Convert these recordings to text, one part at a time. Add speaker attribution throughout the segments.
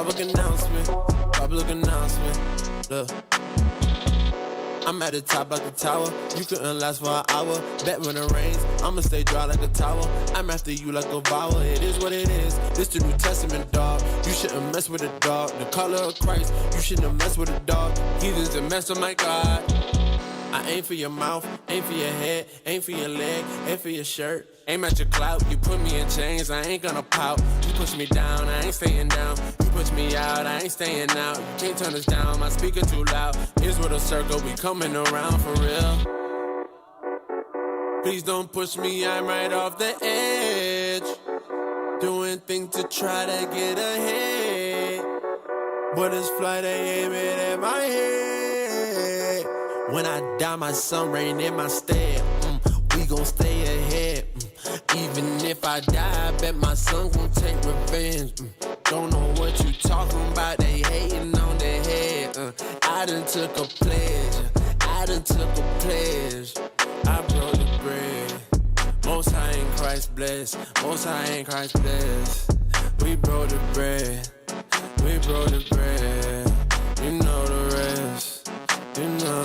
Speaker 1: Public announcement. Look, I'm at the top like a tower. You couldn't last for an hour. Bet when it rains, I'ma stay dry like a towel. I'm after you like a vowel. It is what it is. This the New Testament, dog. You shouldn't mess with a dog. The color of Christ. You shouldn't mess with a dog. Heathens a mess of my God. I aim for your mouth, aim for your head, aim for your leg, aim for your shirt. Aim at your clout, you put me in chains, I ain't gonna pout. You push me down, I ain't staying down. You push me out, I ain't staying out. You can't turn us down, my speaker too loud. Here's where the circle, we coming around for real. Please don't push me, I'm right off the edge. Doing things to try to get ahead. But this flight, they aim it at my head. When I die, my son reign in my stead. We gon' stay ahead. Even if I die, I bet my son gon' take revenge. Don't know what you talking about, they hating on their head. I done took a pledge. I broke the bread. Most high in Christ bless. We broke the bread. You know the rest. You know.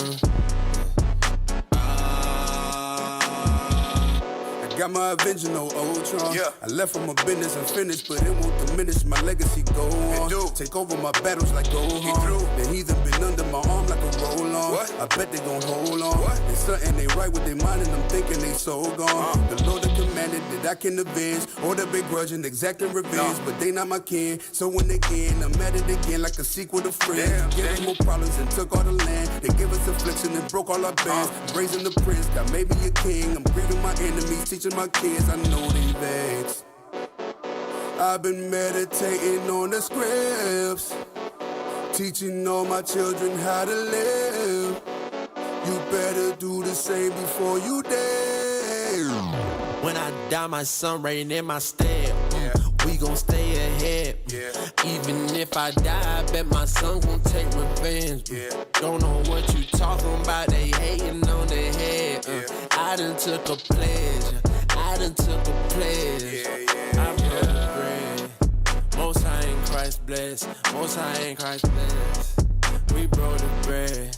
Speaker 2: Got my Avenger, no Ultron. Yeah. I left from my business unfinished, but it won't diminish my legacy. Go on. Take over my battles like Gohan. The heathen been under my arm like a roll-on. What? I bet they gon' hold on. What? They something they right with their mind and I'm thinking they so gone. The Lord that commanded that I can avenge, or the big grudge and exacting revenge, but they not my kin. So when they can, I'm at it again like a sequel to Friends. Gave us more problems and took all the land. They gave us affliction and broke all our bands. Raising the prince, got maybe a king. I'm grieving my enemies, teaching my kids, I know they vex. I've been meditating on the scripts, teaching all my children how to live. You better do the same before you dare.
Speaker 1: When I die, my son reign in my stead. We gon' stay ahead. Even if I die, I bet my son gon' take revenge. Don't know what you talking about, they hating on their head. I done took a pledge. I broke the bread. Most high in Christ bless. We broke the bread.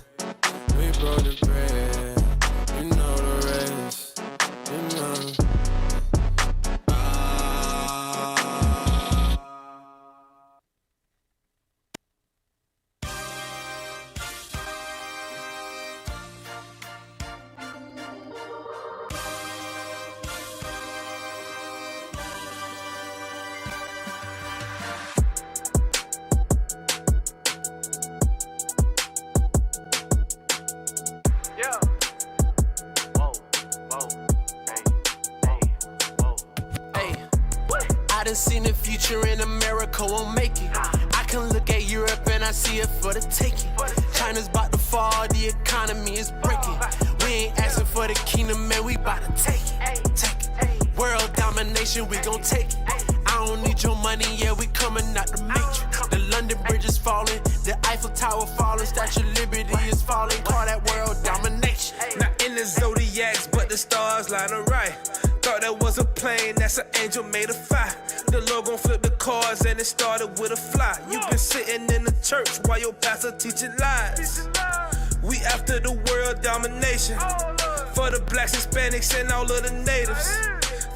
Speaker 1: You know the rest. You know. Seen the future in America won't make it. I can look at Europe and I see it for the taking. China's about to fall, the economy is breaking. We ain't asking for the kingdom, man, we about to take it. World domination, we gon' take it. I don't need your money, yeah, we coming out the matrix. The London Bridge is falling, the Eiffel Tower falling, Statue of Liberty is falling. Call that world domination.
Speaker 3: Not in the zodiacs, but the stars line up right. Thought that was a plane, that's an angel made of fire. The Lord gon' flip the cards and it started with a fly. You been sitting in the church while your pastor teaching lies. We after the world domination. For the blacks, Hispanics, and all of the natives.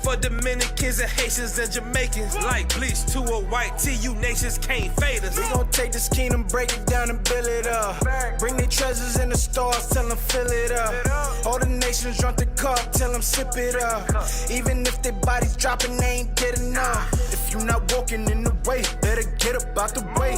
Speaker 3: For Dominicans and Haitians and Jamaicans. Like bleach to a white tee, you nations can't fade us.
Speaker 4: We gon' take this kingdom, break it down and build it up. Bring their treasures in the stars, tell them fill it up. All the nations drunk the cup, tell them sip it up. Even if their bodies dropping, they ain't get enough. If you not walking in the way, better get up out the way.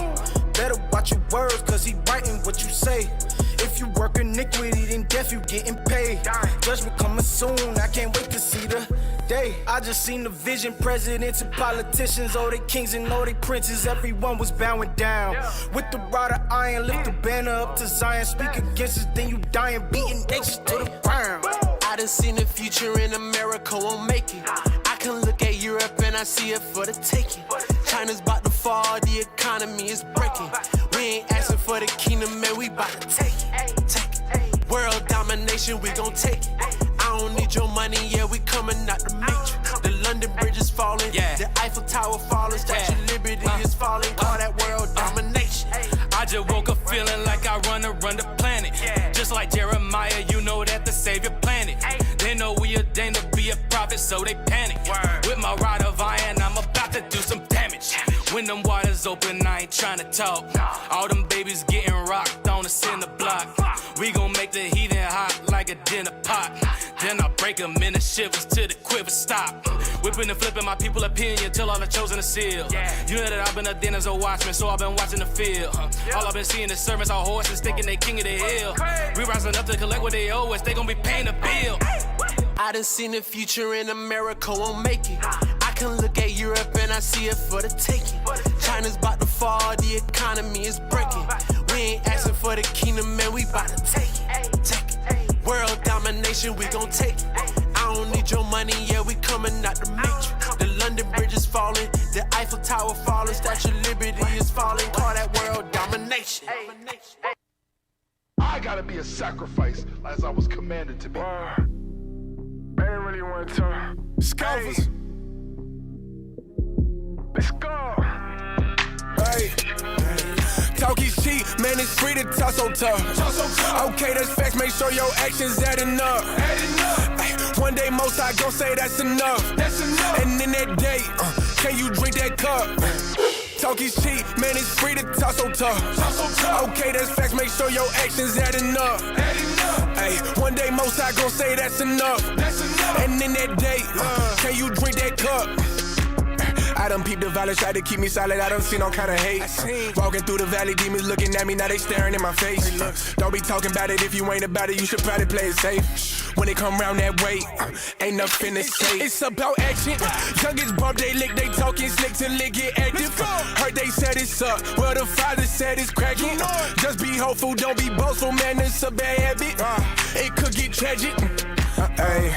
Speaker 4: Better watch your words, cause he writing what you say. If you work iniquity, then death you getting paid. Judgment coming soon, I can't wait to see the day. I just seen the vision, presidents and politicians, all they kings and all they princes, everyone was bowing down. With the rod of iron, lift the banner up to Zion, speak against it, then you dying, beating nations to the ground.
Speaker 1: I done seen the future in America won't make it. I can look at Europe and I see it for the taking. China's about to fall, the economy is breaking. We ain't asking for the kingdom, man, we about to take it. World domination, we gon' take it. I don't need your money, yeah, we coming out the matrix. The London Bridge is falling, the Eiffel Tower falling, Statue of Liberty is falling. Call that world domination.
Speaker 5: just woke up feeling like I run the planet. Just like Jeremiah, you know that the Savior planted. They know we ordained to be a prophet, so they panic. With my rod of iron, I'm about to do some damage. When them waters open, I ain't trying to talk. All them babies getting rocked on the cinder block. We gon' make the heathen hot like a dinner pot. Then I break them into shivers till the quiver stop. Whipping and flipping my people opinion till all the chosen to seal. You know that I've been a den as a watchman, so I've been watching the field. All I've been seeing is servants on horses thinking they king of the hill. We rising up to collect what they owe us, they gon' be paying the bill.
Speaker 1: I done seen the future and America won't make it. I can look at Europe and I see it for the taking. China's about to fall, the economy is breaking. We ain't asking for the kingdom, man, we about to take it. Take it. World domination, we gon' take it. I don't need your money, yeah, we coming out the matrix. The London Bridge is falling, the Eiffel Tower falling, Statue of Liberty is falling. Call that world domination.
Speaker 6: I gotta be a sacrifice as I was commanded to be.
Speaker 3: I ain't really want to talk.
Speaker 6: Scalpers.
Speaker 3: Let's go.
Speaker 4: Hey. Talking shit, man, it's free to talk so tough. Okay, that's facts, make sure your actions adding up. Ay, one day most I gon' say that's enough. And in that day, can you drink that cup? Talking shit, man, it's free to talk so tough. Okay, that's facts, make sure your actions adding up. Ay, one day most I gon' say that's enough. And in that day, can you drink that cup? I done peeped the violence, tried to keep me silent, I done seen all kind of hate. Walking through the valley, demons looking at me, now they staring in my face. Don't be talking about it if you ain't about it, you should probably play it safe. When they come round that way, ain't nothing to say. It's about action. Youngest bump, they lick, they talking slick till it get active. Heard they said it's up, well the father said it's cracking. Just be hopeful, don't be boastful, man, it's a bad habit. It could get tragic. Hey,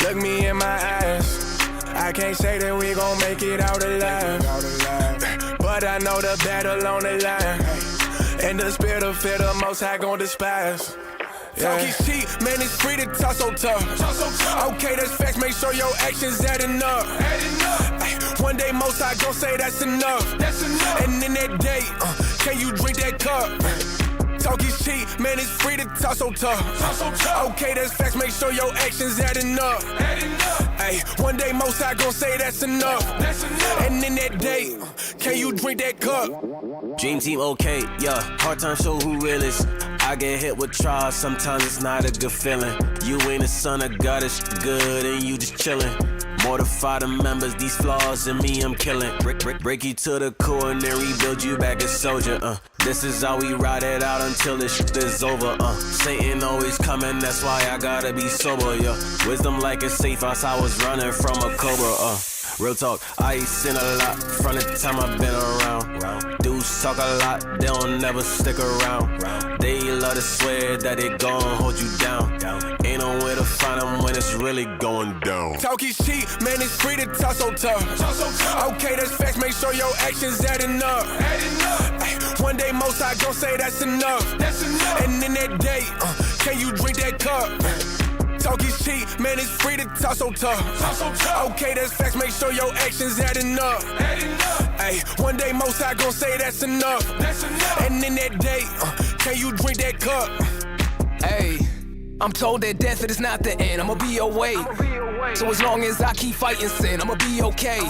Speaker 4: look me in my eyes. I can't say that we gon' make it out alive, but I know the battle on the line, and the spirit of fear the most high gon' despise. Talking shit, man, it's free to talk so tough. Okay, that's facts, make sure your actions adding up. Ay, one day most I gon' say that's enough. And in that day, can you drink that cup? Talking shit, man, it's free to talk so tough. Okay, that's facts, make sure your actions adding up. Ay, one day most I gon' say that's enough. And in that day, can you drink that cup?
Speaker 7: Dream team okay, yeah, hard time show who real is. I get hit with trials, sometimes it's not a good feeling. You ain't a son of God, it's good and you just chillin'. Mortify the members, these flaws in me I'm killing. Break you to the core and then rebuild you back a soldier. This is how we ride it out until this shit is over. Satan always coming, that's why I gotta be sober. Yeah, wisdom like a safe house, I was running from a cobra. Real talk, I seen a lot from the time I've been around. Dudes talk a lot, they don't never stick around. They love to swear that they gon' hold you down. Ain't no way to find them when it's really going down.
Speaker 4: Talking shit, man, it's free to talk so tough. Okay, that's facts, make sure your actions adding up. Ay, one day most I gon' say that's enough. And in that day, can you drink that cup? Talking shit, man, it's free to talk so tough. Okay, that's facts, make sure your actions adding up. Ay, one day most I gon' say that's enough. And in that day, can you drink that cup?
Speaker 8: Hey, I'm told that death it is not the end, I'ma be away. So as long as I keep fighting sin, I'ma be okay.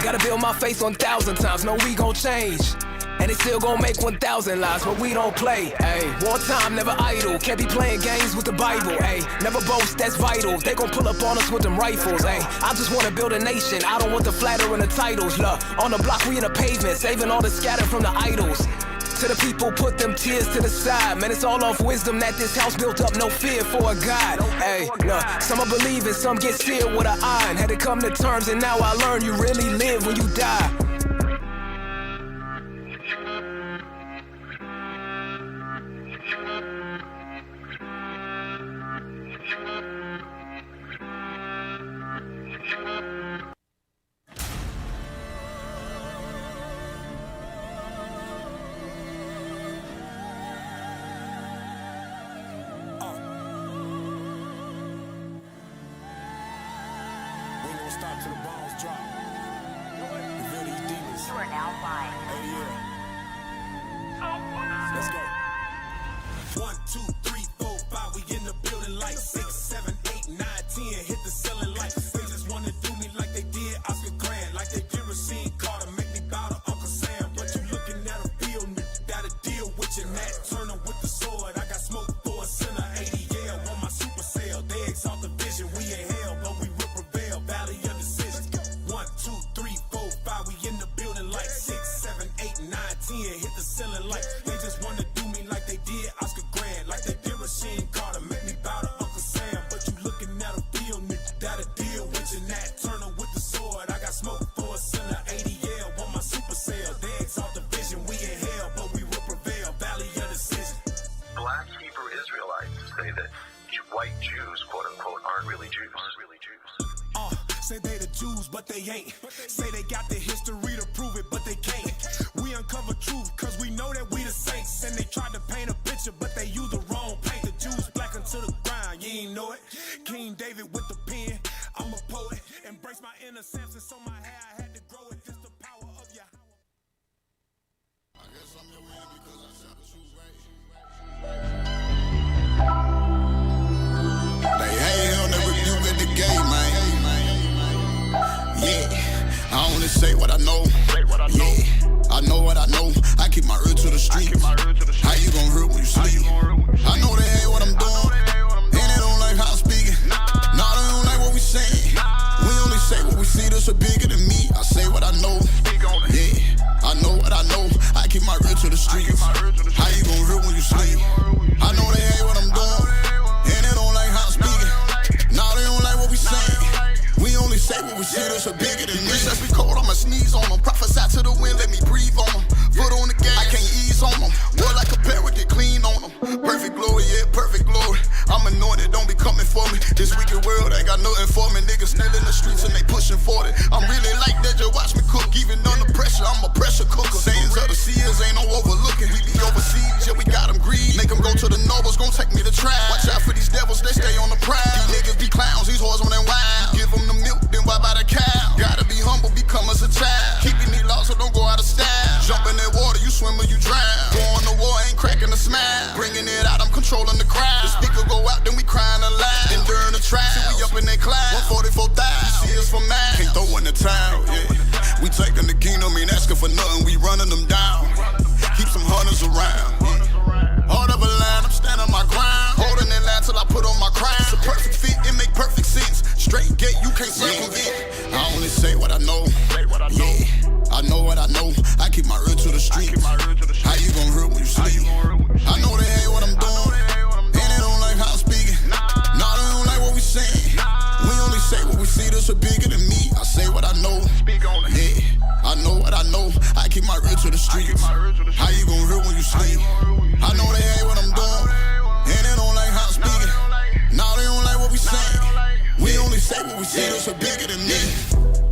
Speaker 8: Gotta build my faith 1,000 times, no we gon' change. And it still gon' make 1,000 lives, but we don't play. Ayy, wartime never idle. Can't be playing games with the Bible. Ayy, never boast, that's vital. They gon' pull up on us with them rifles. Ayy, I just wanna build a nation. I don't want the flatter and the titles. Look, on the block we in the pavement, saving all the scattered from the idols. To the people, put them tears to the side. Man, it's all off wisdom that this house built up, no fear for a God. Hey, look, some are believing, some get seared with an iron. Had to come to terms, and now I learn you really live when you die.
Speaker 4: Stop till the bombs drop. Reveal these demons.
Speaker 9: You are now live.
Speaker 4: Hey, yeah.
Speaker 1: Let's go. 1, 2, 3, 4, 5. We in the building like 6, 7, 8, 9, 10. Hit the ceiling like they just wanna do me like they did Oscar Grant, like they did Rasheen Carter. Make me bow to Uncle Sam, but you looking at a field, gotta deal with your Nat Turner with the sword. I got smoke for a sinner, 80 yeah, on my super sale. They exalt the vision, we in hell, but we will prevail. Valley of decisions. 1, 2, 3, 4, 5. We in the building like 6, 7, 8, 9, 10. Hit the ceiling like they just wanna do me like they did Oscar Grant, like they did Rasheen Carter. Make me bow to Uncle Sam, but you looking at a field, gotta deal with your Nat Turner with the sword. I got smoke for a sinner, 80 yeah, on my super sale. They exalt the vision, we in hell, but we will prevail. Valley of decision.
Speaker 9: Black Hebrew Israelites say that white Jews, quote unquote, aren't really Jews.
Speaker 1: Say they the Jews, but they ain't. Say they got the history to prove it, but they can't. We uncover truth, cause we know that we the saints. And they tried to paint a picture, but they used the wrong paint. The Jews black into the ground, you ain't know it. King David with the pen, I'm a poet. Embrace my inner Samson, so my hair I had to grow it. Just the power of Yahweh.
Speaker 2: I guess I'm your man because I said the truth, right? They hate him, they rebuke at the game, man. Yeah, I only say what I know. Yeah, I know what I know. I keep my ear to the streets. How you gon' hurt when you sleep? I know they hate what I'm doing, and they don't like how I'm speaking. Nah, they don't like what we saying. We only say what we see. This are bigger than me. I say what I know. Yeah, I know what I know. I keep my ear to the streets. How you gon' hurt when you sleep? I know they hate what I'm doing, and they don't like how I'm speaking. Nah, they don't like what we saying. We only say what we see, this are bigger than me. Let's be cold, I'ma sneeze on them. Prophesy to the wind, let me breathe on them. Foot on the gas, I can't ease on them. Boy, like a parrot, get clean on them. Perfect glory, yeah, perfect glory. I'm anointed, don't be coming for me. This wicked world ain't got nothing for me. Niggas still in the streets and they pushing for it. I'm really like that, just watch me cook. Even under pressure, I'm a pressure cooker. Sayings of the Seers ain't no overlooking. We be overseas, yeah, we got them greed. Make them go to the nobles, gon' take me to trial. Watch out for these devils, they stay on the prowl. These niggas be clowns, these whores on them wild. Give them the milk, then why by the cow? Gotta be humble, become as a child. Keeping these laws so don't go out of style. Jump in that water, you swim or you drown. Going to war, ain't cracking a smile. Bringing it out, I'm controlling the crowd. The speaker go out, then we crying aloud. And during the trial, we up in that cloud. 144,000, see us for mine. Can't throw in the towel, yeah. We taking the kingdom, ain't asking for nothing, we running them down. Keep some hunters around, yeah. Heart of a line, I'm standing my ground. Holding that line till I put on my crown. It's a perfect fit, it make perfect sense. Straight gate, you can't circumvent. I only say what I know. Yeah, I know what I know. I keep my ear to the streets. How you gon' hurt when you sleep? I know they hate what I'm doing, and they don't like how I'm speaking. Nah, they don't like what we saying. We only say what we see. This are bigger than me. I say what I know. Yeah, I know what I know. I keep my ear to the streets. How you gon' hurt when you sleep? I know they hate what I'm doing, and they don't like how I'm speaking. Nah, they don't like what we saying. We only say what we see. This are bigger than me.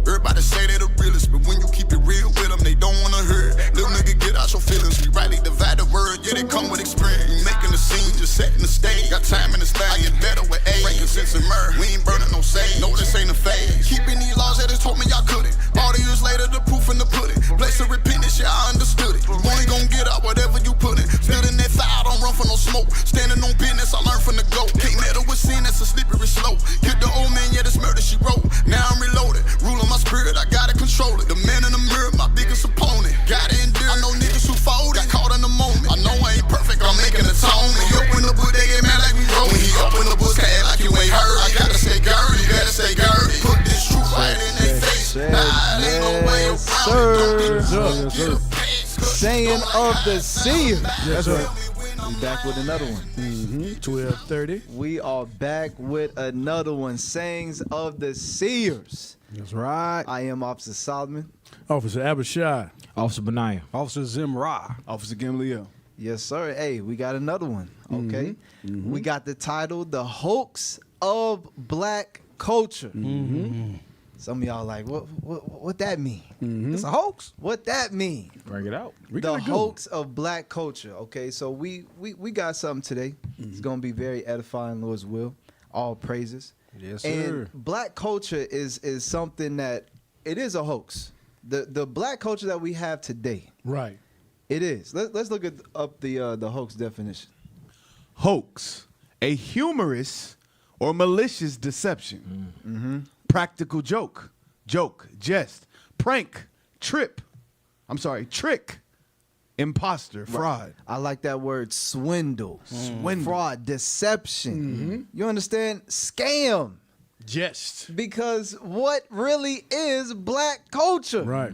Speaker 2: Everybody say they the realest, but when you keep it real with them, they don't wanna hear it. Little nigga, get out your feelings. We rightly divide the word, yeah, they come with experience. We making the scene, just setting the stage. Got time in this thing, I get better with age. Frankincense and myrrh, we ain't burning no sage. No, this ain't a phase. Keeping these laws, they just told me y'all couldn't. All the years later, the proof in the pudding. Place of repentance, yeah, I understood it. You only gon' get out whatever you put in. Stood in that fire, don't run for no smoke. Standing on business, I learned from the GOAT. Can't meddle with sin, that's a slippery slope. Get the old man, yeah, this murder she wrote. Now I'm reloaded, ruling my spirit, I gotta control it. The man in the mirror, my biggest opponent. Gotta endure, I know niggas who folded. Got caught in the moment. I know I ain't perfect, I'm making atonement. He open the book, they get mad like we rolling. He open the book, can't act like you ain't heard. I gotta stay girded, gotta stay girded. Put this truth right in their face. Nah, ain't no way around it.
Speaker 10: Saying of the Seers. That's right. We back with another one.
Speaker 11: 12:30.
Speaker 10: We are back with another one. Sayings of the Seers.
Speaker 11: That's right.
Speaker 10: I am Officer Solomon.
Speaker 11: Officer Abishai.
Speaker 12: Officer Benaiah.
Speaker 13: Officer Zimra.
Speaker 12: Officer Gamaliel.
Speaker 10: Yes, sir. Hey, we got another one. Okay. We got the title, The Hoax of Black Culture. Some of y'all like, what that mean?
Speaker 13: It's a hoax.
Speaker 10: What that mean?
Speaker 12: Bring it out.
Speaker 10: The hoax of black culture. Okay, so we got something today. It's gonna be very edifying, Lord's will. All praises.
Speaker 13: Yes, sir.
Speaker 10: And black culture is something that it is a hoax. The black culture that we have today,
Speaker 11: right,
Speaker 10: It is. Let's look up the hoax definition.
Speaker 12: Hoax, a humorous or malicious deception. Practical joke, jest, prank, trick, imposter, fraud.
Speaker 10: I like that word, swindle, fraud, deception. You understand? Scam.
Speaker 11: Jest.
Speaker 10: Because what really is black culture?
Speaker 11: Right.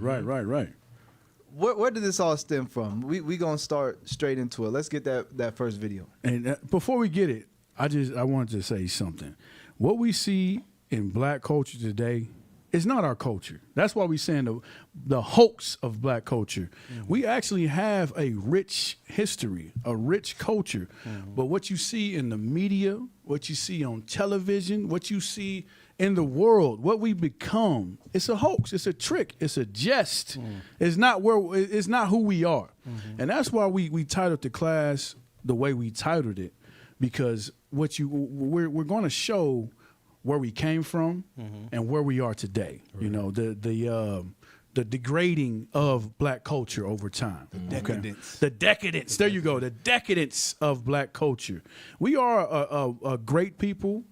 Speaker 10: Where did this all stem from? We gonna start straight into it. Let's get that first video.
Speaker 11: And before we get it, I wanted to say something. What we see in black culture today is not our culture. That's why we're saying the hoax of black culture. We actually have a rich history, a rich culture. But what you see in the media, what you see on television, what you see in the world, what we become, it's a hoax, it's a trick, it's a jest. It's not who we are. And that's why we titled the class the way we titled it, because we're going to show where we came from and where we are today. Right. You know, the degrading of black culture over time. The decadence. The decadence. There you go. The decadence of black culture. We are a great people.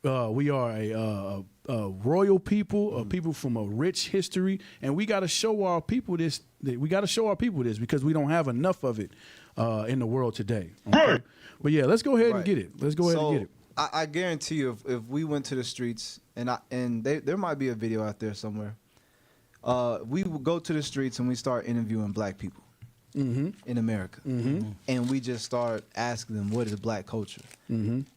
Speaker 11: We are a royal people, a people from a rich history, and we got to show our people this. We got to show our people this because we don't have enough of it in the world today. Okay? But yeah, let's go ahead and get it. Let's go ahead and get it.
Speaker 10: I guarantee you, if we went to the streets, and there might be a video out there somewhere, we would go to the streets and we start interviewing black people in America, and we just start asking them, what is black culture?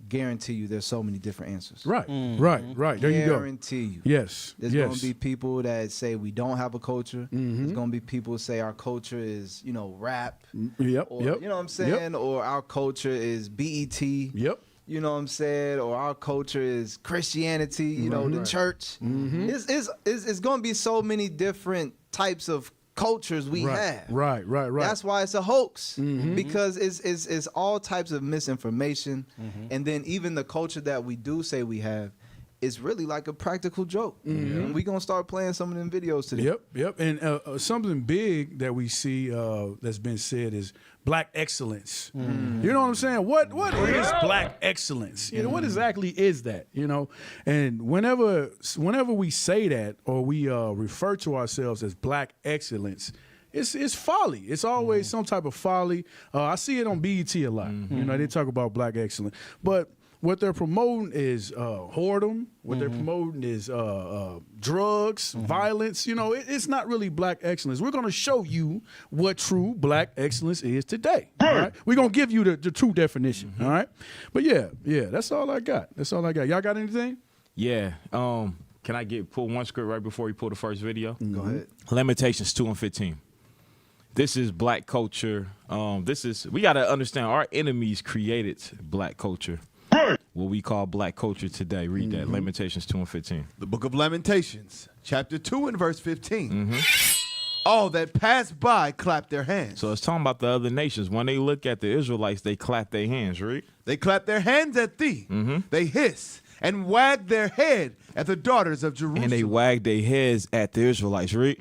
Speaker 10: Guarantee you, there's so many different answers.
Speaker 11: Right. There you go.
Speaker 10: Guarantee you.
Speaker 11: Yes.
Speaker 10: There's going to be people that say we don't have a culture. There's going to be people who say our culture is, rap. Or, you know what I'm saying? Or our culture is BET. You know what I'm saying? Or our culture is Christianity, the church. It's going to be so many different types of cultures we have.
Speaker 11: Right.
Speaker 10: That's why it's a hoax, because it's all types of misinformation. And then even the culture that we do say we have is really like a practical joke. And we're going to start playing some of them videos today.
Speaker 11: Yep. And something big that we see that's been said is black excellence. You know what I'm saying? What is black excellence? What exactly is that? And whenever we say that or we refer to ourselves as black excellence, it's folly. It's always some type of folly. I see it on BET a lot. They talk about black excellence, but what they're promoting is whoredom. What they're promoting is drugs, violence. It's not really black excellence. We're going to show you what true black excellence is today. All right? We're going to give you the true definition. All right? But yeah, that's all I got. Y'all got anything?
Speaker 14: Yeah. Can I pull one script right before we pull the first video?
Speaker 10: Go ahead.
Speaker 14: Lamentations 2:15. This is black culture. We got to understand our enemies created black culture. What we call black culture today. Read that. Lamentations 2:15.
Speaker 12: The book of Lamentations, chapter 2 and verse 15. All that pass by clap their hands.
Speaker 14: So it's talking about the other nations. When they look at the Israelites, they clap their hands, right?
Speaker 12: They clap their hands at thee. They hiss and wag their head at the daughters of Jerusalem.
Speaker 14: And they wag their heads at the Israelites, right?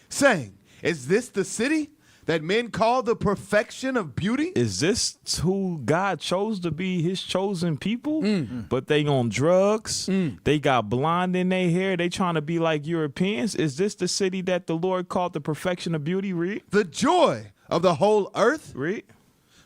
Speaker 12: Saying, is this the city that men call the perfection of beauty?
Speaker 14: Is this who God chose to be his chosen people? But they on drugs. They got blonde in their hair. They trying to be like Europeans. Is this the city that the Lord called the perfection of beauty? Read.
Speaker 12: The joy of the whole earth.
Speaker 14: Read.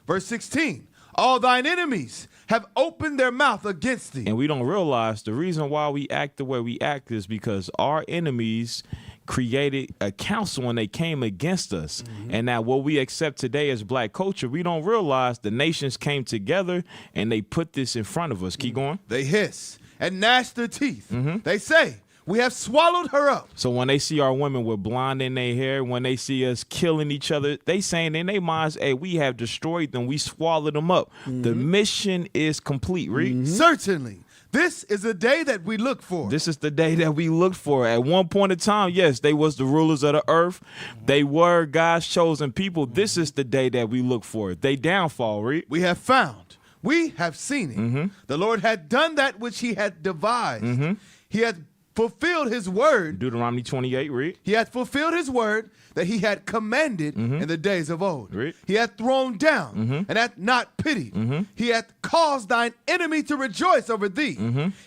Speaker 12: Verse 16. All thine enemies have opened their mouth against thee.
Speaker 14: And we don't realize the reason why we act the way we act is because our enemies created a council when they came against us. And now what we accept today as black culture, we don't realize the nations came together and they put this in front of us. Keep going.
Speaker 12: They hiss and gnash their teeth. They say, we have swallowed her up.
Speaker 14: So when they see our women with blonde in their hair, when they see us killing each other, they saying in their minds, hey, we have destroyed them. We swallowed them up. The mission is complete. Read.
Speaker 12: Certainly. This is the day that we look for.
Speaker 14: This is the day that we look for. At one point in time, yes, they was the rulers of the earth. They were God's chosen people. This is the day that we look for. They downfall, right?
Speaker 12: We have found. We have seen it. The Lord had done that which he had devised. He had fulfilled his word.
Speaker 14: Deuteronomy 28, read.
Speaker 12: He hath fulfilled his word that he had commanded in the days of old. He hath thrown down and hath not pitied. He hath caused thine enemy to rejoice over thee.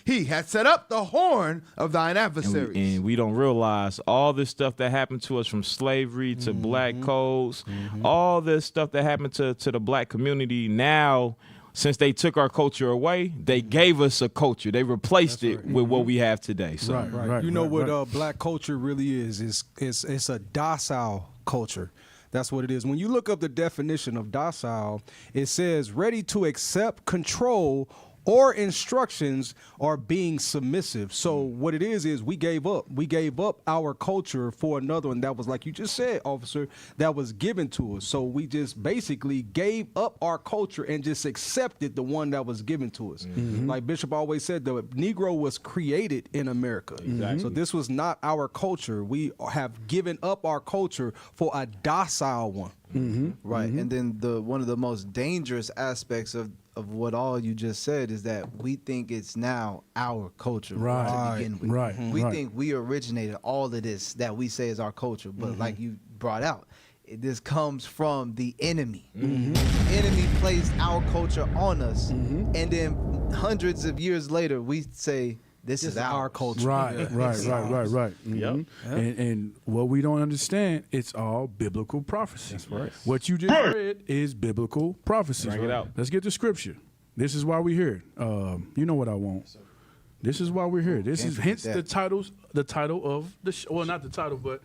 Speaker 12: He hath set up the horn of thine adversaries.
Speaker 14: And we don't realize all this stuff that happened to us, from slavery to black codes, all this stuff that happened to the black community. Now, since they took our culture away, they gave us a culture. They replaced it with what we have today. So,
Speaker 13: You know what black culture really is? It's a docile culture. That's what it is. When you look up the definition of docile, it says ready to accept control or instructions or being submissive. So what it is we gave up. We gave up our culture for another one that was, like you just said, officer, that was given to us. So we just basically gave up our culture and just accepted the one that was given to us. Like Bishop always said, the Negro was created in America. So this was not our culture. We have given up our culture for a docile one.
Speaker 10: Right. And then one of the most dangerous aspects of what all you just said is that we think it's now our culture to begin with. We think we originated all of this that we say is our culture, but like you brought out, this comes from the enemy. The enemy placed our culture on us, and then hundreds of years later we say this is our culture.
Speaker 11: Right. And what we don't understand, it's all biblical prophecy. That's right. What you just read is biblical prophecy.
Speaker 14: Bring it out.
Speaker 11: Let's get the scripture. This is why we're here. You know what I want. This is why we're here. This is hence the title of the well, not the title, but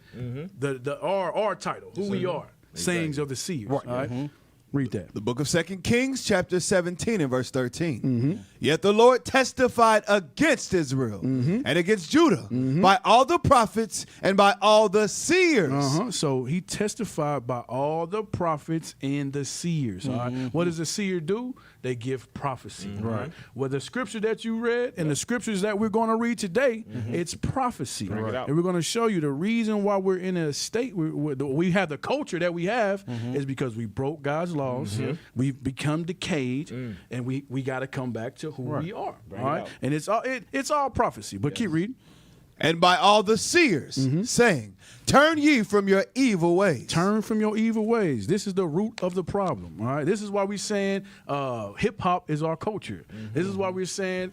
Speaker 11: our title, who we are. Sayings of the Seers. Right. All right? Read that.
Speaker 12: The book of 2 Kings, chapter 17 and verse 13. Yet the Lord testified against Israel and against Judah by all the prophets and by all the seers.
Speaker 11: So he testified by all the prophets and the seers. All right? What does a seer do? They give prophecy. Right. Well, the scripture that you read and the scriptures that we're going to read today, it's prophecy.
Speaker 14: Bring it out.
Speaker 11: And we're going to show you the reason why we're in a state where we have the culture that we have is because we broke God's laws. We've become decayed, and we got to come back to who we are. All right, and it's all prophecy. But keep reading.
Speaker 12: And by all the seers, saying, turn ye from your evil ways.
Speaker 11: Turn from your evil ways. This is the root of the problem. All right. This is why we're saying hip hop is our culture. This is why we're saying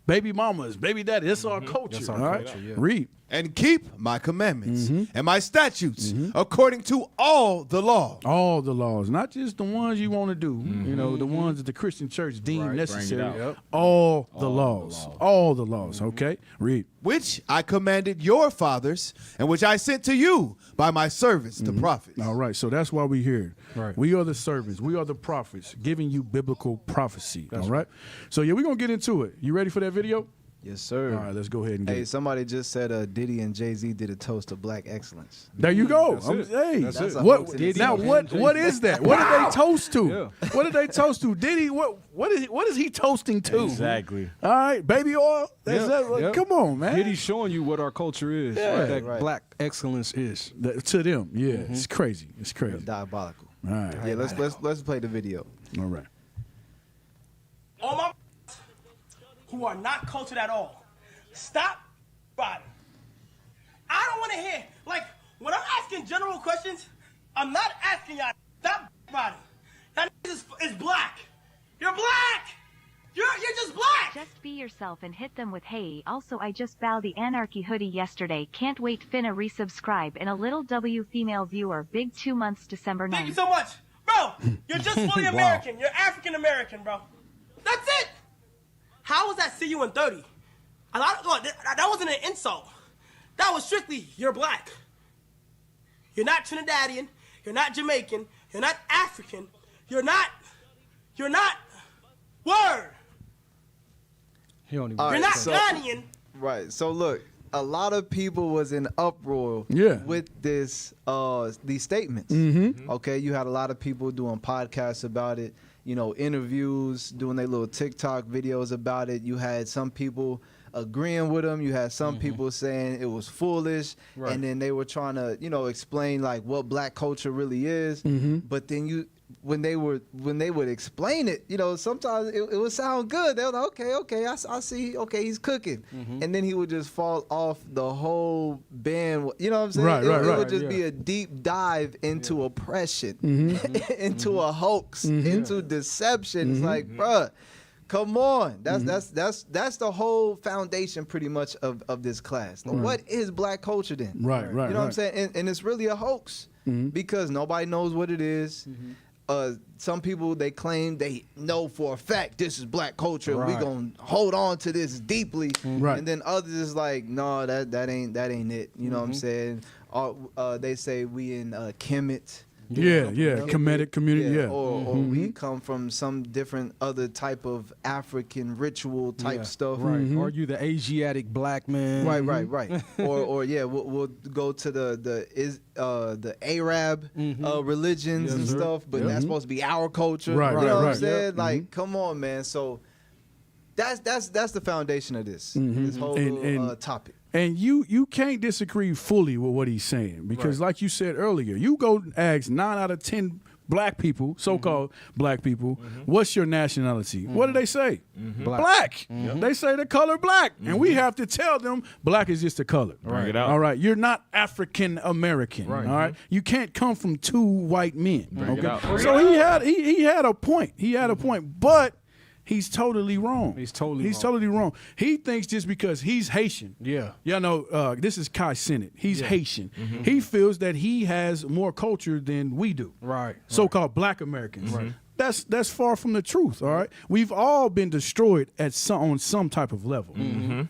Speaker 11: baby mamas, baby daddy. That's our culture. That's our culture. Yeah. Read.
Speaker 12: And keep my commandments and my statutes according to all the law.
Speaker 11: All the laws, not just the ones you want to do, you know, the ones that the Christian church deemed necessary. All the laws. All the laws, okay? Read.
Speaker 12: Which I commanded your fathers and which I sent to you by my servants, the prophets.
Speaker 11: All right, so that's why we're here. Right. We are the servants. We are the prophets giving you biblical prophecy, all right? So, yeah, we're going to get into it. You ready for that video?
Speaker 10: Yes, sir.
Speaker 11: All right, let's go ahead and get it.
Speaker 10: Somebody just said Diddy and Jay-Z did a toast to black excellence.
Speaker 11: There you go. Hey, what is that? What did they toast to? Yeah. What did they toast to? Diddy, what is he toasting to?
Speaker 14: Exactly.
Speaker 11: All right, baby oil? Come on, man.
Speaker 13: Diddy's showing you what our culture is, what that black excellence is.
Speaker 11: To them, it's crazy. It's crazy.
Speaker 10: Diabolical.
Speaker 11: All right.
Speaker 10: Yeah, let's play the video.
Speaker 11: All right.
Speaker 15: All my who are not cultured at all, stop riding. I don't want to hear, like, when I'm asking general questions, I'm not asking y'all, stop riding. That is black. You're black. You're just black.
Speaker 16: Just be yourself and hit them with hey. Also, I just bowed the Anarchy hoodie yesterday. Can't wait. Finna resubscribe. And a little W female viewer. Big 2 months, December 9th.
Speaker 15: Thank you so much. Bro, you're just fully American. You're African American, bro. That's it. How was that see you in 30? That wasn't an insult. That was strictly, you're black. You're not Trinidadian. You're not Jamaican. You're not African. You're not, word. You're not Ghanaian.
Speaker 10: Right, so look, a lot of people was in uproar with these statements. Okay, you had a lot of people doing podcasts about it. You know, interviews, doing their little TikTok videos about it. You had some people agreeing with them. You had some people saying it was foolish. And then they were trying to, explain like what black culture really is. But then when they would explain it, sometimes it would sound good. They were like, okay, I see. Okay, he's cooking, and then he would just fall off the whole band. You know what I'm saying?
Speaker 11: Right.
Speaker 10: It would just be a deep dive into oppression, into a hoax, into deception. It's like, bruh, come on. That's the whole foundation, pretty much, of this class. Like, what is black culture then?
Speaker 11: Right.
Speaker 10: You know what I'm saying? And it's really a hoax because nobody knows what it is. Some people, they claim they know for a fact this is black culture. Right. We're going to hold on to this deeply. Right. And then others is like, no, that ain't it. You know what I'm saying? They say we in Kemet.
Speaker 11: Kemetic community,
Speaker 10: Or we come from some different other type of African ritual type stuff.
Speaker 13: Right. Or you the Asiatic black man.
Speaker 10: Right. or we'll go to the Arab religions and stuff, but that's supposed to be our culture.
Speaker 11: Right.
Speaker 10: You know what I'm saying? Like, come on, man. So that's the foundation of this whole topic.
Speaker 11: And you can't disagree fully with what he's saying because, like you said earlier, you go ask 9 out of 10 black people, so-called black people, what's your nationality? What do they say? Black. They say the color black, and we have to tell them black is just a color.
Speaker 14: Bring it out.
Speaker 11: All right, you're not African American. All right, you can't come from 2 white men.
Speaker 14: Bring it out.
Speaker 11: So he had a point. He had a point, but he's totally wrong. He's totally wrong. He thinks just because he's Haitian. This is Kai Sennett. He's Haitian. He feels that he has more culture than we do.
Speaker 13: Right.
Speaker 11: So-called black Americans. Right. That's far from the truth, all right? We've all been destroyed on some type of level.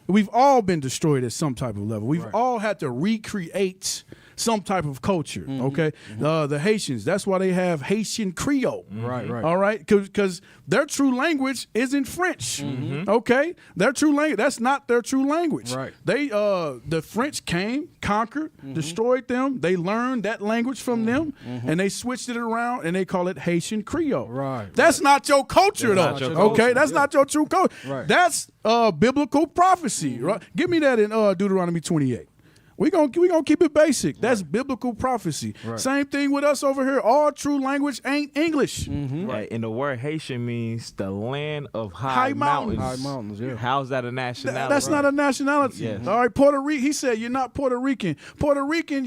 Speaker 11: We've all been destroyed at some type of level. We've all had to recreate some type of culture, okay? The Haitians, that's why they have Haitian Creole.
Speaker 13: Right.
Speaker 11: All right? Because their true language isn't French, okay? Their true language, that's not their true language.
Speaker 13: Right.
Speaker 11: The French came, conquered, destroyed them. They learned that language from them, and they switched it around, and they call it Haitian Creole.
Speaker 13: Right.
Speaker 11: That's not your culture, though. Okay, that's not your true culture.
Speaker 13: Right.
Speaker 11: That's biblical prophecy. Right? Give me that in Deuteronomy 28. We're gonna keep it basic. That's biblical prophecy. Right. Same thing with us over here. All true language ain't English.
Speaker 14: Right. And the word Haitian means the land of high mountains.
Speaker 13: High mountains, yeah.
Speaker 14: How's that a nationality?
Speaker 11: That's not a nationality.
Speaker 14: Yes.
Speaker 11: All right, Puerto Rico. He said you're not Puerto Rican. Puerto Rican,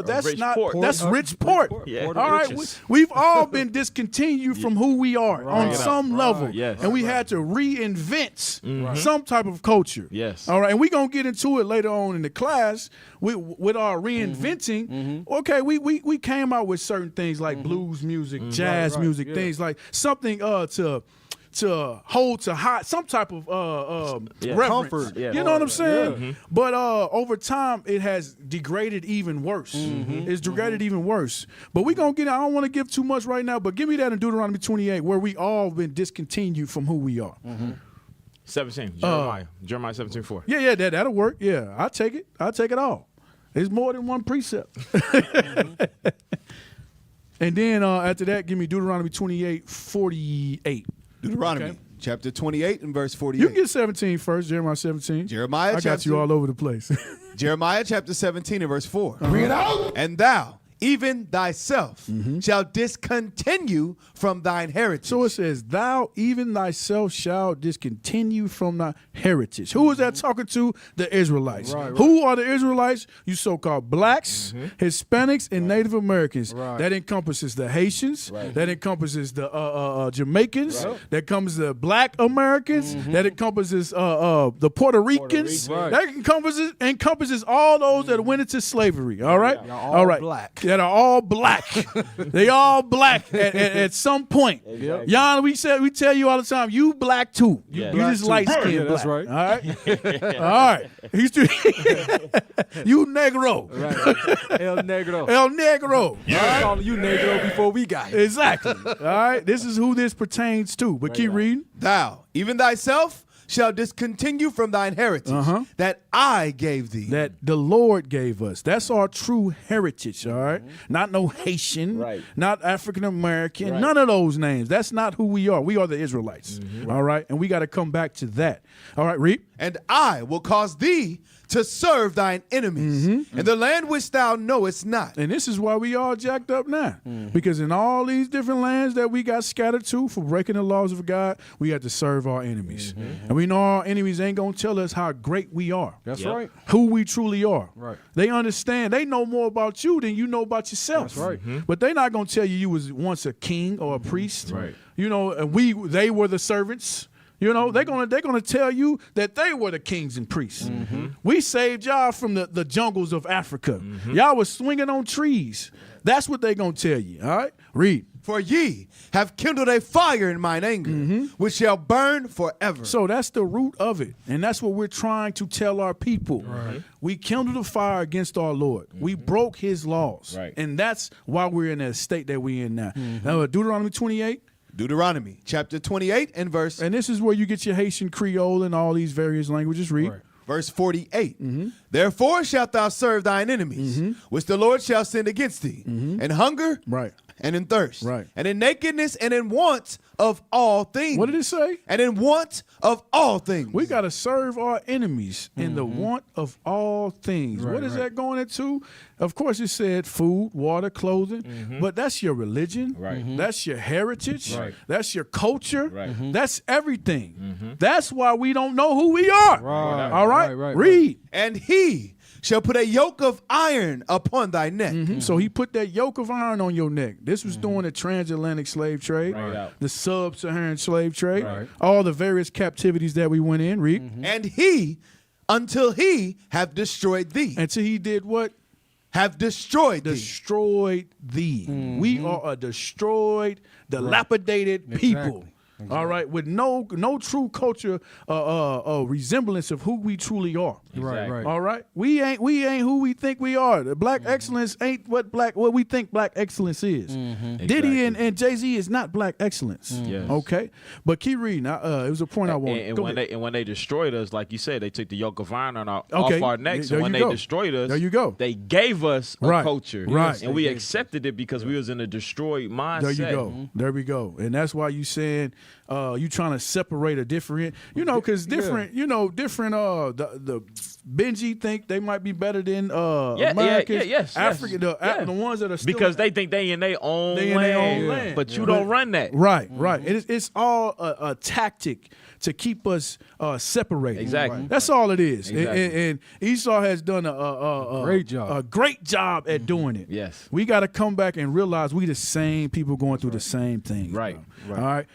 Speaker 11: that's
Speaker 14: rich
Speaker 11: not.
Speaker 14: port.
Speaker 11: That's rich port.
Speaker 14: Yeah.
Speaker 11: All right, we've all been discontinued from who we are on some level, and we had to reinvent some type of culture.
Speaker 14: Yes.
Speaker 11: All right, and we're gonna get into it later on in the class with our reinventing. Okay, we came out with certain things like blues music, jazz music, things like something to hold to high, some type of reverence.
Speaker 13: Comfort.
Speaker 11: You know what I'm saying? But over time, it has degraded even worse. It's degraded even worse. But we're going to get, I don't want to give too much right now, but give me that in Deuteronomy 28, where we all been discontinued from who we are.
Speaker 14: 17, Jeremiah 17:4.
Speaker 11: Yeah, that'll work. Yeah, I'll take it all. It's more than one precept. And then after that, give me Deuteronomy 28:48.
Speaker 12: Deuteronomy chapter 28 and verse 48.
Speaker 11: You can get 17 first, Jeremiah 17. I got you all over the place.
Speaker 12: Jeremiah chapter 17 and verse 4.
Speaker 11: Bring it out.
Speaker 12: And thou, even thyself, shall discontinue from thine heritage.
Speaker 11: So it says, thou, even thyself, shall discontinue from thy heritage. Who is that talking to? The Israelites.
Speaker 13: Right.
Speaker 11: Who are the Israelites? You so-called blacks, Hispanics, and Native Americans.
Speaker 13: Right.
Speaker 11: That encompasses the Haitians. That encompasses the Jamaicans. That encompasses the Black Americans. That encompasses the Puerto Ricans. That encompasses all those that went into slavery. All right?
Speaker 13: All right. Black.
Speaker 11: That are all black. They all black at some point. Jan, we tell you all the time, you black too. You just light skinned black.
Speaker 13: That's right.
Speaker 11: All right. All right. You negro.
Speaker 13: Right. El Negro.
Speaker 11: El Negro.
Speaker 13: I was calling you Negro before we got here.
Speaker 11: Exactly. All right. This is who this pertains to. But keep reading.
Speaker 12: Thou, even thyself, shall discontinue from thine heritage that I gave thee.
Speaker 11: That the Lord gave us. That's our true heritage, all right? Not no Haitian, not African American, none of those names. That's not who we are. We are the Israelites, all right? And we got to come back to that. All right, read.
Speaker 12: And I will cause thee to serve thine enemies in the land which thou knowest not.
Speaker 11: And this is why we all jacked up now. Because in all these different lands that we got scattered to for breaking the laws of God, we had to serve our enemies. And we know our enemies ain't going to tell us how great we are.
Speaker 13: That's right.
Speaker 11: Who we truly are.
Speaker 13: Right.
Speaker 11: They understand. They know more about you than you know about yourself.
Speaker 13: That's right.
Speaker 11: But they're not going to tell you was once a king or a priest.
Speaker 14: Right.
Speaker 11: You know, and they were the servants. You know, they're gonna tell you that they were the kings and priests. We saved y'all from the jungles of Africa. Y'all was swinging on trees. That's what they're gonna tell you. All right, read.
Speaker 12: For ye have kindled a fire in mine anger, which shall burn forever.
Speaker 11: So that's the root of it, and that's what we're trying to tell our people. Right. We kindled a fire against our Lord. We broke His laws, and that's why we're in the state that we're in now. Now, Deuteronomy 28.
Speaker 12: Deuteronomy chapter 28 and verse.
Speaker 11: And this is where you get your Haitian Creole and all these various languages. Read.
Speaker 12: Right. Verse 48. Therefore shalt thou serve thine enemies, which the Lord shall send against thee, in hunger and in thirst, and in nakedness and in want of all things.
Speaker 11: What did it say?
Speaker 12: And in want of all things.
Speaker 11: We got to serve our enemies in the want of all things. What is that going into? Of course, it said food, water, clothing, but that's your religion. That's your heritage. That's your culture. That's everything. That's why we don't know who we are. All right? Read.
Speaker 12: And he shall put a yoke of iron upon thy neck.
Speaker 11: So he put that yoke of iron on your neck. This was during the transatlantic slave trade, the sub-Saharan slave trade, all the various captivities that we went in. Read.
Speaker 12: And he, until he have destroyed thee.
Speaker 11: Until he did what?
Speaker 12: Have destroyed thee.
Speaker 11: Destroyed thee. We are a destroyed, dilapidated people. All right, with no true culture, resemblance of who we truly are.
Speaker 14: Exactly.
Speaker 11: All right, we ain't who we think we are. The black excellence ain't what we think black excellence is. Diddy and Jay-Z is not black excellence.
Speaker 14: Yes.
Speaker 11: Okay, but keep reading. It was a point I wanted.
Speaker 14: And when they destroyed us, like you said, they took the yoke of iron off our necks. And when they destroyed us,
Speaker 11: there you go.
Speaker 14: They gave us a culture,
Speaker 11: and
Speaker 14: we accepted it because we was in a destroyed mindset.
Speaker 11: There you go. There we go. And that's why you saying. You trying to separate a different, because different, different. The Benji think they might be better than Americans. African, the ones that are still
Speaker 14: because they think they in their own land. But you don't run that.
Speaker 11: Right. It's all a tactic to keep us separated.
Speaker 14: Exactly.
Speaker 11: That's all it is.
Speaker 14: Exactly.
Speaker 11: And Esau has done a great job at doing it.
Speaker 14: Yes.
Speaker 11: We got to come back and realize we the same people going through the same thing.
Speaker 14: Right.
Speaker 11: All right.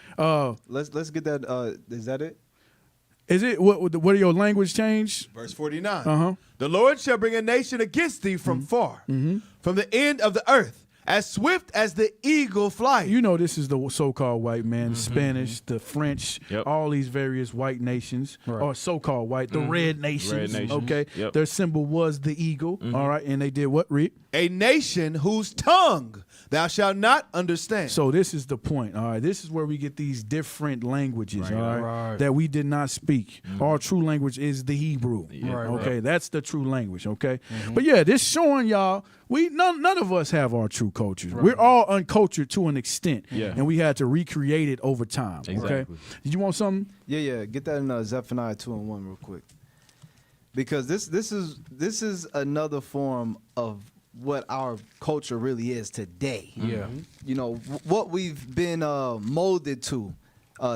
Speaker 10: Let's get that. Is that it?
Speaker 11: Is it what are your language changed?
Speaker 12: Verse 49. The Lord shall bring a nation against thee from far, from the end of the earth, as swift as the eagle flies.
Speaker 11: This is the so-called white man, Spanish, the French, all these various white nations, or so-called white, the red nations. Okay, their symbol was the eagle. All right, and they did what? Read.
Speaker 12: A nation whose tongue thou shalt not understand.
Speaker 11: So this is the point. All right, this is where we get these different languages. All right, that we did not speak. Our true language is the Hebrew. Okay, that's the true language. Okay, but this showing y'all none of us have our true cultures. We're all uncultured to an extent, and we had to recreate it over time. Okay, did you want something?
Speaker 10: Yeah. Get that in Zephaniah 2:1 real quick, because this is another form of what our culture really is today. What we've been molded to,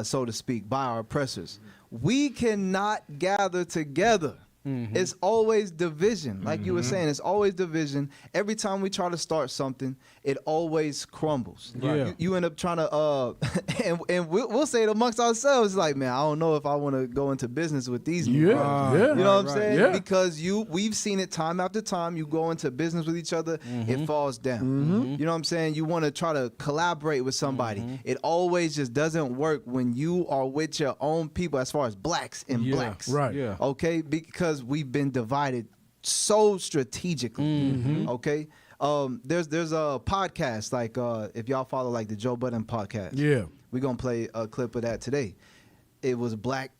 Speaker 10: so to speak, by our oppressors. We cannot gather together. It's always division. Like you were saying, it's always division. Every time we try to start something, it always crumbles. You end up trying to, and we'll say it amongst ourselves, like, man, I don't know if I want to go into business with these people. You know what I'm saying? Because we've seen it time after time. You go into business with each other, it falls down. You know what I'm saying? You want to try to collaborate with somebody. It always just doesn't work when you are with your own people, as far as blacks and blacks. Okay? Because we've been divided so strategically. Okay? There's a podcast, like if y'all follow like the Joe Budden podcast. We're gonna play a clip of that today. It was black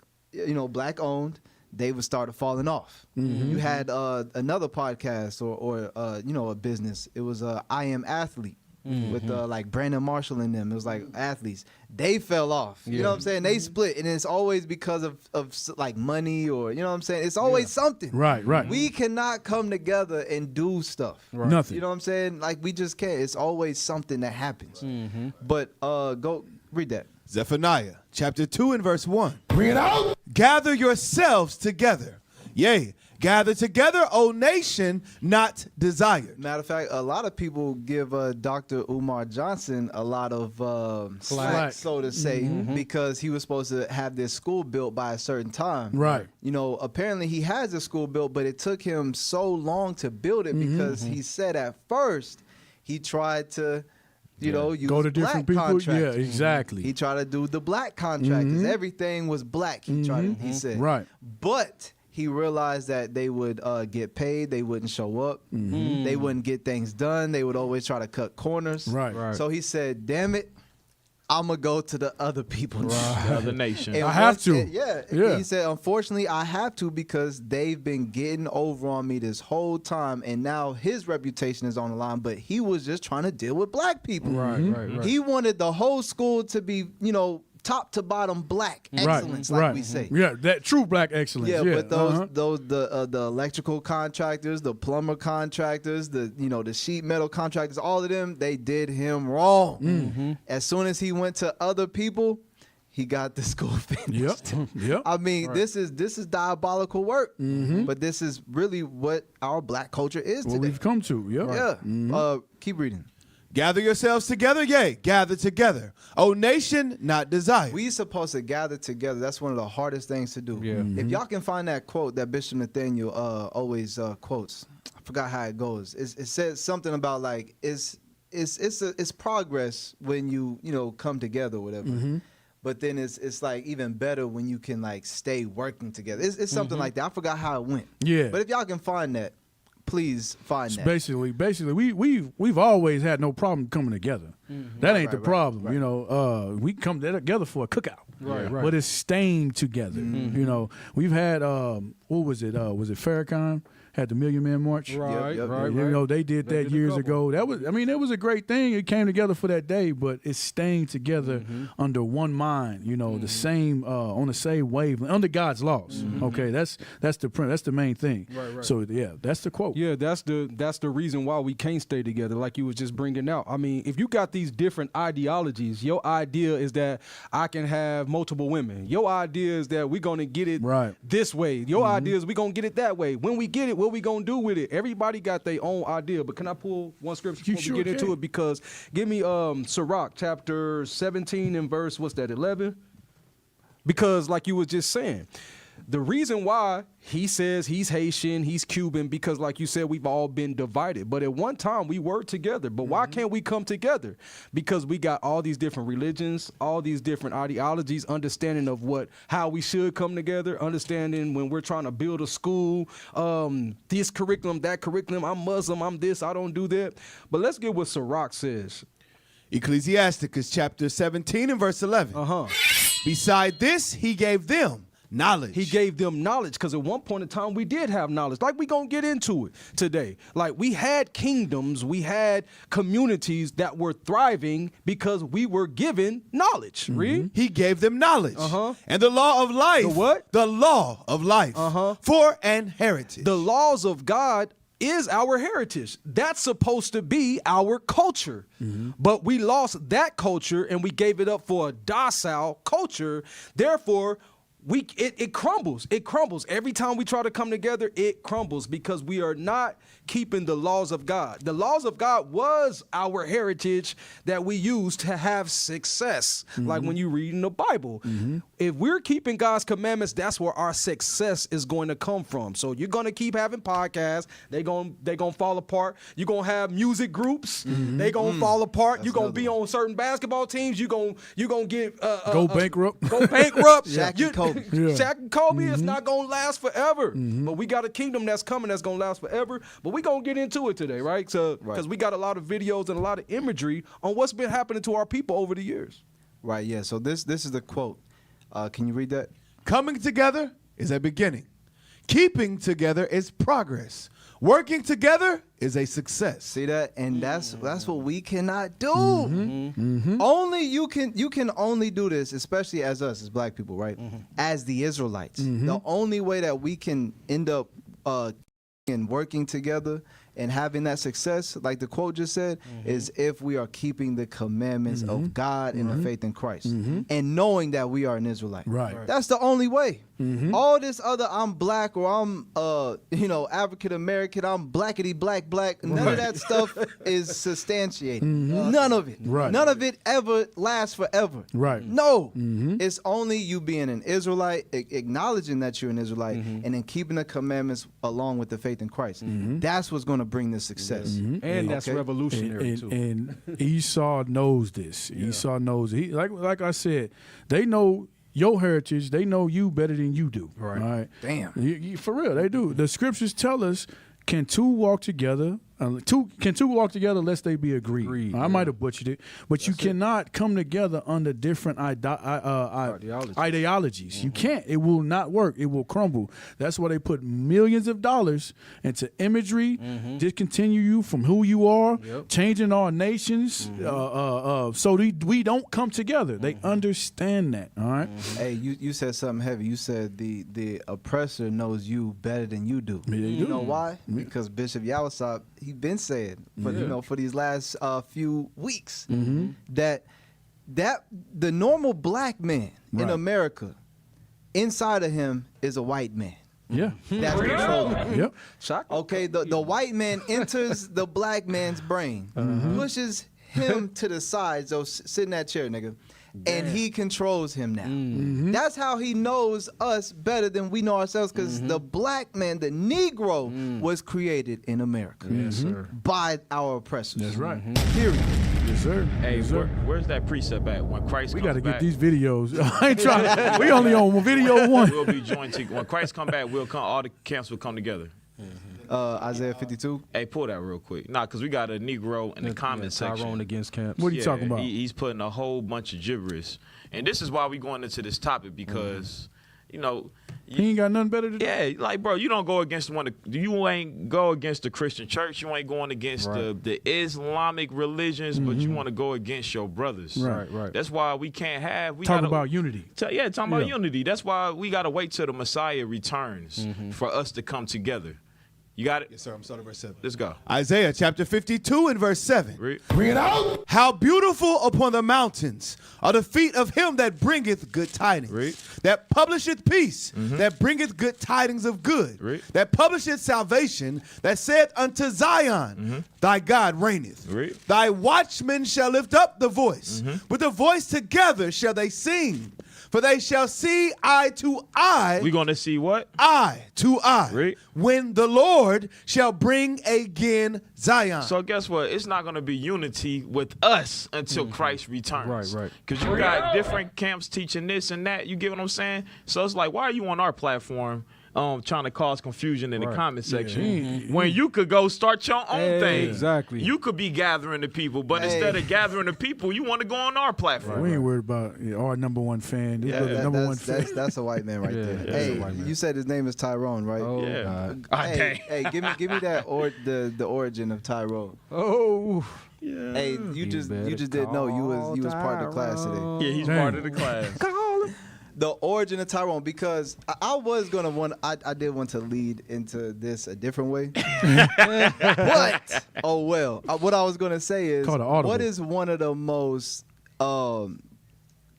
Speaker 10: owned. They would start falling off. You had another podcast or a business. It was I Am Athlete. with like Brandon Marshall and them. It was like athletes. They fell off. You know what I'm saying? They split, and it's always because of like money or you know what I'm saying. It's always something.
Speaker 11: Right.
Speaker 10: We cannot come together and do stuff.
Speaker 11: Nothing.
Speaker 10: You know what I'm saying? Like we just can't. It's always something that happens. But go read that.
Speaker 12: Zephaniah chapter 2 and verse 1.
Speaker 11: Bring it out.
Speaker 12: Gather yourselves together. Yea, gather together, O nation not desired.
Speaker 10: Matter of fact, a lot of people give Dr. Umar Johnson a lot of slack, so to say, because he was supposed to have this school built by a certain time.
Speaker 11: Right.
Speaker 10: You know, apparently he has a school built, but it took him so long to build it because he said at first he tried to, you know, use
Speaker 11: go to different people.
Speaker 10: contractors.
Speaker 11: Yeah, exactly.
Speaker 10: He tried to do the black contractors. Everything was black. He tried. He said.
Speaker 11: Right.
Speaker 10: But he realized that they would get paid. They wouldn't show up. They wouldn't get things done. They would always try to cut corners.
Speaker 11: Right.
Speaker 10: So he said, "Damn it, I'm gonna go to the other people,
Speaker 14: the other nation.
Speaker 10: And
Speaker 11: I have to.
Speaker 10: Yeah. He said, unfortunately, I have to because they've been getting over on me this whole time, and now his reputation is on the line. But he was just trying to deal with black people.
Speaker 13: Right.
Speaker 10: He wanted the whole school to be, you know, top to bottom black excellence, like we say.
Speaker 11: Yeah, that true black excellence.
Speaker 10: Yeah, but the electrical contractors, the plumber contractors, the sheet metal contractors, all of them, they did him wrong. As soon as he went to other people, he got the school finished.
Speaker 11: Yep.
Speaker 10: I mean, this is diabolical work, but this is really what our black culture is today.
Speaker 11: What we've come to.
Speaker 10: Yeah. Keep reading.
Speaker 12: Gather yourselves together, yea, gather together. O nation not desired.
Speaker 10: We supposed to gather together. That's one of the hardest things to do.
Speaker 13: Yeah.
Speaker 10: If y'all can find that quote that Bishop Nathaniel always quotes, I forgot how it goes. It says something about like it's progress when you come together or whatever. But then it's like even better when you can like stay working together. It's something like that. I forgot how it went.
Speaker 11: Yeah.
Speaker 10: But if y'all can find that, please find that.
Speaker 11: Basically, we've always had no problem coming together. That ain't the problem. You know, we come together for a cookout.
Speaker 13: Right.
Speaker 11: But it's staying together. You know, we've had what was it? Was it Farrakhan? Had the Million Man March.
Speaker 13: Right.
Speaker 11: You know, they did that years ago. That was, it was a great thing. It came together for that day, but it's staying together under one mind. You know, the same on the same wavelength, under God's laws. Okay, that's the print. That's the main thing.
Speaker 13: Right.
Speaker 11: So yeah, that's the quote.
Speaker 13: Yeah, that's the reason why we can't stay together, like you was just bringing out. I mean, if you got these different ideologies, your idea is that I can have multiple women. Your idea is that we're gonna get it this way. Your idea is we're gonna get it that way. When we get it, what we gonna do with it? Everybody got their own idea. But can I pull one scripture before we get into it? Because give me Sirach chapter 17 and verse, what's that, 11? Because like you was just saying, the reason why he says he's Haitian, he's Cuban, because like you said, we've all been divided. But at one time we were together. But why can't we come together? Because we got all these different religions, all these different ideologies, understanding of how we should come together, understanding when we're trying to build a school, this curriculum, that curriculum, I'm Muslim, I'm this, I don't do that. But let's get what Sirach says.
Speaker 12: Ecclesiasticus chapter 17 and verse 11. Beside this, he gave them knowledge.
Speaker 13: He gave them knowledge, because at one point in time we did have knowledge. Like we gonna get into it today. Like we had kingdoms, we had communities that were thriving because we were given knowledge. Read.
Speaker 12: He gave them knowledge. And the law of life.
Speaker 13: The what?
Speaker 12: The law of life. For an heritage.
Speaker 13: The laws of God is our heritage. That's supposed to be our culture. But we lost that culture and we gave it up for a docile culture. Therefore, it crumbles. It crumbles. Every time we try to come together, it crumbles because we are not keeping the laws of God. The laws of God was our heritage that we used to have success. Like when you read in the Bible. If we're keeping God's commandments, that's where our success is going to come from. So you're going to keep having podcasts. They're going to fall apart. You're going to have music groups. They're going to fall apart. You're going to be on certain basketball teams. You're going to get
Speaker 11: go bankrupt.
Speaker 13: Go bankrupt.
Speaker 10: Shaq and Kobe.
Speaker 13: Shaq and Kobe is not going to last forever. But we got a kingdom that's coming that's going to last forever. But we going to get into it today, right? So because we got a lot of videos and a lot of imagery on what's been happening to our people over the years.
Speaker 10: Right, yeah. So this is the quote. Can you read that?
Speaker 12: Coming together is a beginning. Keeping together is progress. Working together is a success.
Speaker 10: See that? And that's what we cannot do. Only you can only do this, especially as us, as black people, right? As the Israelites. The only way that we can end up working together and having that success, like the quote just said, is if we are keeping the commandments of God and the faith in Christ, and knowing that we are an Israelite.
Speaker 11: Right.
Speaker 10: That's the only way. All this other, I'm black or I'm African American, I'm blackity black, none of that stuff is substantiated. None of it.
Speaker 11: Right.
Speaker 10: None of it ever lasts forever.
Speaker 11: Right.
Speaker 10: No. It's only you being an Israelite, acknowledging that you're an Israelite, and then keeping the commandments along with the faith in Christ. That's what's going to bring this success.
Speaker 13: And that's revolutionary too.
Speaker 11: And Esau knows this. Esau knows it. Like I said, they know your heritage. They know you better than you do. Right. All right?
Speaker 10: Damn.
Speaker 11: For real, they do. The scriptures tell us, can two walk together? Can two walk together lest they be agreed? I might have butchered it, but you cannot come together under different ideologies. You can't. It will not work. It will crumble. That's why they put millions of dollars into imagery, discontinue you from who you are, changing our nations, so we don't come together. They understand that. All right.
Speaker 10: Hey, you said something heavy. You said the oppressor knows you better than you do. You know why? Because Bishop Yawasop, he been saying for these last few weeks that the normal black man in America, inside of him is a white man.
Speaker 11: Yeah.
Speaker 10: That's controlling him.
Speaker 11: Yep.
Speaker 10: Okay, the white man enters the black man's brain, pushes him to the side, so sit in that chair, nigga. And he controls him now. That's how he knows us better than we know ourselves, because the black man, the Negro, was created in America by our oppressors.
Speaker 11: That's right.
Speaker 10: Period.
Speaker 11: Yes, sir.
Speaker 14: Hey,
Speaker 11: yes, sir.
Speaker 14: Where's that precept at? When Christ
Speaker 11: we
Speaker 14: comes
Speaker 11: got to
Speaker 14: back,
Speaker 11: get these videos. I ain't trying. We only on video one.
Speaker 14: We'll be joined together. When Christ come back, all the camps will come together.
Speaker 10: Isaiah 52.
Speaker 14: Hey, pull that real quick. Nah, because we got a Negro in the comment section.
Speaker 13: Tyrone against camps.
Speaker 11: What are you talking about?
Speaker 14: He's putting a whole bunch of gibberish. And this is why we going into this topic, because,
Speaker 11: he ain't got nothing better to do.
Speaker 14: Yeah, like, bro, you don't go against you ain't go against the Christian church. You ain't going against the Islamic religions, but you want to go against your brothers.
Speaker 11: Right.
Speaker 14: That's why we can't have.
Speaker 11: Talking about unity.
Speaker 14: Talking about unity. That's why we got to wait till the Messiah returns for us to come together. You got it?
Speaker 12: Yes, sir. I'm starting verse 7.
Speaker 14: Let's go.
Speaker 12: Isaiah chapter 52 and verse 7.
Speaker 6: Bring it out.
Speaker 12: How beautiful upon the mountains are the feet of him that bringeth good tidings, that publisheth peace, that bringeth good tidings of good, that publisheth salvation, that saith unto Zion, thy God reigneth. Thy watchmen shall lift up the voice. With the voice together shall they sing. For they shall see eye to eye.
Speaker 14: We're going to see what?
Speaker 12: Eye to eye. When the Lord shall bring again Zion.
Speaker 14: So guess what? It's not going to be unity with us until Christ returns. Right. Because you got different camps teaching this and that. You get what I'm saying? So it's like, why are you on our platform trying to cause confusion in the comment section when you could go start your own thing?
Speaker 13: Exactly.
Speaker 14: You could be gathering the people, but instead of gathering the people, you want to go on our platform.
Speaker 11: We ain't worried about our number one fan.
Speaker 10: That's a white man right there. Hey, you said his name is Tyrone, right?
Speaker 13: Oh,
Speaker 10: hey, give me that the origin of Tyrone.
Speaker 13: Oh.
Speaker 10: Yeah. Hey, you just didn't know you was part of the class today.
Speaker 14: Yeah, he's part of the class.
Speaker 10: The origin of Tyrone, because I was gonna I did want to lead into this a different way, but oh well. What I was gonna say is, what is one of the most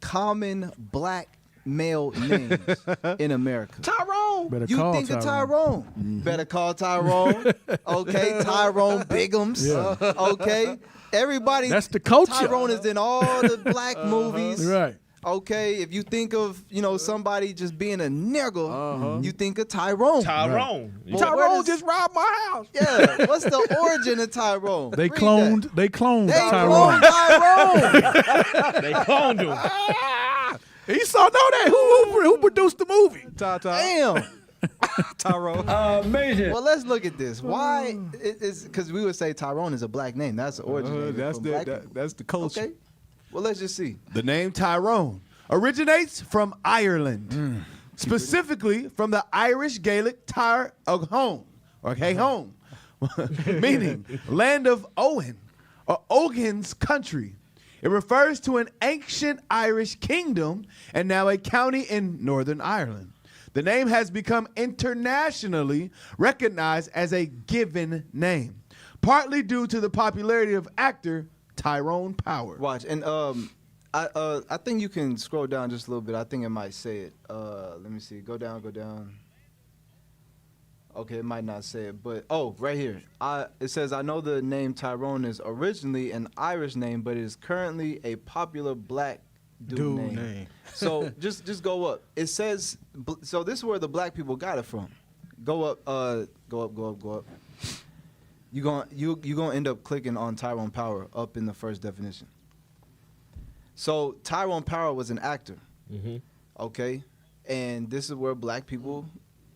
Speaker 10: common black male names in America?
Speaker 13: Tyrone.
Speaker 10: You think of Tyrone. Better call Tyrone. Okay, Tyrone Bigums. Okay, everybody.
Speaker 11: That's the culture.
Speaker 10: Tyrone is in all the black movies.
Speaker 11: Right.
Speaker 10: Okay, if you think of somebody just being a nigga, you think of Tyrone.
Speaker 14: Tyrone.
Speaker 10: Right.
Speaker 13: Tyrone just robbed my house.
Speaker 10: Yeah. What's the origin of Tyrone?
Speaker 11: They cloned Tyrone.
Speaker 14: They cloned him.
Speaker 11: Esau know that. Who produced the movie?
Speaker 10: Damn.
Speaker 13: Tyrone.
Speaker 6: Amazing.
Speaker 10: Well, let's look at this. Why? It's because we would say Tyrone is a black name. That's the origin.
Speaker 13: That's the culture.
Speaker 10: Okay. Well, let's just see.
Speaker 12: The name Tyrone originates from Ireland, specifically from the Irish Gaelic Tyre of home, or hey home, meaning land of Owen or Ogan's country. It refers to an ancient Irish kingdom and now a county in Northern Ireland. The name has become internationally recognized as a given name, partly due to the popularity of actor Tyrone Power.
Speaker 10: Watch, and I think you can scroll down just a little bit. I think it might say it. Let me see. Go down, go down. Okay, it might not say it, but right here. It says, I know the name Tyrone is originally an Irish name, but it is currently a popular black dude name. So just go up. It says, so this is where the black people got it from. Go up, go up. You gonna end up clicking on Tyrone Power up in the first definition. So Tyrone Power was an actor, okay, and this is where black people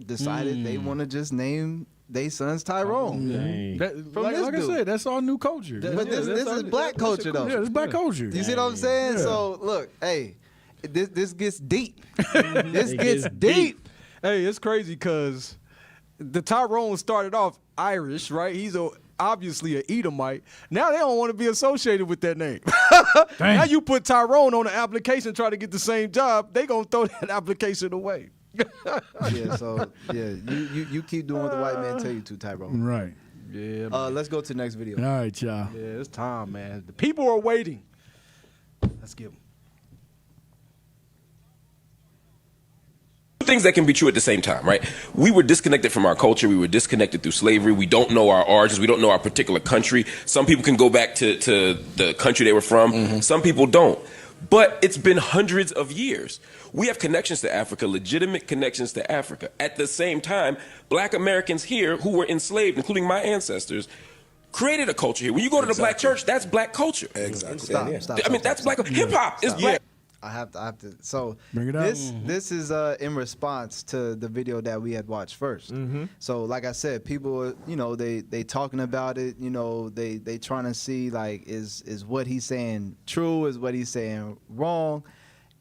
Speaker 10: decided they want to just name their sons Tyrone.
Speaker 11: Like I said, that's all new culture.
Speaker 10: But this is black culture, though.
Speaker 11: Yeah, it's black culture.
Speaker 10: You see what I'm saying?
Speaker 11: Yeah.
Speaker 10: So look, hey, this gets deep. This gets deep.
Speaker 13: Hey, it's crazy because the Tyrone started off Irish, right? He's obviously an Edomite. Now they don't want to be associated with that name. Now you put Tyrone on an application, try to get the same job, they gonna throw that application away.
Speaker 10: You keep doing what the white man tell you to, Tyrone.
Speaker 11: Right.
Speaker 13: Yeah.
Speaker 10: Let's go to the next video.
Speaker 11: All right, y'all.
Speaker 13: Yeah, it's time, man. The people are waiting. Let's give them.
Speaker 17: Things that can be true at the same time, right? We were disconnected from our culture. We were disconnected through slavery. We don't know our origins. We don't know our particular country. Some people can go back to the country they were from. Some people don't. But it's been hundreds of years. We have connections to Africa, legitimate connections to Africa. At the same time, black Americans here who were enslaved, including my ancestors, created a culture here. When you go to the black church, that's black culture.
Speaker 10: Exactly. Stop.
Speaker 17: I mean, that's black. Hip hop is black.
Speaker 10: I have to. So
Speaker 11: bring it up.
Speaker 10: This is in response to the video that we had watched first. So like I said, people, they talking about it. They trying to see like is what he's saying true? Is what he's saying wrong?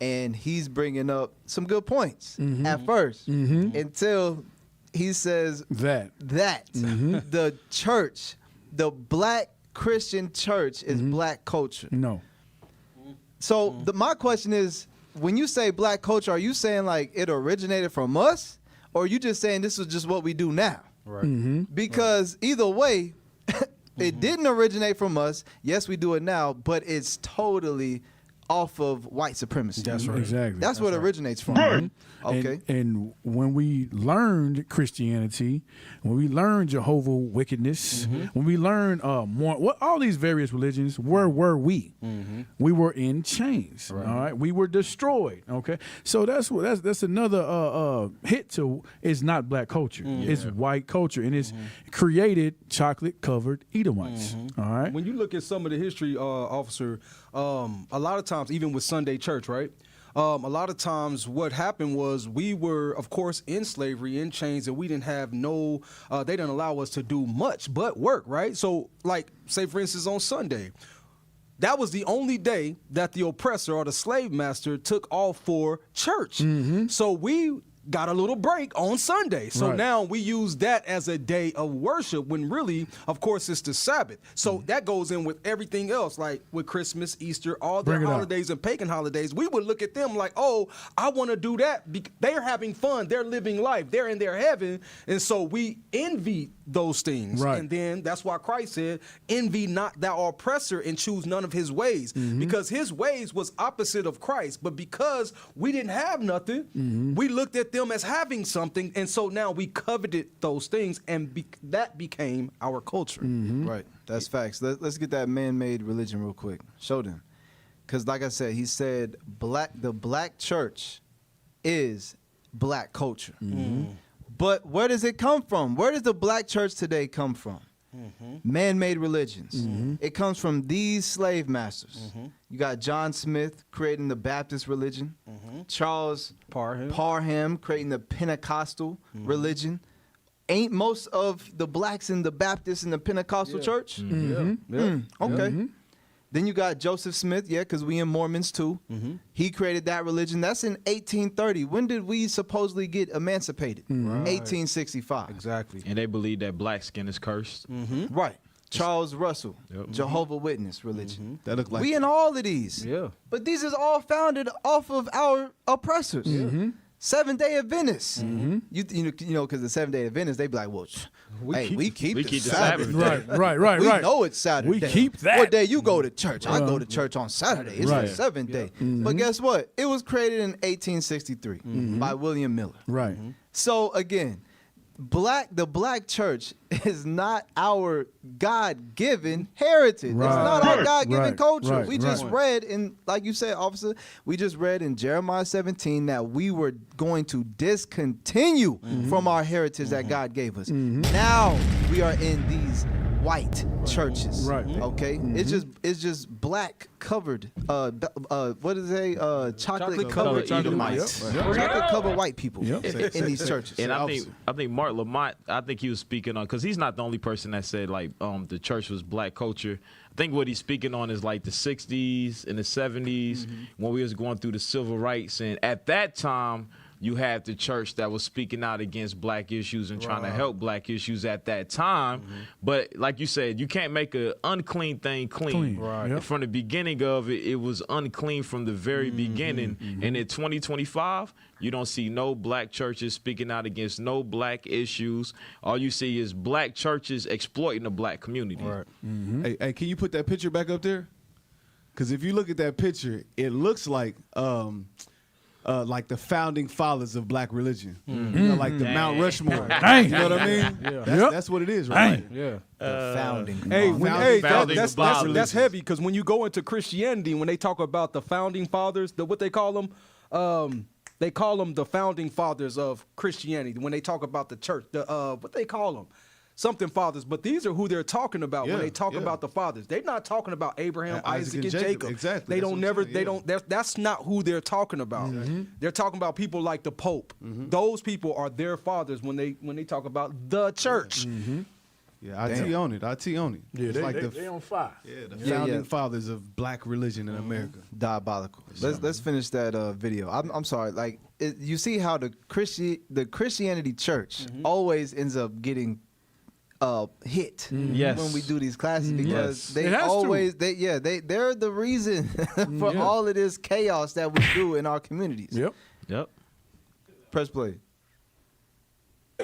Speaker 10: And he's bringing up some good points at first until he says that the church, the black Christian church, is black culture.
Speaker 11: No.
Speaker 10: So my question is, when you say black culture, are you saying like it originated from us, or are you just saying this is just what we do now?
Speaker 13: Right.
Speaker 10: Because either way, it didn't originate from us. Yes, we do it now, but it's totally off of white supremacy.
Speaker 11: That's right. Exactly.
Speaker 10: That's what it originates from.
Speaker 11: Right.
Speaker 10: Okay.
Speaker 11: And when we learned Christianity, when we learned Jehovah wickedness, when we learned all these various religions, where were we? We were in chains. Right. All right. We were destroyed. Okay. So that's another hit to. It's not black culture. It's white culture, and it's created chocolate covered Edomites. All right.
Speaker 13: When you look at some of the history, officer, a lot of times, even with Sunday church, right? A lot of times what happened was we were, of course, in slavery, in chains, and we didn't have they didn't allow us to do much but work, right? So, like, say, for instance, on Sunday, that was the only day that the oppressor or the slave master took off for church. So we got a little break on Sunday. So now we use that as a day of worship when really, of course, it's the Sabbath. So that goes in with everything else, like with Christmas, Easter, all their holidays and pagan holidays. We would look at them like, oh, I want to do that. They're having fun. They're living life. They're in their heaven. And so we envy those things. Right. And then that's why Christ said, envy not thou oppressor and choose none of his ways. Because his ways was opposite of Christ. But because we didn't have nothing, we looked at them as having something, and so now we coveted those things, and that became our culture.
Speaker 10: Right, that's facts. Let's get that man-made religion real quick. Show them, because like I said, he said the black church is black culture. But where does it come from? Where does the black church today come from? Man-made religions. It comes from these slave masters. You got John Smith creating the Baptist religion, Charles Parham creating the Pentecostal religion. Ain't most of the blacks in the Baptist and the Pentecostal church? Okay. Then you got Joseph Smith, because we in Mormons too. He created that religion. That's in 1830. When did we supposedly get emancipated? 1865.
Speaker 13: Exactly.
Speaker 14: And they believe that black skin is cursed.
Speaker 10: Right. Charles Russell, Jehovah Witness religion.
Speaker 12: That look like
Speaker 10: we in all of these.
Speaker 13: Yeah.
Speaker 10: But these is all founded off of our oppressors. 7-day Adventists. You know, because the 7-day Adventists, they be like, well, we keep the Sabbath.
Speaker 11: Right.
Speaker 10: We know it's Saturday.
Speaker 11: We keep that.
Speaker 10: What day you go to church? I go to church on Saturday. It's the 7th day. But guess what? It was created in 1863 by William Miller.
Speaker 11: Right.
Speaker 10: So again, the black church is not our God-given heritage. It's not our God-given culture. We just read in, like you said, officer, we just read in Jeremiah 17 that we were going to discontinue from our heritage that God gave us. Now we are in these white churches. Right. Okay? It's just black covered what is it? Chocolate covered Edomites. Chocolate covered white people in these churches.
Speaker 14: And I think Mark Lamont, I think he was speaking on, because he's not the only person that said like the church was black culture. I think what he's speaking on is like the 60s and the 70s when we was going through the civil rights, and at that time you had the church that was speaking out against black issues and trying to help black issues at that time. But like you said, you can't make an unclean thing clean. From the beginning of it, it was unclean from the very beginning. And in 2025, you don't see no black churches speaking out against no black issues. All you see is black churches exploiting the black community.
Speaker 12: Hey, can you put that picture back up there? Because if you look at that picture, it looks like the founding fathers of black religion, like the Mount Rushmore. You know what I mean? That's what it is, right?
Speaker 10: The founding.
Speaker 13: That's heavy, because when you go into Christianity, when they talk about the founding fathers, what they call them, they call them the founding fathers of Christianity. When they talk about the church, what they call them. Something fathers, but these are who they're talking about when they talk about the fathers. They're not talking about Abraham, Isaac, and Jacob.
Speaker 12: Exactly.
Speaker 13: They don't never. They don't. That's not who they're talking about. They're talking about people like the Pope. Those people are their fathers when they talk about the church.
Speaker 12: IT on it.
Speaker 11: Yeah, they on fire.
Speaker 12: The founding fathers of black religion in America.
Speaker 10: Diabolical. Let's finish that video. I'm sorry. Like you see how the Christianity church always ends up getting hit when we do these classes, because they're the reason for all of this chaos that we do in our communities. Press play.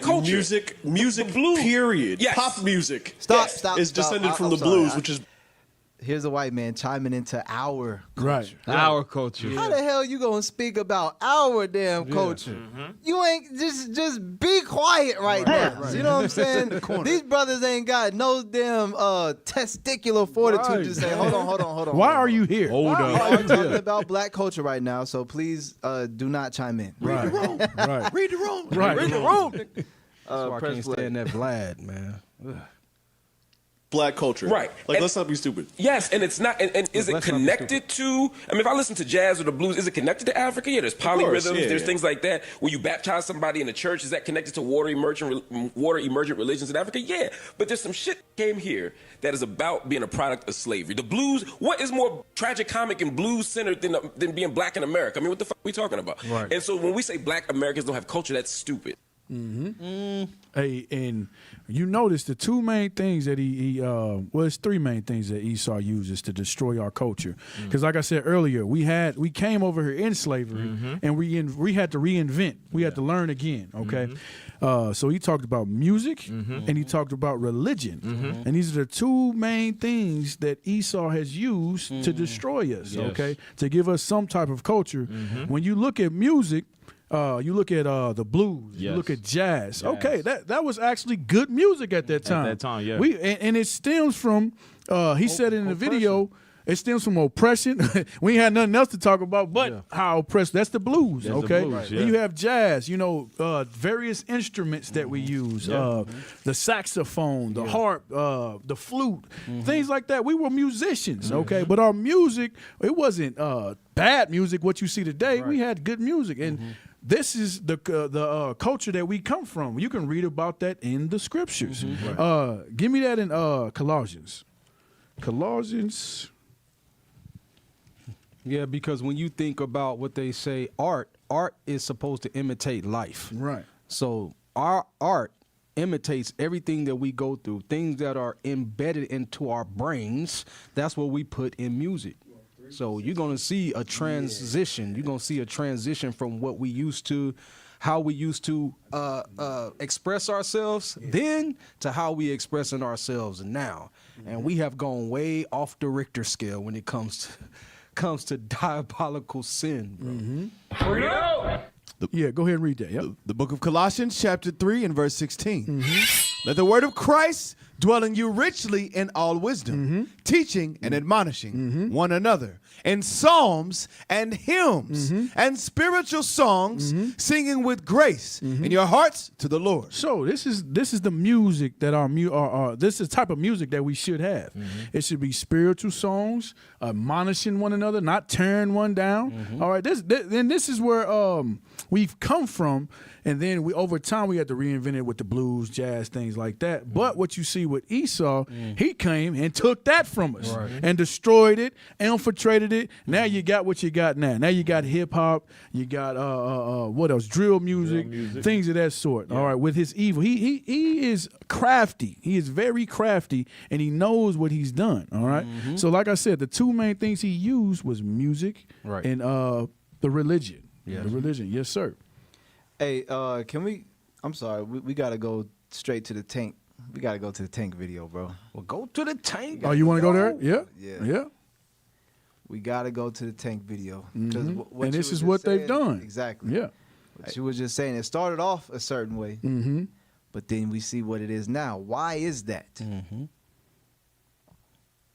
Speaker 18: Culture. Music blues. Period.
Speaker 10: Yes.
Speaker 18: Pop music.
Speaker 10: Stop.
Speaker 18: Is descended from the blues, which is.
Speaker 10: Here's a white man chiming into our culture.
Speaker 14: Our culture.
Speaker 10: How the hell you gonna speak about our damn culture? You ain't just be quiet right now. You know what I'm saying? These brothers ain't got no damn testicular fortitude to say, hold on.
Speaker 11: Why are you here?
Speaker 10: Hold up. We're talking about black culture right now, so please do not chime in.
Speaker 12: Read the room. Read the room.
Speaker 10: Read the room.
Speaker 13: That's why I can't stand that Vlad, man.
Speaker 18: Black culture.
Speaker 17: Right.
Speaker 18: Like, let's not be stupid.
Speaker 17: Yes, and it's not, and is it connected to, I mean, if I listen to jazz or the blues, is it connected to Africa? Yeah, there's polyrhythms, there's things like that. When you baptize somebody in the church, is that connected to water emergent religions in Africa? Yeah, but there's some shit that came here that is about being a product of slavery. The blues, what is more tragicomic and blues-centered than being black in America? I mean, what the fuck are we talking about? Right. And so when we say black Americans don't have culture, that's stupid.
Speaker 11: Hey, and you notice the two main things that it's three main things that Esau uses to destroy our culture. Because like I said earlier, we came over here in slavery, and we had to reinvent. We had to learn again. Okay, so he talked about music and he talked about religion, and these are the two main things that Esau has used to destroy us. Okay, to give us some type of culture. When you look at music. You look at the blues. You look at jazz. Okay, that was actually good music at that time.
Speaker 14: At that time, yeah.
Speaker 11: And it stems from. He said in the video. It stems from oppression. We ain't had nothing else to talk about, but how oppressed. That's the blues.
Speaker 14: That's
Speaker 11: okay.
Speaker 14: The blues,
Speaker 11: Then you have jazz. You know, various instruments that we use. The saxophone, the harp, the flute, things like that. We were musicians. Okay, but our music, it wasn't bad music. What you see today, we had good music and. This is the culture that we come from. You can read about that in the scriptures. Give me that in Colossians. Colossians
Speaker 13: Yeah, because when you think about what they say, art is supposed to imitate life.
Speaker 11: Right.
Speaker 13: So our art imitates everything that we go through, things that are embedded into our brains. That's what we put in music. So you're going to see a transition. You're going to see a transition from what we used to, how we used to express ourselves then to how we expressing ourselves now. And we have gone way off the Richter scale when it comes to diabolical sin, bro.
Speaker 12: Bring it out.
Speaker 11: Yeah, go ahead and read that. Yep.
Speaker 12: The book of Colossians, chapter 3 and verse 16. Let the word of Christ dwell in you richly in all wisdom, teaching and admonishing one another in psalms and hymns and spiritual songs, singing with grace in your hearts to the Lord.
Speaker 11: So this is the music that this is the type of music that we should have. It should be spiritual songs, admonishing one another, not tearing one down. All right, this is where we've come from, and then over time we had to reinvent it with the blues, jazz, things like that. But what you see with Esau, he came and took that from us and destroyed it, infiltrated it. Now you got what you got now. Now you got hip hop, you got what else? Drill music, things of that sort. All right, with his evil, he is crafty. He is very crafty, and he knows what he's done. All right. So like I said, the two main things he used was music and the religion. The religion, yes, sir.
Speaker 10: Hey, can we? I'm sorry, we gotta go straight to the tank. We gotta go to the tank video, bro.
Speaker 13: Well, go to the tank.
Speaker 11: Oh, you want to go there? Yeah.
Speaker 10: We gotta go to the tank video.
Speaker 11: And this is what they've done.
Speaker 10: Exactly.
Speaker 11: Yeah.
Speaker 10: What you was just saying, it started off a certain way, but then we see what it is now. Why is that?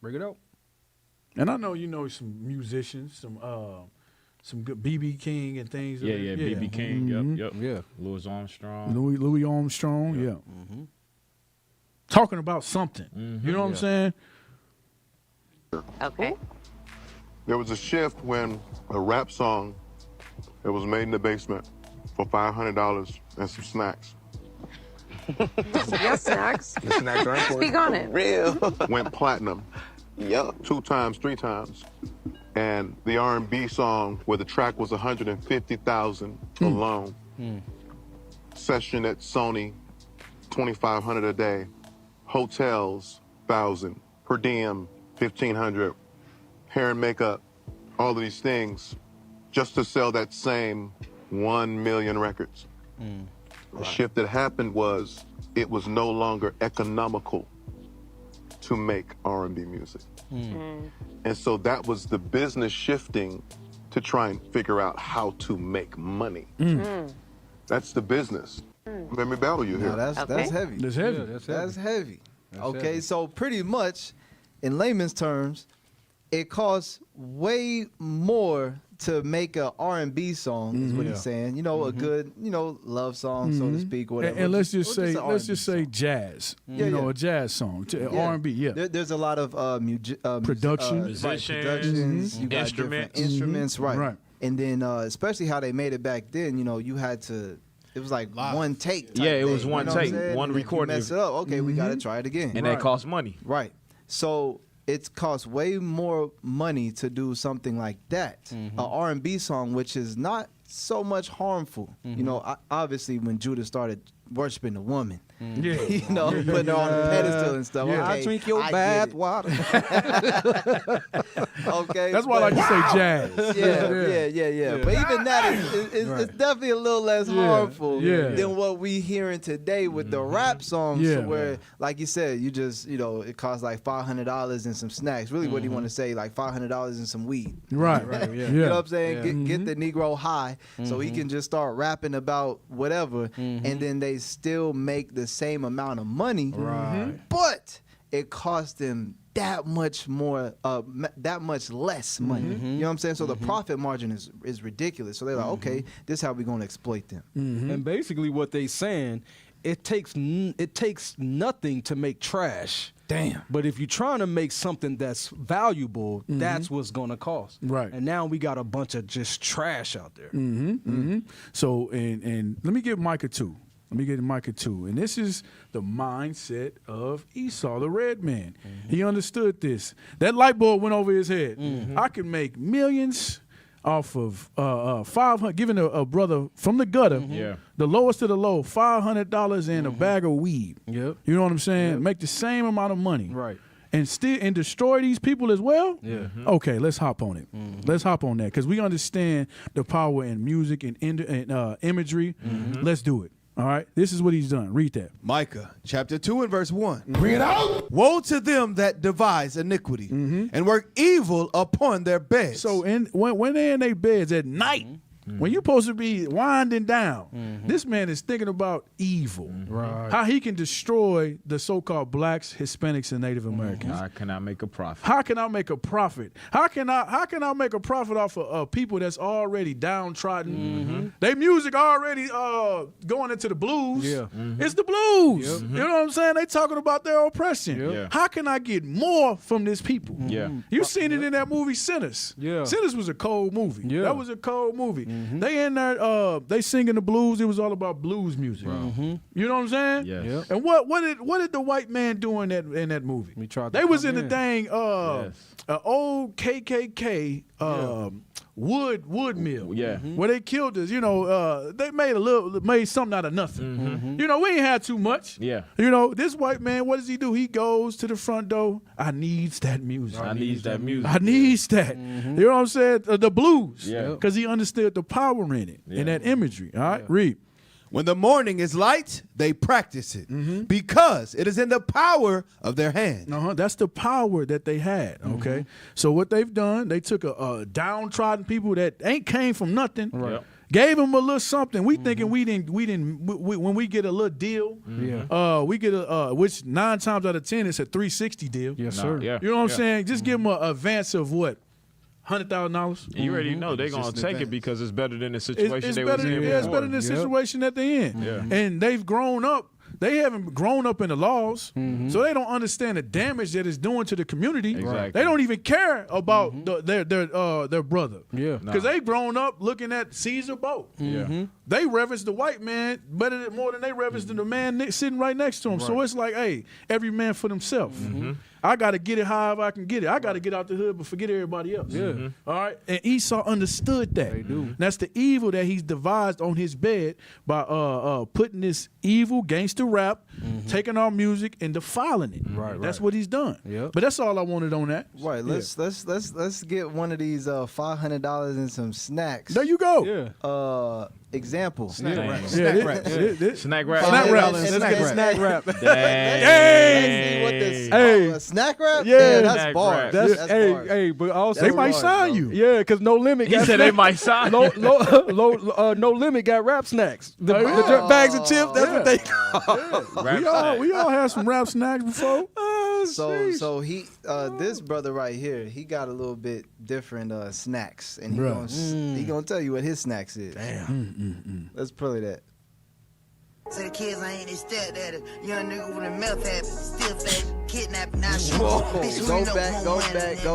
Speaker 13: Bring it out.
Speaker 11: And I know you know some musicians, some good B.B. King and things.
Speaker 14: Yeah, B.B. King. Yep.
Speaker 11: Yeah.
Speaker 14: Louis Armstrong.
Speaker 11: Louis Armstrong. Yeah. Talking about something. You know what I'm saying?
Speaker 19: Okay.
Speaker 20: There was a shift when a rap song that was made in the basement for $500 and some snacks.
Speaker 19: Yes, snacks.
Speaker 20: The snacks are important.
Speaker 19: Speak on it.
Speaker 20: Real. Went platinum. Yep. 2 times, 3 times. And the R&B song where the track was $150,000 alone. Session at Sony, $2,500 a day. Hotels, $1,000. Per diem, $1,500. Hair and makeup, all of these things, just to sell that same 1 million records. The shift that happened was it was no longer economical to make R&B music. And so that was the business shifting to try and figure out how to make money. That's the business. Let me battle you here.
Speaker 10: That's heavy.
Speaker 11: That's heavy.
Speaker 10: That's heavy. Okay, so pretty much, in layman's terms, it costs way more to make a R&B song, is what he's saying. You know, a good, love song, so to speak, whatever.
Speaker 11: And let's just say jazz. A jazz song, R&B. Yeah.
Speaker 10: There's a lot of
Speaker 11: production,
Speaker 10: musicians, you got different instruments, right? And then especially how they made it back then. You had to. It was like one take.
Speaker 14: Yeah, it was
Speaker 10: thing,
Speaker 14: one take, one recording.
Speaker 10: Mess it up. Okay, we gotta try it again.
Speaker 14: And that costs money.
Speaker 10: Right. So it costs way more money to do something like that. A R&B song, which is not so much harmful. Obviously when Judah started worshiping the woman, putting her on a pedestal and stuff.
Speaker 13: Yeah,
Speaker 10: okay,
Speaker 13: I drink your bath water.
Speaker 10: Okay,
Speaker 11: that's why I like to say jazz.
Speaker 10: Yeah. But even that is definitely a little less harmful than what we hearing today with the rap songs. Where, like you said, you just it costs like $500 and some snacks. Really, what do you want to say? Like $500 and some weed.
Speaker 11: Right.
Speaker 10: You know what I'm saying? Get the Negro high so he can just start rapping about whatever, and then they still make the same amount of money.
Speaker 13: Right.
Speaker 10: But it costs them that much more, that much less money. You know what I'm saying? So the profit margin is ridiculous. So they're like, okay, this is how we're going to exploit them.
Speaker 13: And basically what they saying, it takes nothing to make trash.
Speaker 10: Damn.
Speaker 13: But if you're trying to make something that's valuable, that's what's going to cost.
Speaker 11: Right.
Speaker 13: And now we got a bunch of just trash out there.
Speaker 11: So, and let me give Micah 2. Let me get to Micah 2. And this is the mindset of Esau, the red man. He understood this. That light bulb went over his head. I can make millions off of 500, giving a brother from the gutter, the lowest of the low, $500 and a bag of weed. You know what I'm saying? Make the same amount of money.
Speaker 13: Right.
Speaker 11: And destroy these people as well? Okay, let's hop on it. Let's hop on that because we understand the power in music and imagery. Let's do it. All right, this is what he's done. Read that.
Speaker 12: Micah chapter 2 and verse 1.
Speaker 11: Bring it out.
Speaker 12: Woe to them that devise iniquity and work evil upon their beds.
Speaker 11: So when they're in their beds at night, when you're supposed to be winding down, this man is thinking about evil.
Speaker 13: Right.
Speaker 11: How he can destroy the so-called blacks, Hispanics, and Native Americans.
Speaker 14: How can I make a profit?
Speaker 11: How can I make a profit? How can I make a profit off of people that's already downtrodden? They music already going into the blues. It's the blues. You know what I'm saying? They talking about their oppression. How can I get more from this people? You seen it in that movie Sinners. Sinners was a cold movie. That was a cold movie. They in there, they singing the blues. It was all about blues music. You know what I'm saying? And what did the white man do in that movie? They was in the dang old KKK wood mill. Where they killed us. You know, they made something out of nothing. You know, we ain't had too much. You know, this white man, what does he do? He goes to the front door. I needs that music.
Speaker 14: I needs that music.
Speaker 11: I needs that. You know what I'm saying? The blues. Because he understood the power in it, in that imagery. All right, read.
Speaker 12: When the morning is light, they practice it because it is in the power of their hand.
Speaker 11: That's the power that they had. Okay, so what they've done, they took a downtrodden people that ain't came from nothing. Gave them a little something. We thinking we didn't when we get a little deal, we get a which 9 times out of 10 it's a 360 deal.
Speaker 13: Yes, sir.
Speaker 11: You know what I'm saying? Just give them an advance of what? $100,000.
Speaker 14: You already know they're gonna take it because it's better than the situation they was in before.
Speaker 11: It's better than the situation that they in. And they've grown up. They haven't grown up in the laws, so they don't understand the damage that it's doing to the community. They don't even care about their brother. Because they've grown up looking at Caesar Boat. They reverence the white man more than they reverence the man sitting right next to him. So it's like, hey, every man for themselves. I got to get it however I can get it. I got to get out the hood, but forget everybody else. All right? And Esau understood that. That's the evil that he's devised on his bed by putting this evil gangster rap, taking our music and defiling it. That's what he's done. But that's all I wanted on that.
Speaker 10: Right. Let's get one of these $500 and some snacks.
Speaker 11: There you go.
Speaker 10: Example.
Speaker 11: Snack rap.
Speaker 14: Snack rap.
Speaker 11: Snack
Speaker 10: rap.
Speaker 11: Let's get snack rap.
Speaker 10: Hey. Snack rap?
Speaker 11: Yeah,
Speaker 10: that's bars.
Speaker 13: Hey, but also
Speaker 11: they might sign you.
Speaker 13: Yeah, because No Limit.
Speaker 14: He said they might sign.
Speaker 13: No Limit got rap snacks. The bags of chips. That's what they call.
Speaker 11: We all had some rap snacks before.
Speaker 10: So he this brother right here, he got a little bit different snacks, and he gonna tell you what his snacks is. Let's play that.
Speaker 19: Say the kids I ain't his stepdaddy. Young nigga with a mouth habit. Still flash, kidnapping, now shoot.
Speaker 10: Go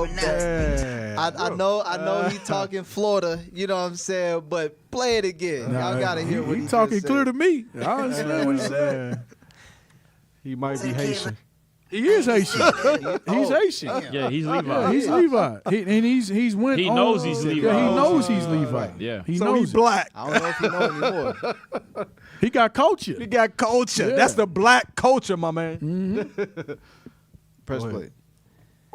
Speaker 10: back. I know he talking Florida, you know what I'm saying, but play it again. Y'all gotta hear what he
Speaker 11: talking
Speaker 10: just
Speaker 11: clear
Speaker 10: said.
Speaker 11: to me. I understand what he said.
Speaker 13: He might be Haitian.
Speaker 11: He is Haitian. He's Haitian.
Speaker 14: Yeah, he's Levi.
Speaker 11: He's Levi. He's went.
Speaker 14: He knows he's Levi.
Speaker 11: Yeah, he knows he's Levi.
Speaker 14: Yeah.
Speaker 11: He
Speaker 13: so
Speaker 11: knows
Speaker 13: he's black.
Speaker 10: I don't know if he know anymore.
Speaker 11: He got culture.
Speaker 13: He got culture.
Speaker 11: Yeah.
Speaker 13: That's the black culture, my man.
Speaker 10: Press play.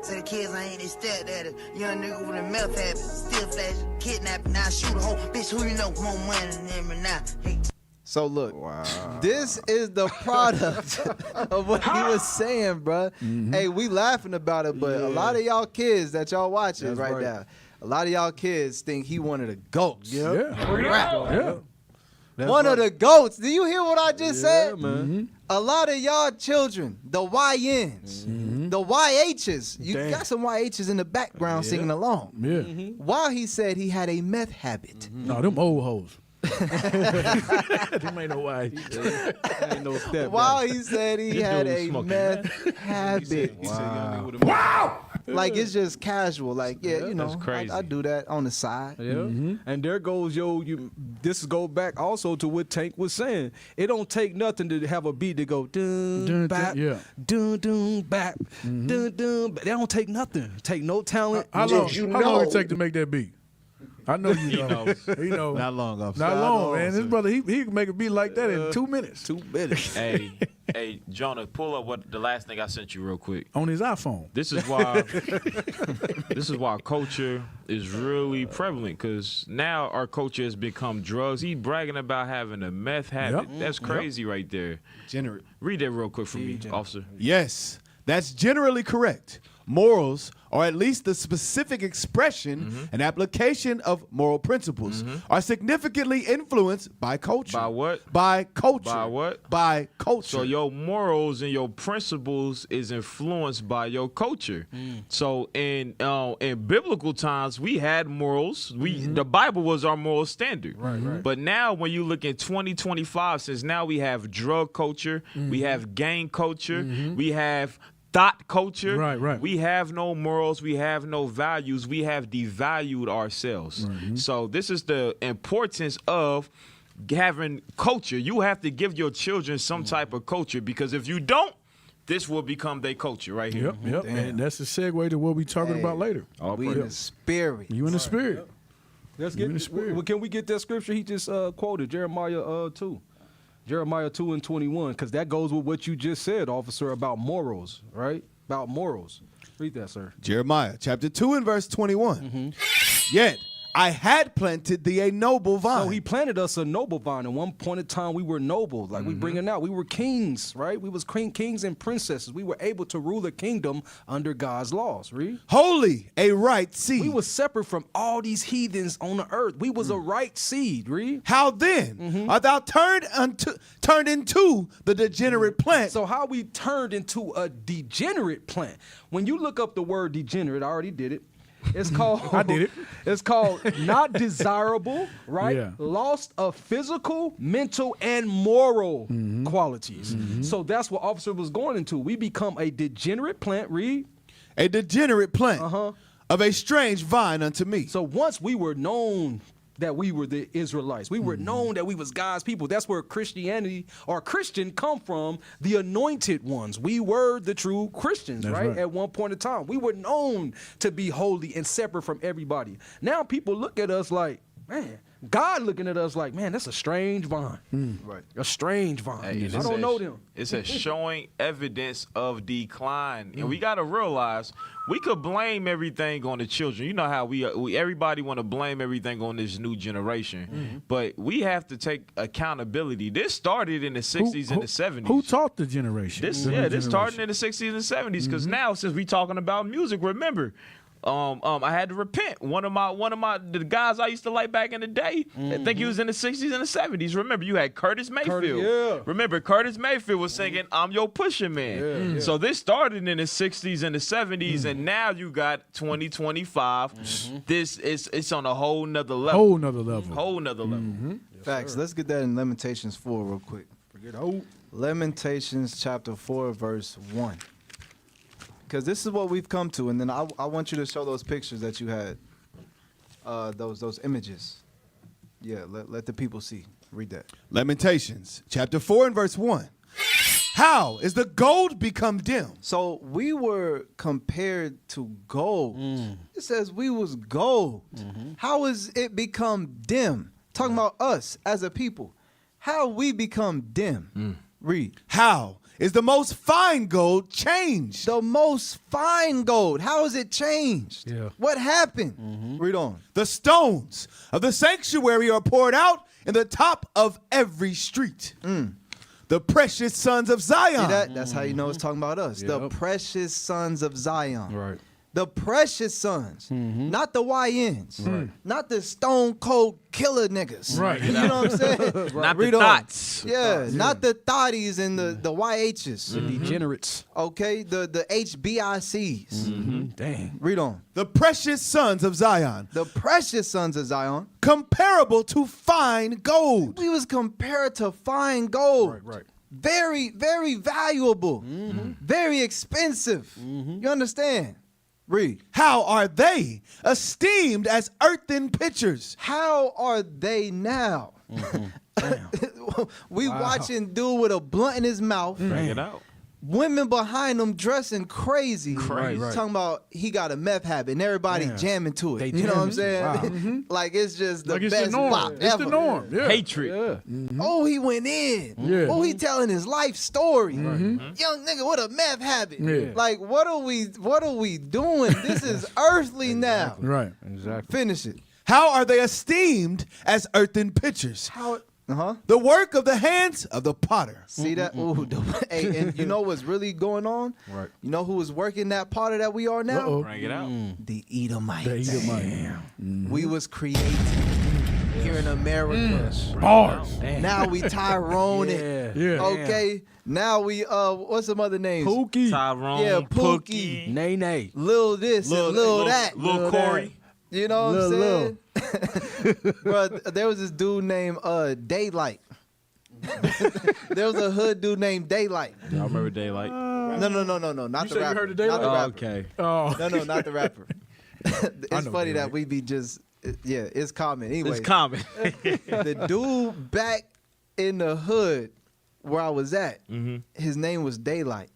Speaker 19: Say the kids I ain't his stepdaddy. Young nigga with a mouth habit. Still flash, kidnapping, now shoot a hoe. Bitch, who you know more money than him and now? Hey.
Speaker 10: So look, this is the product of what he was saying, bro. Hey, we laughing about it, but a lot of y'all kids that y'all watching right now, a lot of y'all kids think he one of the goats. One of the goats. Do you hear what I just said?
Speaker 13: Man.
Speaker 10: A lot of y'all children, the YNs, the YHs, you got some YHs in the background singing along. While he said he had a meth habit.
Speaker 11: No, them old hoes. Them ain't no way.
Speaker 13: Ain't no step.
Speaker 10: While he said he had a meth habit.
Speaker 11: Wow.
Speaker 10: Like it's just casual. Like you know,
Speaker 14: That's crazy.
Speaker 10: I do that on the side.
Speaker 13: Yeah. And there goes this go back also to what Tank was saying. It don't take nothing to have a beat to go dun bap, dun bap, dun dun. They don't take nothing. Take no talent.
Speaker 11: How long it take to make that beat? I know you know. He know.
Speaker 12: Not long, officer.
Speaker 11: Not long, man. His brother, he can make a beat like that in 2 minutes.
Speaker 13: 2 minutes.
Speaker 14: Hey, Jonah, pull up what the last thing I sent you real quick.
Speaker 11: On his iPhone.
Speaker 14: This is why culture is really prevalent, because now our culture has become drugs. He bragging about having a meth habit.
Speaker 12: Yep.
Speaker 14: That's crazy right there.
Speaker 12: Generate.
Speaker 14: Read that real quick for me, officer.
Speaker 12: Yes, that's generally correct. Morals, or at least the specific expression and application of moral principles, are significantly influenced by culture.
Speaker 14: By what?
Speaker 12: By culture.
Speaker 14: By what?
Speaker 12: By culture.
Speaker 14: So your morals and your principles is influenced by your culture. So in biblical times, we had morals. The Bible was our moral standard.
Speaker 13: Right.
Speaker 14: But now when you look at 2025, since now we have drug culture, we have gang culture, we have thought culture.
Speaker 11: Right.
Speaker 14: We have no morals. We have no values. We have devalued ourselves. So this is the importance of having culture. You have to give your children some type of culture, because if you don't, this will become their culture right here.
Speaker 11: Yep. And that's a segue to what we talking about later.
Speaker 10: We in the spirit.
Speaker 11: You in the spirit.
Speaker 13: Let's
Speaker 11: You in the spirit.
Speaker 13: Can we get that scripture he just quoted, Jeremiah 2? Jeremiah 2:21, because that goes with what you just said, officer, about morals, right? About morals. Read that, sir.
Speaker 12: Jeremiah chapter 2 and verse 21. Yet I had planted thee a noble vine.
Speaker 13: So he planted us a noble vine. At one point in time, we were noble. Like we bringing out, we were kings, right? We was kings and princesses. We were able to rule the kingdom under God's laws. Read.
Speaker 12: Holy, a right seed.
Speaker 13: We were separate from all these heathens on the earth. We was a right seed. Read.
Speaker 12: How then art thou turned into the degenerate plant?
Speaker 13: So how we turned into a degenerate plant? When you look up the word degenerate, I already did it. It's called.
Speaker 11: I did it.
Speaker 13: It's called not desirable, right?
Speaker 11: Yeah.
Speaker 13: Loss of physical, mental, and moral qualities. So that's what officer was going into. We become a degenerate plant. Read.
Speaker 12: A degenerate plant of a strange vine unto me.
Speaker 13: So once we were known that we were the Israelites, we were known that we was God's people. That's where Christianity or Christian come from, the anointed ones. We were the true Christians, right? At one point in time. We were known to be holy and separate from everybody. Now people look at us like, man, God looking at us like, man, that's a strange vine.
Speaker 10: Right.
Speaker 13: A strange vine.
Speaker 14: Hey,
Speaker 13: I don't know them.
Speaker 14: It's a showing evidence of decline. And we got to realize we could blame everything on the children. You know how we everybody want to blame everything on this new generation. But we have to take accountability. This started in the 60s and the 70s.
Speaker 11: Who taught the generation?
Speaker 14: This started in the 60s and 70s, because now since we talking about music, remember, I had to repent. One of the guys I used to like back in the day, I think he was in the 60s and the 70s. Remember, you had Curtis Mayfield. Remember, Curtis Mayfield was singing "I'm Your Pusher Man." So this started in the 60s and the 70s, and now you got 2025. It's on a whole nother level.
Speaker 11: Whole nother level.
Speaker 10: Facts. Let's get that in Lamentations 4 real quick. Lamentations chapter 4 verse 1. Because this is what we've come to, and then I want you to show those pictures that you had, those images. Yeah, let the people see. Read that.
Speaker 12: Lamentations chapter 4 and verse 1. How is the gold become dim?
Speaker 10: So we were compared to gold. It says we was gold. How is it become dim? Talking about us as a people. How we become dim? Read.
Speaker 12: How is the most fine gold changed?
Speaker 10: The most fine gold. How is it changed?
Speaker 11: Yeah.
Speaker 10: What happened? Read on.
Speaker 12: The stones of the sanctuary are poured out in the top of every street. The precious sons of Zion.
Speaker 10: See that's how you know it's talking about us. The precious sons of Zion.
Speaker 13: Right.
Speaker 10: The precious sons, not the YNs, not the stone cold killer niggas.
Speaker 11: Right.
Speaker 10: You know what I'm saying?
Speaker 14: Not
Speaker 10: Read
Speaker 14: the
Speaker 10: on.
Speaker 14: thoughts.
Speaker 10: Yeah, not the thotties and the YHs.
Speaker 13: The degenerates.
Speaker 10: Okay, the HBICs.
Speaker 13: Dang.
Speaker 10: Read on.
Speaker 12: The precious sons of Zion.
Speaker 10: The precious sons of Zion.
Speaker 12: Comparable to fine gold.
Speaker 10: We was compared to fine gold.
Speaker 13: Right.
Speaker 10: Very, very valuable. Very expensive. You understand? Read.
Speaker 12: How are they esteemed as earthen pitchers?
Speaker 10: How are they now? We watching dude with a blunt in his mouth.
Speaker 14: Bring it out.
Speaker 10: Women behind him dressing crazy.
Speaker 14: Crazy.
Speaker 10: Talking about he got a meth habit and everybody jamming to it. You know what I'm saying?
Speaker 11: Wow.
Speaker 10: Like it's just the
Speaker 11: Like it's
Speaker 10: best
Speaker 11: the norm.
Speaker 10: bop
Speaker 11: It's
Speaker 10: ever.
Speaker 11: the norm. Yeah.
Speaker 14: Hatred.
Speaker 11: Yeah.
Speaker 10: Oh, he went in.
Speaker 11: Yeah.
Speaker 10: Oh, he telling his life story. Young nigga with a meth habit.
Speaker 11: Yeah.
Speaker 10: Like what are we doing? This is earthly now.
Speaker 11: Right.
Speaker 13: Exactly.
Speaker 10: Finish it.
Speaker 12: How are they esteemed as earthen pitchers?
Speaker 10: How?
Speaker 12: The work of the hands of the potter.
Speaker 10: See that? Ooh, hey, and you know what's really going on?
Speaker 13: Right.
Speaker 10: You know who was working that potter that we are now?
Speaker 11: Uh-oh.
Speaker 14: Bring it out.
Speaker 10: The Edomites.
Speaker 11: The Edomites.
Speaker 10: We was created here in America.
Speaker 11: Bars.
Speaker 10: Now we Tyrone it.
Speaker 11: Yeah.
Speaker 10: Okay. Now we what's some other names?
Speaker 11: Pookie.
Speaker 14: Tyrone.
Speaker 10: Yeah, Pookie.
Speaker 13: Nay.
Speaker 10: Lil this and Lil that.
Speaker 14: Lil Corey.
Speaker 10: You know what I'm
Speaker 11: Lil.
Speaker 10: saying? Bro, there was this dude named Daylight. There was a hood dude named Daylight.
Speaker 14: Y'all remember Daylight?
Speaker 10: No, not
Speaker 11: You
Speaker 10: the
Speaker 11: said
Speaker 10: rapper.
Speaker 11: you heard of Daylight?
Speaker 10: Not the rapper.
Speaker 14: Okay.
Speaker 11: Oh.
Speaker 10: No, not the rapper. It's
Speaker 11: know
Speaker 10: funny
Speaker 11: Daylight.
Speaker 10: that we be just, it's common. Anyway,
Speaker 14: It's common.
Speaker 10: the dude back in the hood where I was at, his name was Daylight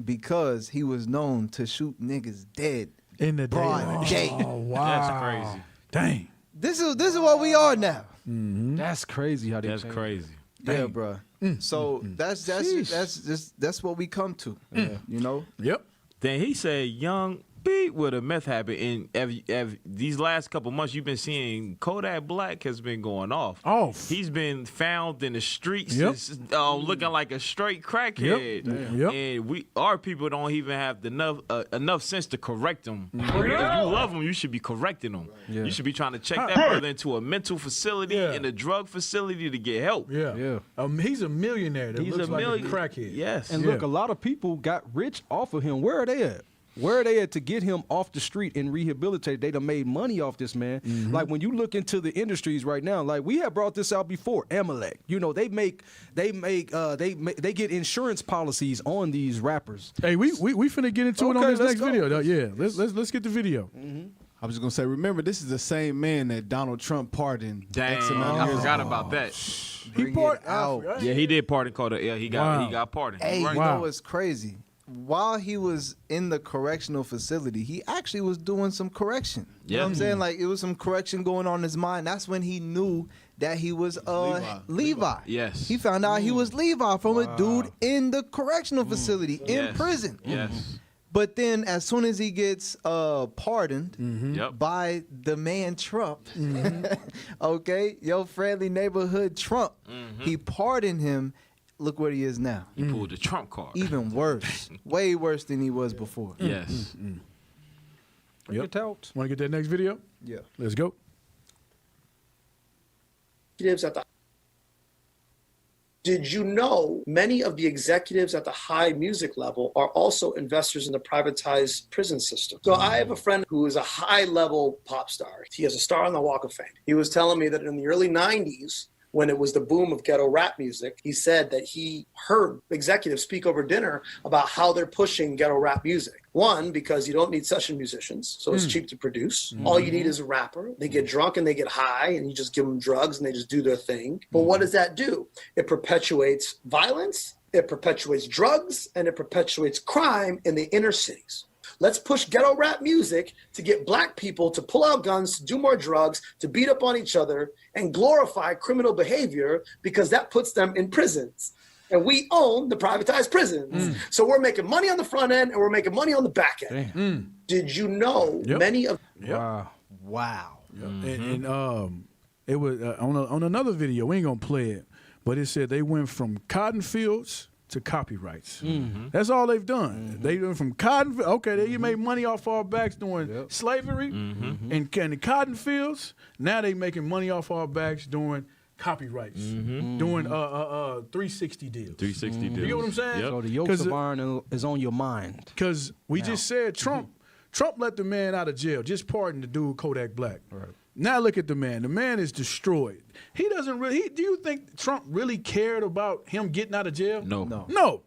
Speaker 10: because he was known to shoot niggas dead.
Speaker 11: In the
Speaker 10: Broad day.
Speaker 11: Oh, wow.
Speaker 14: That's crazy.
Speaker 11: Dang.
Speaker 10: This is what we are now.
Speaker 13: That's crazy how they
Speaker 14: That's
Speaker 13: change.
Speaker 14: crazy.
Speaker 10: Yeah, bro. So that's what we come to. You know.
Speaker 11: Yep.
Speaker 14: Then he said, young Pete with a meth habit. And these last couple months, you've been seeing Kodak Black has been going off. He's been found in the streets looking like a straight crackhead.
Speaker 11: Yep.
Speaker 14: And our people don't even have enough sense to correct him. If you love him, you should be correcting him. You should be trying to check that brother into a mental facility and a drug facility to get help.
Speaker 11: Yeah. He's a millionaire that
Speaker 14: He's
Speaker 11: looks
Speaker 14: a
Speaker 11: like
Speaker 14: million-
Speaker 11: a crackhead.
Speaker 14: Yes.
Speaker 13: And look, a lot of people got rich off of him. Where are they at? Where are they at to get him off the street and rehabilitate? They done made money off this man. Like when you look into the industries right now, like we have brought this out before. Amalek, you know, they get insurance policies on these rappers.
Speaker 11: Hey, we finna get into it on this next video, though. Yeah, let's get the video.
Speaker 12: I was gonna say, remember, this is the same man that Donald Trump pardoned.
Speaker 14: Dang,
Speaker 12: X amount of
Speaker 14: I
Speaker 12: years
Speaker 14: forgot
Speaker 12: ago.
Speaker 14: about that.
Speaker 10: He pardoned out.
Speaker 14: Yeah, he did pardon Kodak. Yeah, he got pardoned.
Speaker 10: Hey,
Speaker 14: Right.
Speaker 10: you know what's crazy? While he was in the correctional facility, he actually was doing some correction. You know what I'm saying? Like it was some correction going on in his mind. That's when he knew that he was Levi.
Speaker 14: Yes.
Speaker 10: He found out he was Levi from a dude in the correctional facility in prison.
Speaker 14: Yes.
Speaker 10: But then as soon as he gets pardoned by the man Trump, okay, your friendly neighborhood Trump, he pardoned him. Look where he is now.
Speaker 14: He pulled the Trump card.
Speaker 10: Even worse. Way worse than he was before.
Speaker 14: Yes.
Speaker 11: Yep. Want to get that next video?
Speaker 10: Yeah.
Speaker 11: Let's go.
Speaker 19: Did you know many of the executives at the high music level are also investors in the privatized prison system? So I have a friend who is a high-level pop star. He has a star on the Walk of Fame. He was telling me that in the early 90s, when it was the boom of ghetto rap music, he said that he heard executives speak over dinner about how they're pushing ghetto rap music. One, because you don't need session musicians, so it's cheap to produce. All you need is a rapper. They get drunk and they get high, and you just give them drugs and they just do their thing. But what does that do? It perpetuates violence, it perpetuates drugs, and it perpetuates crime in the inner cities. Let's push ghetto rap music to get black people to pull out guns, to do more drugs, to beat up on each other, and glorify criminal behavior because that puts them in prisons. And we own the privatized prisons. So we're making money on the front end and we're making money on the back end. Did you know many of...
Speaker 10: Wow.
Speaker 11: And it was on another video, we ain't going to play it, but it said they went from cotton fields to copyrights. That's all they've done. They went from cotton. Okay, they made money off our backs doing slavery and the cotton fields. Now they making money off our backs doing copyrights, doing 360 deals.
Speaker 14: 360 deals.
Speaker 11: You get what I'm saying?
Speaker 13: So the yokes of iron is on your mind.
Speaker 11: Because we just said Trump let the man out of jail, just pardoned the dude Kodak Black. Now look at the man. The man is destroyed. He doesn't really. Do you think Trump really cared about him getting out of jail? No.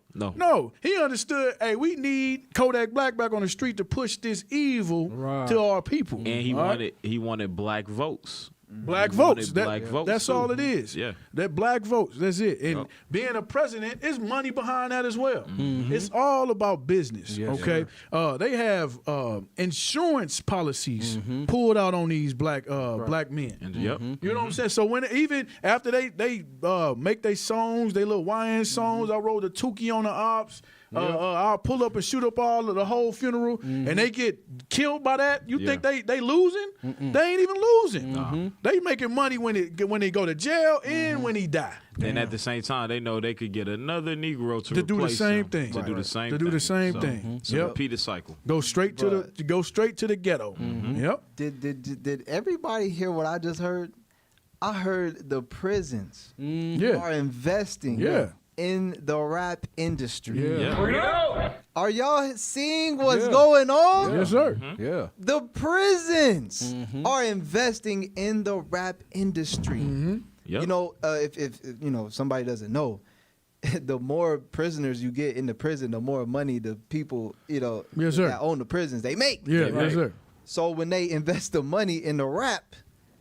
Speaker 11: He understood. Hey, we need Kodak Black back on the street to push this evil to our people.
Speaker 14: And he wanted black votes.
Speaker 11: Black votes.
Speaker 14: That's
Speaker 11: all it is.
Speaker 14: Yeah.
Speaker 11: That black votes. That's it. And being a president, is money behind that as well. It's all about business. Okay. They have insurance policies pulled out on these black men.
Speaker 14: Yep.
Speaker 11: You know what I'm saying? So when even after they make their songs, they little YN songs, I wrote the Tukey on the ops. I'll pull up and shoot up all of the whole funeral, and they get killed by that. You think they losing? They ain't even losing. They making money when they go to jail and when he die.
Speaker 14: And at the same time, they know they could get another Negro to
Speaker 11: do the same thing.
Speaker 14: To do the same thing.
Speaker 11: To do the same thing.
Speaker 14: So repeat the cycle.
Speaker 11: Go straight to the ghetto. Yep.
Speaker 10: Did everybody hear what I just heard? I heard the prisons are investing in the rap industry. Are y'all seeing what's going on?
Speaker 11: Yes, sir.
Speaker 10: Yeah. The prisons are investing in the rap industry.
Speaker 14: Yep.
Speaker 10: You know, if you know somebody doesn't know, the more prisoners you get in the prison, the more money the people that own the prisons they make.
Speaker 11: Yes, sir.
Speaker 10: So when they invest the money in the rap,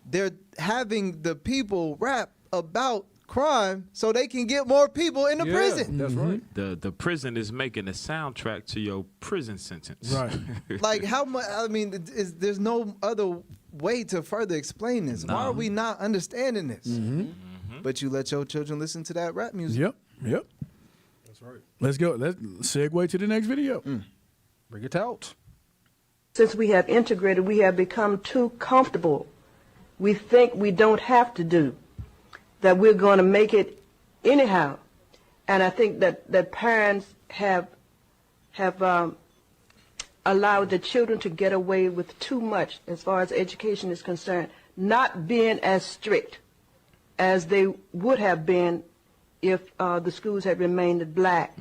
Speaker 10: they're having the people rap about crime so they can get more people in the prison.
Speaker 11: That's right.
Speaker 14: The prison is making a soundtrack to your prison sentence.
Speaker 11: Right.
Speaker 10: Like how much? I mean, there's no other way to further explain this. Why are we not understanding this? But you let your children listen to that rap music.
Speaker 11: Yep. That's right. Let's go. Let's segue to the next video.
Speaker 13: Bring it out.
Speaker 19: Since we have integrated, we have become too comfortable. We think we don't have to do, that we're going to make it anyhow. And I think that parents have allowed the children to get away with too much as far as education is concerned, not being as strict as they would have been if the schools had remained black,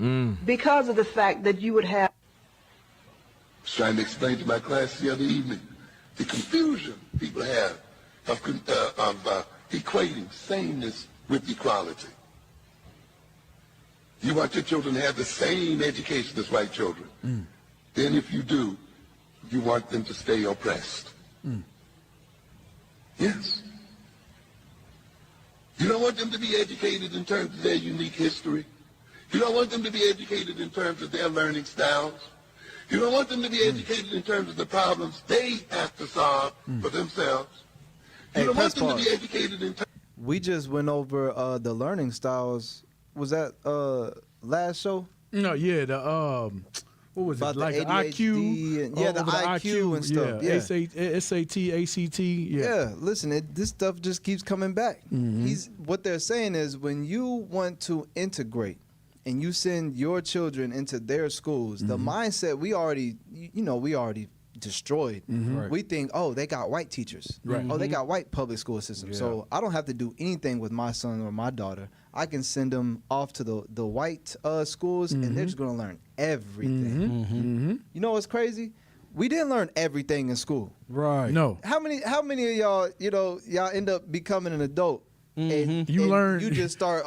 Speaker 19: because of the fact that you would have.
Speaker 21: I was trying to explain to my class the other evening the confusion people have of equating sameness with equality. You want your children to have the same education as white children. Then if you do, you want them to stay oppressed. Yes. You don't want them to be educated in terms of their unique history. You don't want them to be educated in terms of their learning styles. You don't want them to be educated in terms of the problems they have to solve for themselves. You don't want them to be educated in terms.
Speaker 10: We just went over the learning styles. Was that last show?
Speaker 11: No, yeah. What was
Speaker 10: about
Speaker 11: it? Like
Speaker 10: the
Speaker 11: IQ?
Speaker 10: And, the IQ and stuff.
Speaker 11: Yeah. SAT, ACT.
Speaker 10: Yeah. Listen, this stuff just keeps coming back. What they're saying is when you want to integrate and you send your children into their schools, the mindset we already destroyed.
Speaker 11: Right.
Speaker 10: We think, oh, they got white teachers.
Speaker 11: Right.
Speaker 10: Oh, they got white public school systems. So I don't have to do anything with my son or my daughter. I can send them off to the white schools, and they're just going to learn everything. You know what's crazy? We didn't learn everything in school.
Speaker 11: Right. No.
Speaker 10: How many of y'all, y'all end up becoming an adult? And
Speaker 11: you learn.
Speaker 10: You just start.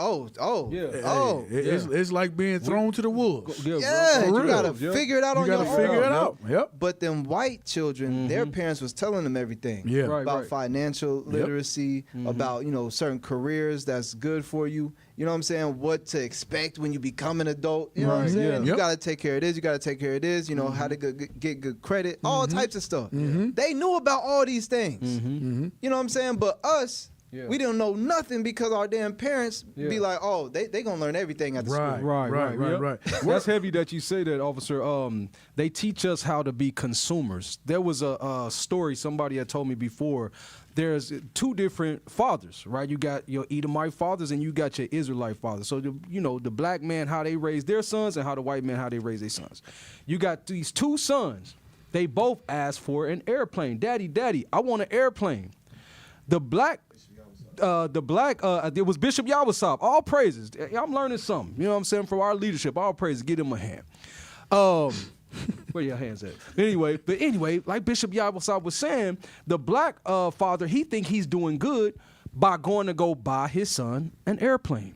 Speaker 11: It's like being thrown to the wolves.
Speaker 10: You gotta figure it out on your own.
Speaker 11: You gotta figure it out. Yep.
Speaker 10: But them white children, their parents was telling them everything. About financial literacy, about certain careers that's good for you. You know what I'm saying? What to expect when you become an adult. You know what I'm saying? You gotta take care of this. You gotta take care of this. How to get good credit. All types of stuff. They knew about all these things. You know what I'm saying? But us. We didn't know nothing because our damn parents be like, oh, they gonna learn everything at the school.
Speaker 13: Right. That's heavy that you say that, officer. They teach us how to be consumers. There was a story somebody had told me before. There's two different fathers, right? You got your Edomite fathers and you got your Israelite fathers. So, the black man, how they raise their sons, and how the white man, how they raise their sons. You got these two sons. They both asked for an airplane. Daddy, I want an airplane. It was Bishop Yawasop. All praises. I'm learning something. You know what I'm saying? From our leadership, all praises. Give him a hand. Where your hands at? Anyway, like Bishop Yabusab was saying, the black father, he think he's doing good by going to go buy his son an airplane.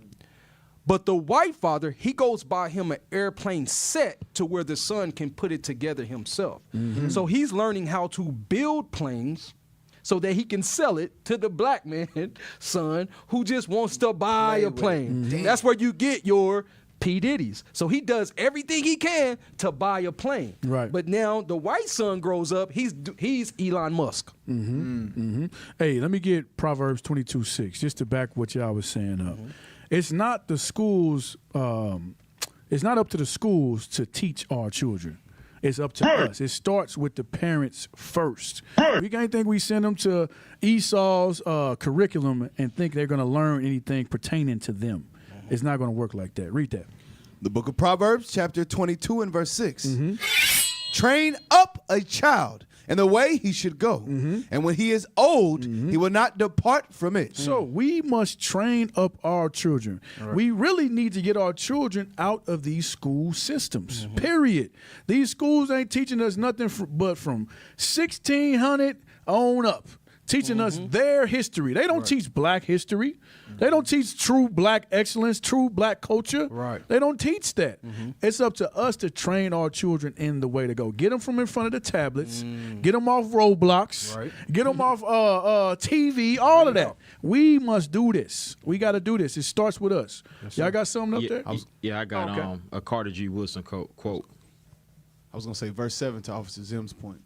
Speaker 13: But the white father, he goes buy him an airplane set to where the son can put it together himself. So he's learning how to build planes so that he can sell it to the black man, son, who just wants to buy a plane. That's where you get your P. Diddy's. So he does everything he can to buy a plane. Right. But now the white son grows up, he's Elon Musk.
Speaker 11: Hey, let me get Proverbs 22:6, just to back what y'all was saying up. It's not the schools, it's not up to the schools to teach our children. It's up to us. It starts with the parents first. We can't think we send them to Esau's curriculum and think they're going to learn anything pertaining to them. It's not going to work like that. Read that.
Speaker 12: The book of Proverbs, chapter 22 and verse 6. Train up a child in the way he should go, and when he is old, he will not depart from it.
Speaker 11: So we must train up our children. We really need to get our children out of these school systems, period. These schools ain't teaching us nothing but from 1600 on up. Teaching us their history. They don't teach black history. They don't teach true black excellence, true black culture. They don't teach that. It's up to us to train our children in the way to go. Get them from in front of the tablets. Get them off Roblox. Get them off TV, all of that. We must do this. We got to do this. It starts with us. Y'all got something up there?
Speaker 14: I got a Carter G. Woodson quote.
Speaker 12: I was going to say verse 7 to Officer Zim's point,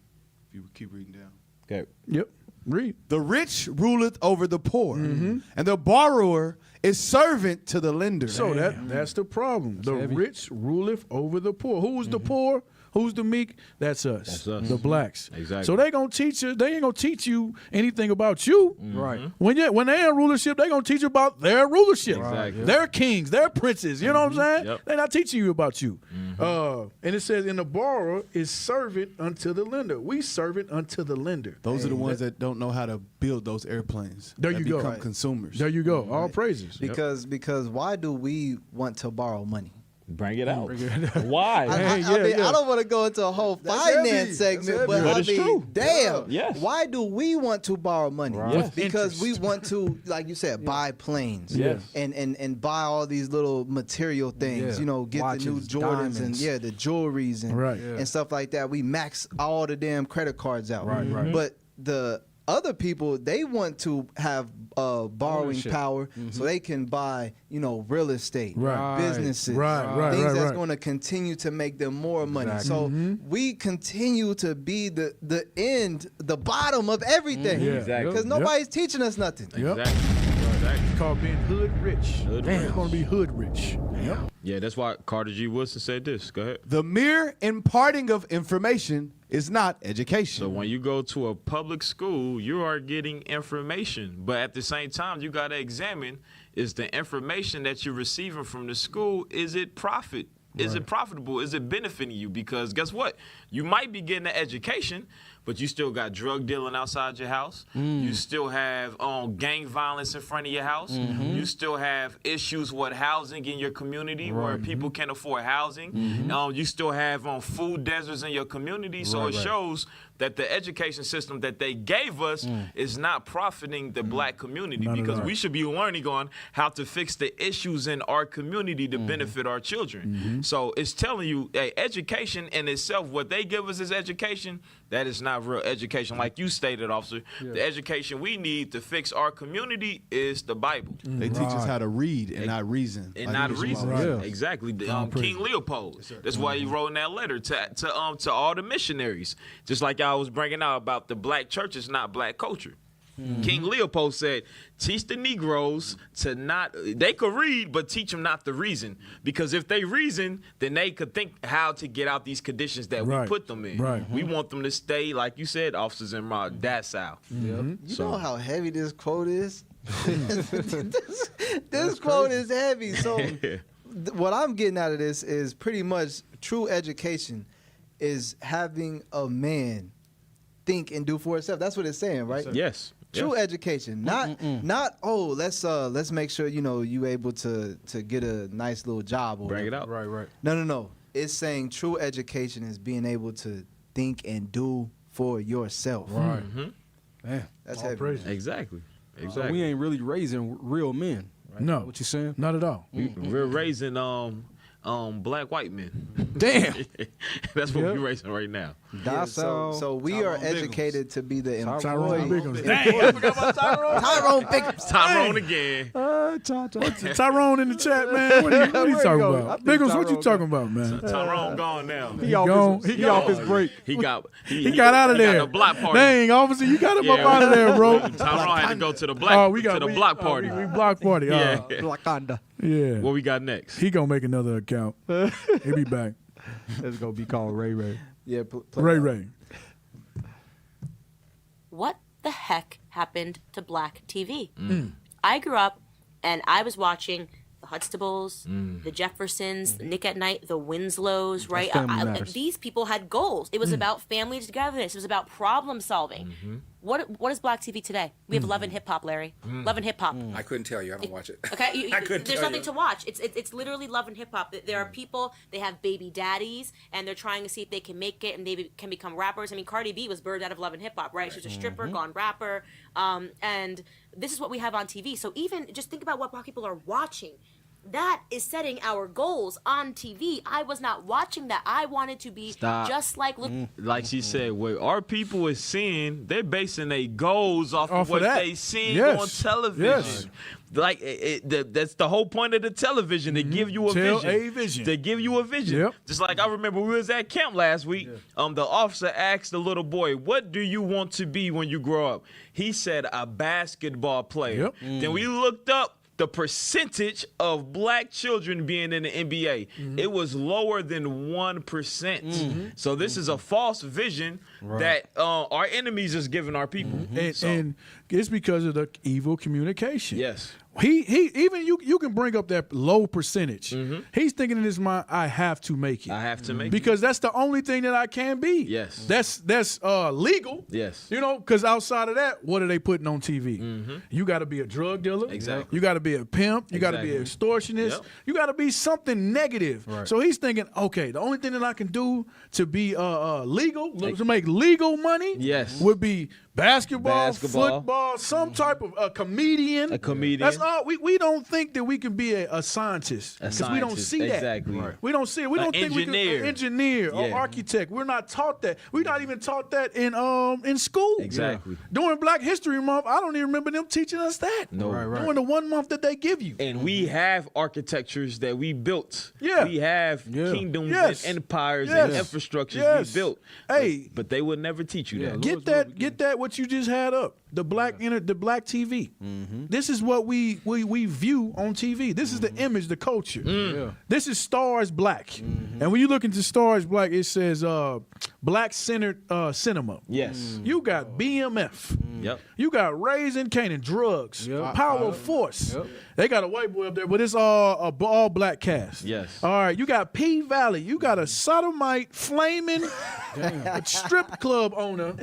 Speaker 12: if you would keep reading down.
Speaker 14: Okay.
Speaker 11: Yep. Read.
Speaker 12: The rich ruleth over the poor, and the borrower is servant to the lender.
Speaker 11: So that's the problem. The rich ruleth over the poor. Who's the poor? Who's the meek? That's us. That's us. The blacks.
Speaker 14: Exactly.
Speaker 11: So they gonna teach you. They ain't gonna teach you anything about you.
Speaker 13: Right.
Speaker 11: When they're in rulership, they gonna teach you about their rulership.
Speaker 14: Exactly.
Speaker 11: Their kings, their princes. You know what I'm saying?
Speaker 14: Yep.
Speaker 11: They're not teaching you about you. And it says, "And the borrower is servant unto the lender." We servant unto the lender.
Speaker 12: Those are the ones that don't know how to build those airplanes.
Speaker 11: There
Speaker 12: that
Speaker 11: you go.
Speaker 12: become consumers.
Speaker 11: There you go. All praises.
Speaker 10: Because why do we want to borrow money?
Speaker 14: Bring it out. Why?
Speaker 10: I don't want to go into a whole finance segment, but I mean,
Speaker 14: true.
Speaker 10: damn.
Speaker 14: Yes.
Speaker 10: Why do we want to borrow money?
Speaker 14: Yes.
Speaker 10: Because we want to, like you said, buy planes.
Speaker 14: Yes.
Speaker 10: And buy all these little material things. You know, get
Speaker 13: Watches,
Speaker 10: the new Jordans
Speaker 13: diamonds.
Speaker 10: and the jewelries and stuff like that. We max all the damn credit cards out.
Speaker 13: Right.
Speaker 10: But the other people, they want to have borrowing
Speaker 13: Ownership.
Speaker 10: power so they can buy, real estate, businesses, things
Speaker 11: Right.
Speaker 10: that's going to continue to make them more money. So we continue to be the end, the bottom of everything.
Speaker 14: Exactly.
Speaker 10: Because nobody's teaching us nothing.
Speaker 11: Exactly. It's called being hood rich. It's going to be hood rich.
Speaker 14: Yeah, that's why Carter G. Woodson said this. Go ahead.
Speaker 12: The mere imparting of information is not education.
Speaker 14: So when you go to a public school, you are getting information. But at the same time, you got to examine, is the information that you're receiving from the school, is it profit? Is it profitable? Is it benefiting you? Because guess what? You might be getting an education, but you still got drug dealing outside your house. You still have gang violence in front of your house. You still have issues with housing in your community where people can't afford housing. You still have food deserts in your community. So it shows that the education system that they gave us is not profiting the black community, because we should be learning on how to fix the issues in our community to benefit our children. So it's telling you, hey, education in itself, what they give us is education, that is not real education. Like you stated, officer, the education we need to fix our community is the Bible.
Speaker 12: They teach us how to read and not reason.
Speaker 14: And not reason. Exactly. King Leopold. That's why he wrote in that letter to all the missionaries. Just like I was bringing out about the black church is not black culture. King Leopold said, teach the Negroes to they could read, but teach them not to reason. Because if they reason, then they could think how to get out these conditions that we put them in. We want them to stay, like you said, officers in docile.
Speaker 10: You know how heavy this quote is? this quote is heavy. So what I'm getting out of this is pretty much true education is having a man think and do for itself. That's what it's saying, right?
Speaker 14: Yes.
Speaker 10: True education, not let's make sure you able to get a nice little job or
Speaker 14: bring it up.
Speaker 10: No. it's saying true education is being able to think and do for yourself.
Speaker 11: Right.
Speaker 13: Man,
Speaker 10: that's
Speaker 11: All
Speaker 10: heavy.
Speaker 11: praises.
Speaker 14: Exactly.
Speaker 13: So we ain't really raising real men. Right?
Speaker 11: No.
Speaker 13: What you saying?
Speaker 11: Not at all.
Speaker 14: We're raising black white men.
Speaker 13: Damn.
Speaker 14: That's what we're raising right now.
Speaker 10: Yeah, so we are educated to be the
Speaker 11: Tyrone
Speaker 10: employees.
Speaker 11: Biggums. Dang, I forgot about Tyrone.
Speaker 10: Tyrone Biggums.
Speaker 14: Tyrone again.
Speaker 11: Tyrone in the chat, man. What are you
Speaker 13: Where he
Speaker 11: talking
Speaker 13: go?
Speaker 11: about?
Speaker 13: I think
Speaker 11: Biggums, what you
Speaker 13: Tyrone
Speaker 11: talking about, man?
Speaker 14: Tyrone gone now.
Speaker 13: He off his break.
Speaker 14: He got
Speaker 11: out of there.
Speaker 14: Got the block party.
Speaker 11: Dang, officer, you got him up out of there, bro.
Speaker 14: Tyrone had to go to the block party.
Speaker 11: We block party.
Speaker 14: Yeah.
Speaker 13: Wakanda.
Speaker 11: Yeah.
Speaker 14: What we got next?
Speaker 11: He gonna make another account. He'll be back.
Speaker 13: It's gonna be called Ray Ray.
Speaker 10: Yeah,
Speaker 11: Ray.
Speaker 5: What the heck happened to black TV? I grew up and I was watching the Huxtables, the Jeffersons, Nick at Night, the Winslows, right? These people had goals. It was about family togetherness. It was about problem solving. What is black TV today? We have Love and Hip Hop, Larry. Love and Hip Hop.
Speaker 22: I couldn't tell you. I don't watch it.
Speaker 5: Okay,
Speaker 22: I couldn't
Speaker 5: there's
Speaker 22: tell
Speaker 5: nothing
Speaker 22: you.
Speaker 5: to watch. It's literally Love and Hip Hop. There are people, they have baby daddies, and they're trying to see if they can make it, and they can become rappers. I mean, Cardi B was birthed out of Love and Hip Hop, right? She was a stripper, gone rapper, and this is what we have on TV. So even just think about what black people are watching. That is setting our goals on TV. I was not watching that. I wanted to be just like
Speaker 14: like she said, what our people is seeing, they're basing their goals off of what they seen on television.
Speaker 11: Yes.
Speaker 14: Like that's the whole point of the television, to give you a vision. To give you a vision.
Speaker 11: Yep.
Speaker 14: Just like I remember we was at camp last week. The officer asked the little boy, "What do you want to be when you grow up?" He said, "A basketball player." Then we looked up the percentage of black children being in the NBA. It was lower than 1%. So this is a false vision that our enemies is giving our people.
Speaker 11: And it's because of the evil communication.
Speaker 14: Yes.
Speaker 11: He even you can bring up that low percentage. He's thinking in his mind, I have to make it.
Speaker 14: I have to make it.
Speaker 11: Because that's the only thing that I can be.
Speaker 14: Yes.
Speaker 11: That's legal.
Speaker 14: Yes.
Speaker 11: You know, because outside of that, what are they putting on TV? You got to be a drug dealer.
Speaker 14: Exactly.
Speaker 11: You got to be a pimp. You got to be an extortionist.
Speaker 14: Yep.
Speaker 11: You got to be something negative.
Speaker 13: Right.
Speaker 11: So he's thinking, okay, the only thing that I can do to be legal, to make legal money, would be basketball, football, some type of a comedian.
Speaker 14: A comedian.
Speaker 11: That's all. We don't think that we can be a scientist because we don't see that.
Speaker 14: Exactly. Right.
Speaker 11: We don't see it. We don't think we can be an engineer or
Speaker 14: Yeah.
Speaker 11: architect. We're not taught that. We're not even taught that in school.
Speaker 14: Exactly.
Speaker 11: During Black History Month, I don't even remember them teaching us that.
Speaker 14: No.
Speaker 11: During the 1 month that they give you.
Speaker 14: And we have architectures that we built.
Speaker 11: Yeah.
Speaker 14: We have kingdoms and empires and infrastructures we built.
Speaker 11: Hey.
Speaker 14: But they would never teach you that.
Speaker 11: Get that what you just had up. The black TV. This is what we view on TV. This is the image, the culture. This is Stars Black. And when you look into Stars Black, it says black-centered cinema.
Speaker 14: Yes.
Speaker 11: You got BMF.
Speaker 14: Yep.
Speaker 11: You got Raising Canaan, drugs, Power of Force. They got a white boy up there, but it's all black cast.
Speaker 14: Yes.
Speaker 11: All right, you got P Valley. You got a sodomite, flaming strip club owner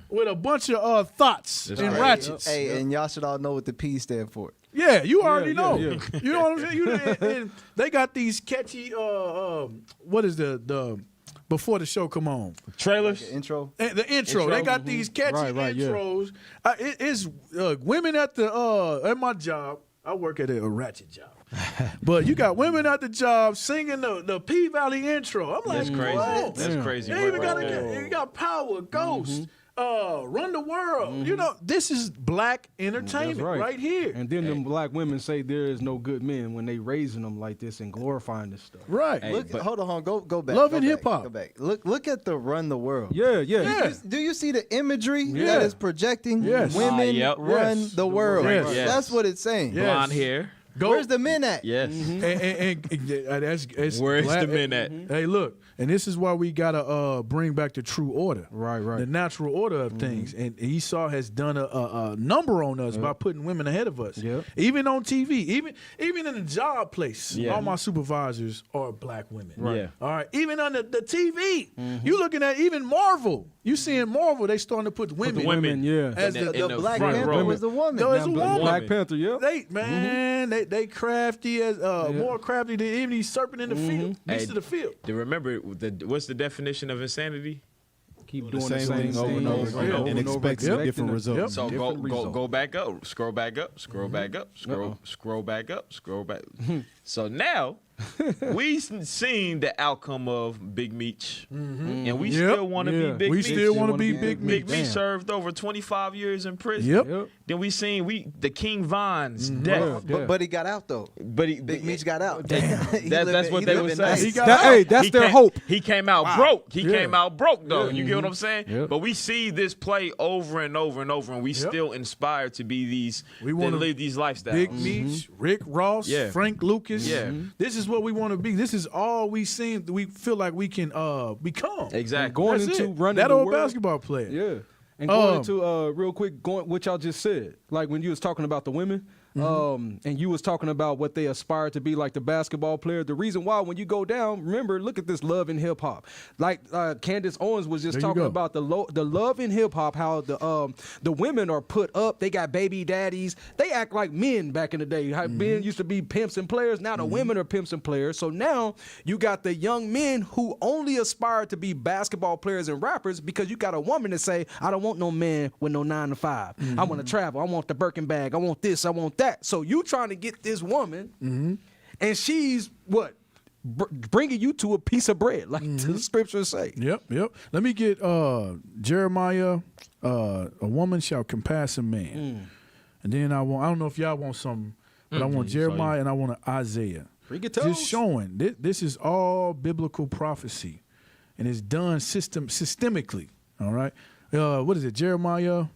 Speaker 11: with a bunch of thoughts and ratchets.
Speaker 10: Hey, and y'all should all know what the P stand for.
Speaker 11: Yeah, you already know. You know what I'm saying? And they got these catchy, what is the before the show come on?
Speaker 14: Trailers?
Speaker 10: Like intro?
Speaker 11: The intro. They got these catchy intros. It's women at at my job. I work at a ratchet job. But you got women at the job singing the P Valley intro. I'm like,
Speaker 14: That's crazy.
Speaker 11: what?
Speaker 14: That's crazy.
Speaker 11: They even you got Power, Ghost, Run the World. You know, this is black entertainment right here.
Speaker 13: And then them black women say there is no good men when they raising them like this and glorifying this stuff.
Speaker 11: Right.
Speaker 10: Hold on, go back.
Speaker 11: Love
Speaker 10: go
Speaker 11: and
Speaker 10: back,
Speaker 11: hip hop.
Speaker 10: Go back. Look at the Run the World.
Speaker 13: Yeah.
Speaker 10: Do you see the imagery that is projecting? Women run the world.
Speaker 11: Yes.
Speaker 10: That's what it's saying.
Speaker 11: Yes.
Speaker 14: Blonde hair.
Speaker 10: Where's the men at?
Speaker 14: Yes.
Speaker 11: And that's
Speaker 14: Where's
Speaker 11: glad-
Speaker 14: the men at?
Speaker 11: Hey, look, And this is why we gotta bring back the true order,
Speaker 13: right,
Speaker 11: the natural order of things. And Esau has done a number on us by putting women ahead of us. Even on TV, even in the job place, all my supervisors are black women. All right, even on the TV, you looking at even Marvel. You seeing Marvel? They starting to put women, as the
Speaker 10: Black Panther was the woman.
Speaker 11: No, it's a woman.
Speaker 13: Black Panther,
Speaker 11: They crafty as more crafty than any serpent in the field. Beast of the field.
Speaker 14: Remember what's the definition of insanity?
Speaker 13: Keep doing the same thing over and over
Speaker 3: and expecting different results.
Speaker 14: So go back up, scroll back up, scroll back up, scroll back up, scroll back. So now we seen the outcome of Big Meech, and we still want to be Big Meech.
Speaker 11: We still want to be Big Meech.
Speaker 14: Big Meech served over 25 years in prison. Then we seen the King Von's death.
Speaker 10: But he got out though.
Speaker 14: But
Speaker 10: Big Meech got out.
Speaker 14: That's what they were saying.
Speaker 13: Hey, that's their hope.
Speaker 14: He came out broke. He came out broke though. You get what I'm saying? But we see this play over and over and over, and we still inspired to be these. We want to live these lifestyles.
Speaker 11: Big Meech, Rick Ross, Frank Lucas. This is what we want to be. This is all we seen. We feel like we can become.
Speaker 14: Exactly.
Speaker 13: Going into running
Speaker 11: that
Speaker 13: the
Speaker 11: old
Speaker 13: world.
Speaker 11: basketball player.
Speaker 13: Yeah. And going into real quick, what y'all just said, like when you was talking about the women, and you was talking about what they aspire to be, like the basketball player. The reason why, when you go down, remember, look at this love in hip hop. Like Candace Owens was just talking about the love in hip hop, how the women are put up. They got baby daddies. They act like men back in the day. How men used to be pimps and players. Now the women are pimps and players. So now you got the young men who only aspire to be basketball players and rappers because you got a woman that say, I don't want no man with no 9 to 5. I want to travel. I want the Birkin bag. I want this. I want that. So you trying to get this woman, and she's what? Bringing you to a piece of bread, like the scriptures say.
Speaker 11: Yep. Let me get Jeremiah. A woman shall compass a man, and then I don't know if y'all want something, but I want Jeremiah and I want Isaiah. Just showing this is all biblical prophecy, and it's done systemically. All right. What is it, Jeremiah?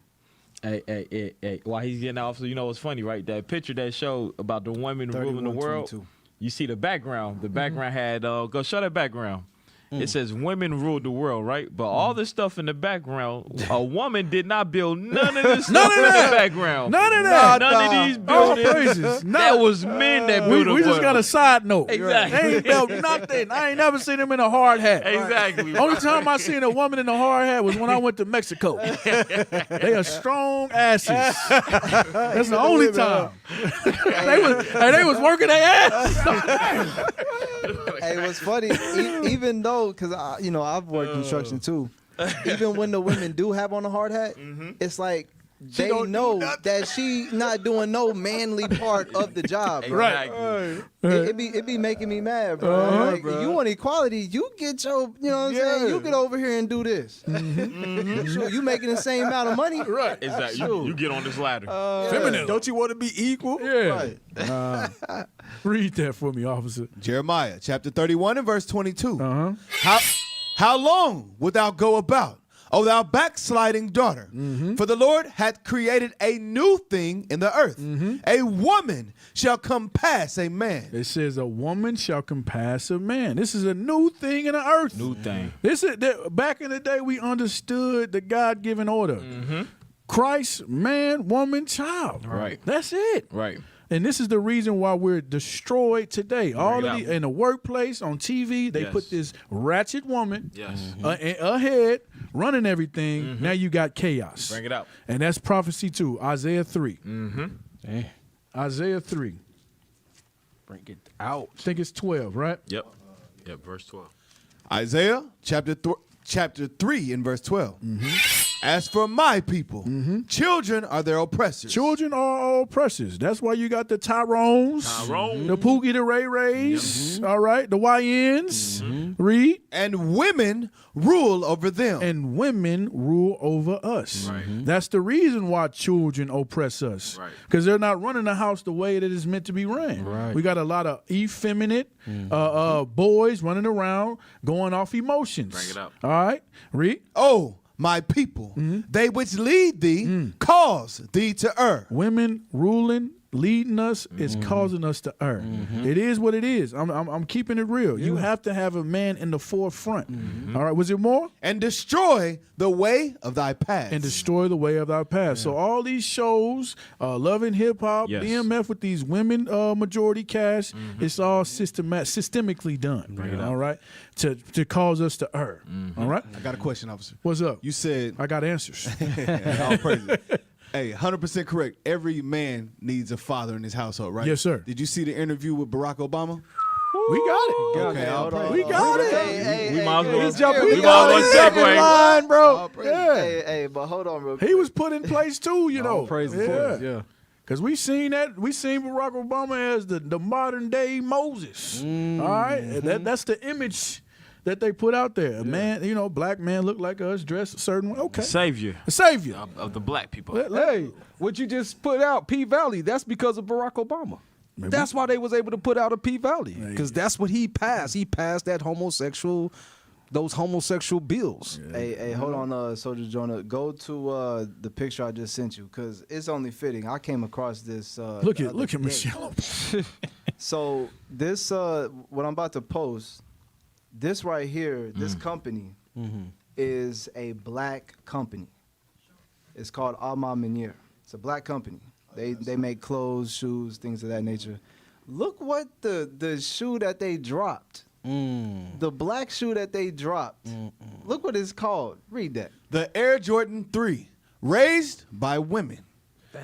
Speaker 14: Hey, while he's getting off, so you know what's funny, right? That picture that showed about the women ruling the world,
Speaker 13: 22.
Speaker 14: You see the background. The background had, go show that background. It says women ruled the world, right? But all this stuff in the background, a woman did not build none of this stuff in the background.
Speaker 11: None of that.
Speaker 14: None of these buildings. That was men that built
Speaker 11: We just got a side note.
Speaker 14: Exactly.
Speaker 11: They ain't built nothing. I ain't never seen them in a hard hat.
Speaker 14: Exactly.
Speaker 11: Only time I seen a woman in a hard hat was when I went to Mexico. They are strong asses. That's the only time. they was working their ass.
Speaker 10: Hey, what's funny, even though, because I've worked construction too, even when the women do have on a hard hat, it's like they know that she not doing no manly part of the job, bro.
Speaker 14: Right.
Speaker 10: It be making me mad, bro. Like, you want equality, you get your, you know what I'm saying? You get over here and do this. Sure, you making the same amount of money.
Speaker 11: Right.
Speaker 14: Exactly. You get on this ladder.
Speaker 11: Feminine.
Speaker 13: Don't you want to be equal?
Speaker 11: Yeah. Right. Read that for me, officer.
Speaker 12: Jeremiah chapter 31 and verse 22. How long wilt thou go about, O thou backsliding daughter? For the Lord hath created a new thing in the earth. A woman shall compass a man.
Speaker 11: It says a woman shall compass a man. This is a new thing in the earth.
Speaker 14: New thing.
Speaker 11: Back in the day, we understood the God-given order. Christ, man, woman, child.
Speaker 14: Right.
Speaker 11: That's it.
Speaker 14: Right.
Speaker 11: And this is the reason why we're destroyed today. All of in the workplace, on TV, they put this ratchet woman ahead, running everything. Now you got chaos.
Speaker 14: Bring it out.
Speaker 11: And that's prophecy too. Isaiah 3. Isaiah 3.
Speaker 13: Bring it out.
Speaker 11: I think it's 12, right?
Speaker 14: Yep, verse 12.
Speaker 12: Isaiah chapter 3 and verse 12. As for my people, children are their oppressors.
Speaker 11: Children are our oppressors. That's why you got the Tyrones, the Pookie, the Ray Rays, all right, the YNs. Read.
Speaker 12: And women rule over them.
Speaker 11: And women rule over us.
Speaker 14: Right.
Speaker 11: That's the reason why children oppress us.
Speaker 14: Right.
Speaker 11: Because they're not running the house the way that it's meant to be run.
Speaker 13: Right.
Speaker 11: We got a lot of effeminate boys running around going off emotions.
Speaker 14: Bring it up.
Speaker 11: All right. Read.
Speaker 12: Oh, my people, they which lead thee cause thee to err.
Speaker 11: Women ruling leading us is causing us to err. It is what it is. I'm keeping it real. You have to have a man in the forefront. All right, was it more?
Speaker 12: And destroy the way of thy past.
Speaker 11: And destroy the way of thy past. So all these shows, Love and Hip Hop, BMF with these women majority cast, it's all systemically done. All right, to cause us to err. All right.
Speaker 12: I got a question, officer.
Speaker 11: What's up?
Speaker 12: You said
Speaker 11: I got answers.
Speaker 12: All praises. Hey, 100% correct. Every man needs a father in his household, right?
Speaker 11: Yes, sir.
Speaker 12: Did you see the interview with Barack Obama?
Speaker 11: We got it.
Speaker 12: Okay,
Speaker 11: we got it.
Speaker 14: We might as well.
Speaker 11: We got
Speaker 14: well separate.
Speaker 11: line, bro.
Speaker 10: Hey, but hold on, real quick.
Speaker 11: He was put in place too, you know.
Speaker 13: Yeah.
Speaker 11: Because we seen Barack Obama as the modern day Moses. All right, and that's the image that they put out there. A man, black man look like us, dressed a certain way. Okay,
Speaker 14: a
Speaker 11: savior
Speaker 14: of the black people.
Speaker 13: Hey, what you just put out, P-Valley, that's because of Barack Obama.
Speaker 11: Maybe.
Speaker 13: That's why they was able to put out a P-Valley, because that's what he passed. He passed those homosexual bills.
Speaker 10: Hey, hold on, Soldier Jonah. Go to the picture I just sent you, because it's only fitting. I came across this.
Speaker 11: Look at Michelle.
Speaker 10: So this, what I'm about to post, this right here, this company is a black company. It's called Alma Manier. It's a black company. They make clothes, shoes, things of that nature. Look what the shoe that they dropped. The black shoe that they dropped. Look what it's called. Read that.
Speaker 12: The Air Jordan 3, raised by women.
Speaker 13: Damn.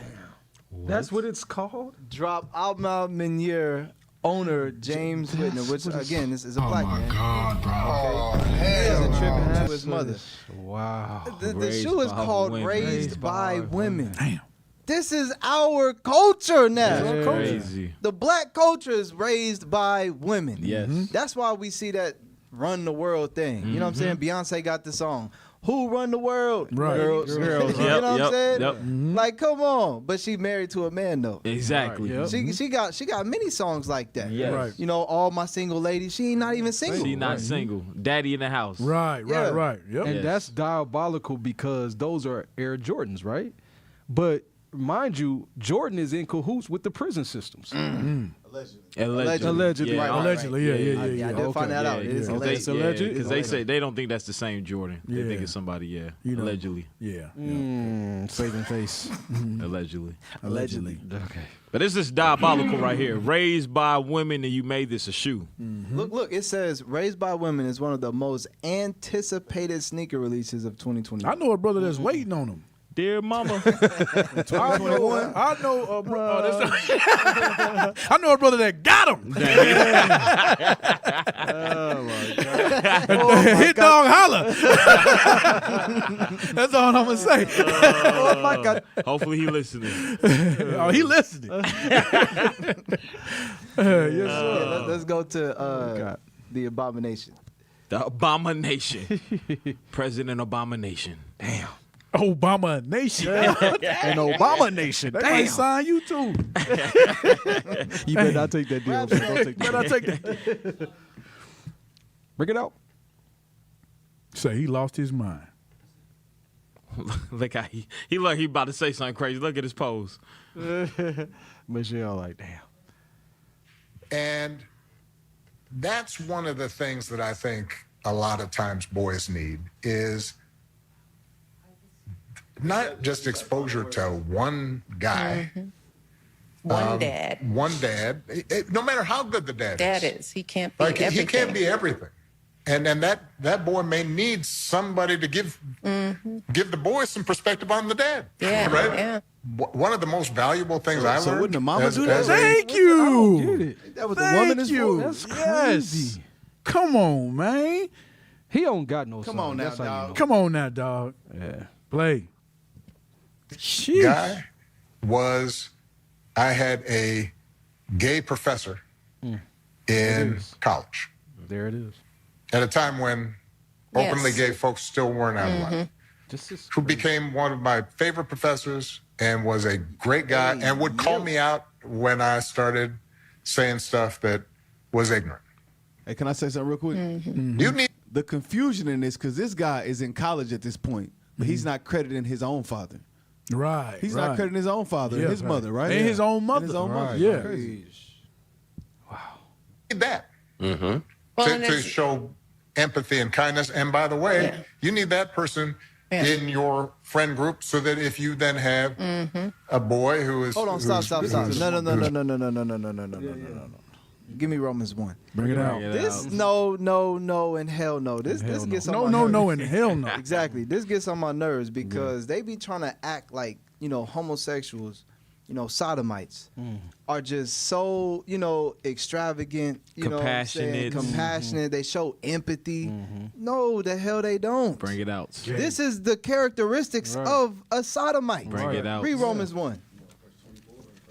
Speaker 13: That's what it's called?
Speaker 10: Drop Alma Manier owner James Whitner, which again this is a black man. Oh my God, bro! Okay, he is a tribute to his mother.
Speaker 13: Wow.
Speaker 10: The shoe is called Raised by Women.
Speaker 11: Damn.
Speaker 10: This is our culture now.
Speaker 14: That's crazy.
Speaker 10: The black culture is raised by women.
Speaker 14: Yes.
Speaker 10: That's why we see that run the world thing. You know what I'm saying? Beyonce got the song. Who run the world?
Speaker 11: Right.
Speaker 10: Girls.
Speaker 14: Yep,
Speaker 10: You know what I'm saying?
Speaker 14: Yep.
Speaker 10: Like, come on. But she married to a man though.
Speaker 14: Exactly.
Speaker 10: She got many songs like that.
Speaker 14: Yes. Right.
Speaker 10: You know, all my single ladies. She ain't not even single.
Speaker 14: She not single. Daddy in the house.
Speaker 11: Right. Yep.
Speaker 13: And that's diabolical because those are Air Jordans, right? But mind you, Jordan is in cahoots with the prison systems.
Speaker 14: Allegedly.
Speaker 11: Yeah. Allegedly. Yeah.
Speaker 10: I did find that out. It is alleged.
Speaker 14: Because they say they don't think that's the same Jordan. They think it's somebody. Allegedly.
Speaker 11: Yeah.
Speaker 13: Saving face.
Speaker 14: Allegedly.
Speaker 13: Okay.
Speaker 14: But this is diabolical right here. Raised by women, and you made this a shoe.
Speaker 10: Look, it says Raised by Women is one of the most anticipated sneaker releases of 2020.
Speaker 11: I know a brother that's waiting on them.
Speaker 14: Dear mama.
Speaker 11: I know a brother. I know a brother that got him.
Speaker 13: Oh my God.
Speaker 11: Hit dog holler. That's all I'm gonna say.
Speaker 13: Oh my God.
Speaker 14: Hopefully he listening.
Speaker 11: He listening. Yes, sir.
Speaker 10: Let's go to the abomination.
Speaker 14: The abomination. President Abomination. Damn.
Speaker 11: Obama Nation.
Speaker 13: An Obama Nation.
Speaker 11: They might sign you too.
Speaker 13: You better not take that deal.
Speaker 11: Better not take that.
Speaker 13: Bring it out.
Speaker 11: Say he lost his mind.
Speaker 14: Look how he look. He about to say something crazy. Look at his pose.
Speaker 13: Michelle, like, damn.
Speaker 7: And that's one of the things that I think a lot of times boys need is not just exposure to one guy.
Speaker 22: One dad.
Speaker 7: One dad. No matter how good the dad
Speaker 22: is. He can't be everything.
Speaker 7: He can't be everything. And that boy may need somebody to give the boy some perspective on the dad.
Speaker 22: Yeah,
Speaker 7: right?
Speaker 22: yeah.
Speaker 7: One of the most valuable things I learned.
Speaker 12: So wouldn't the mama do that?
Speaker 11: Thank you.
Speaker 12: That was the woman is for.
Speaker 13: That's crazy.
Speaker 11: Yes. Come on, man.
Speaker 13: He don't got no
Speaker 12: Come
Speaker 13: son.
Speaker 12: on now,
Speaker 13: That's how you
Speaker 12: dog.
Speaker 13: know.
Speaker 11: Come on now, dog.
Speaker 13: Yeah.
Speaker 11: Play.
Speaker 7: Guy was, I had a gay professor in college.
Speaker 13: There it is.
Speaker 7: At a time when openly gay folks still weren't out of line. Who became one of my favorite professors and was a great guy and would call me out when I started saying stuff that was ignorant.
Speaker 12: Hey, can I say something real quick?
Speaker 7: You need
Speaker 12: the confusion in this because this guy is in college at this point, but he's not crediting his own father.
Speaker 11: Right.
Speaker 12: He's not crediting his own father,
Speaker 11: Yeah,
Speaker 12: his mother, right?
Speaker 11: And his own mother.
Speaker 12: And his own mother.
Speaker 11: Yeah.
Speaker 12: Crazy.
Speaker 7: Need that
Speaker 22: Well, and
Speaker 7: to
Speaker 22: it's-
Speaker 7: show empathy and kindness. And by the way, you need that person in your friend group so that if you then have a boy who is
Speaker 10: Hold on, stop. No. Give me Romans 1.
Speaker 11: Bring it out.
Speaker 10: This no, and hell no. This gets on my nerves.
Speaker 11: No, and hell no.
Speaker 10: Exactly. This gets on my nerves because they be trying to act like, homosexuals, sodomites are just so, extravagant, compassionate. They show empathy. No, the hell they don't.
Speaker 14: Bring it out.
Speaker 10: This is the characteristics of a sodomite.
Speaker 14: Bring it out.
Speaker 10: Read Romans 1.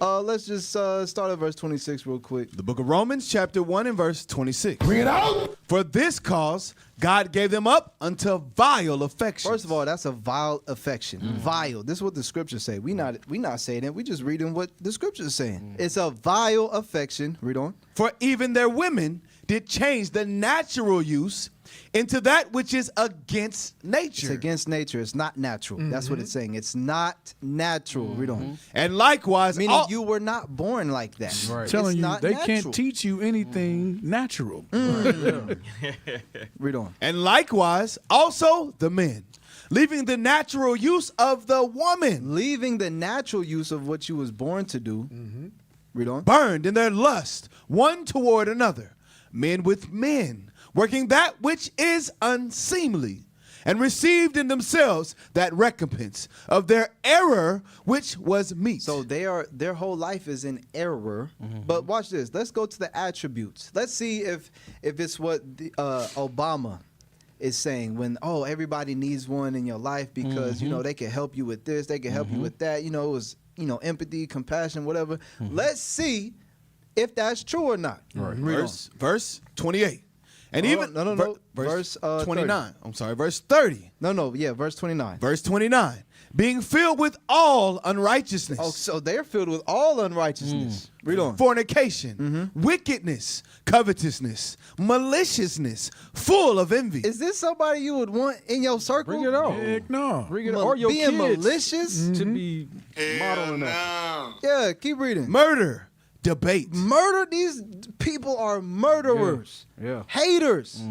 Speaker 10: Let's just start at verse 26 real quick.
Speaker 12: The book of Romans, chapter 1 and verse 26.
Speaker 10: Bring it out.
Speaker 12: For this cause, God gave them up unto vile affection.
Speaker 10: First of all, that's a vile affection. Vile. This is what the scriptures say. We not saying it. We just reading what the scriptures is saying. It's a vile affection. Read on.
Speaker 12: For even their women did change the natural use into that which is against nature.
Speaker 10: It's against nature. It's not natural. That's what it's saying. It's not natural. Read on.
Speaker 12: And likewise,
Speaker 10: meaning you were not born like that.
Speaker 11: Right.
Speaker 10: It's
Speaker 11: Telling you
Speaker 10: not
Speaker 11: they
Speaker 10: natural.
Speaker 11: can't teach you anything natural.
Speaker 10: Read on.
Speaker 12: And likewise, also the men, leaving the natural use of the woman.
Speaker 10: Leaving the natural use of what you was born to do. Read on.
Speaker 12: Burned in their lust, one toward another, men with men, working that which is unseemly, and received in themselves that recompense of their error which was meet.
Speaker 10: So their whole life is in error. But watch this. Let's go to the attributes. Let's see if it's what Obama is saying when everybody needs one in your life because they can help you with this, they can help you with that. It was empathy, compassion, whatever. Let's see if that's true or not.
Speaker 12: Right. Verse 28. And verse 29.
Speaker 10: 30.
Speaker 12: I'm sorry, verse 30.
Speaker 10: Verse 29.
Speaker 12: Verse 29. Being filled with all unrighteousness.
Speaker 10: Oh, so they're filled with all unrighteousness. Read on.
Speaker 12: Fornication, wickedness, covetousness, maliciousness, full of envy.
Speaker 10: Is this somebody you would want in your circle?
Speaker 13: Bring it on.
Speaker 11: Heck no.
Speaker 13: Bring it on. Or your
Speaker 10: being
Speaker 13: kids
Speaker 10: malicious
Speaker 13: to be modeling that.
Speaker 10: Yeah, keep reading.
Speaker 12: Murder, debate.
Speaker 10: Murder. These people are murderers.
Speaker 13: Yeah.
Speaker 10: Haters.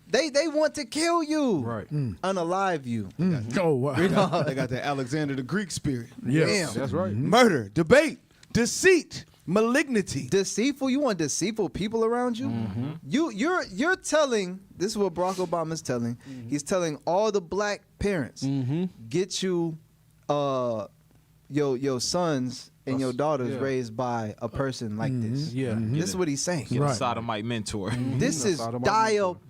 Speaker 10: They want to kill you.
Speaker 13: Right.
Speaker 10: Unalive you.
Speaker 11: Oh, wow.
Speaker 12: They got that Alexander the Greek spirit.
Speaker 11: Yes.
Speaker 10: Damn.
Speaker 13: That's right.
Speaker 12: Murder, debate, deceit, malignity.
Speaker 10: Deceitful. You want deceitful people around you? You're telling. This is what Barack Obama's telling. He's telling all the black parents, get you your sons and your daughters raised by a person like this.
Speaker 13: Yeah.
Speaker 10: This is what he's saying.
Speaker 14: Get a sodomite mentor.
Speaker 10: This is diabolical.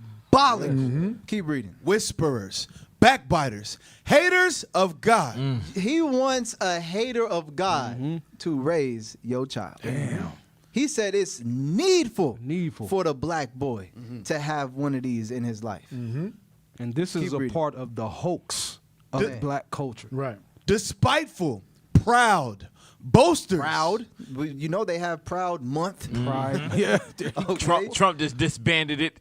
Speaker 10: Keep reading.
Speaker 12: Whisperers, backbiters, haters of God.
Speaker 10: He wants a hater of God to raise your child.
Speaker 11: Damn.
Speaker 10: He said it's needful for the black boy to have one of these in his life.
Speaker 13: And this is
Speaker 10: Keep
Speaker 13: a
Speaker 10: reading.
Speaker 13: part of the hoax of black culture.
Speaker 11: Right.
Speaker 12: Despiteful, proud, boasters.
Speaker 10: Proud. They have Proud Month.
Speaker 13: Pride.
Speaker 14: Yeah.
Speaker 10: Okay.
Speaker 14: Trump just disbanded it.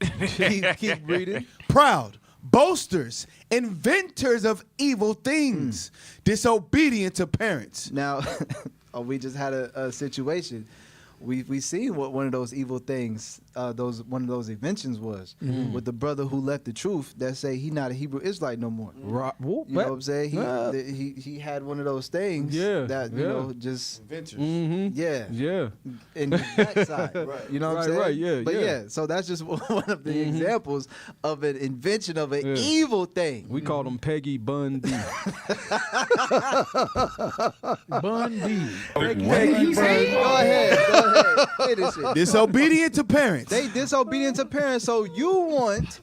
Speaker 10: Keep reading.
Speaker 12: Proud, boasters, inventors of evil things, disobedient to parents.
Speaker 10: Now, we just had a situation. We seen what one of those evil things, one of those inventions was with the brother who left the truth that say he not a Hebrew Israelite no more.
Speaker 13: Right.
Speaker 10: You know what I'm saying? He had one of those things that just
Speaker 12: Inventors.
Speaker 10: yeah in the backside. You know what I'm saying?
Speaker 13: Right. Yeah.
Speaker 10: But yeah, so that's just one of the examples of an invention of an evil thing.
Speaker 13: We call them Peggy Bundy.
Speaker 11: Bundy.
Speaker 10: Go ahead. Say this shit.
Speaker 12: Disobedient to parents.
Speaker 10: They disobedient to parents. So you want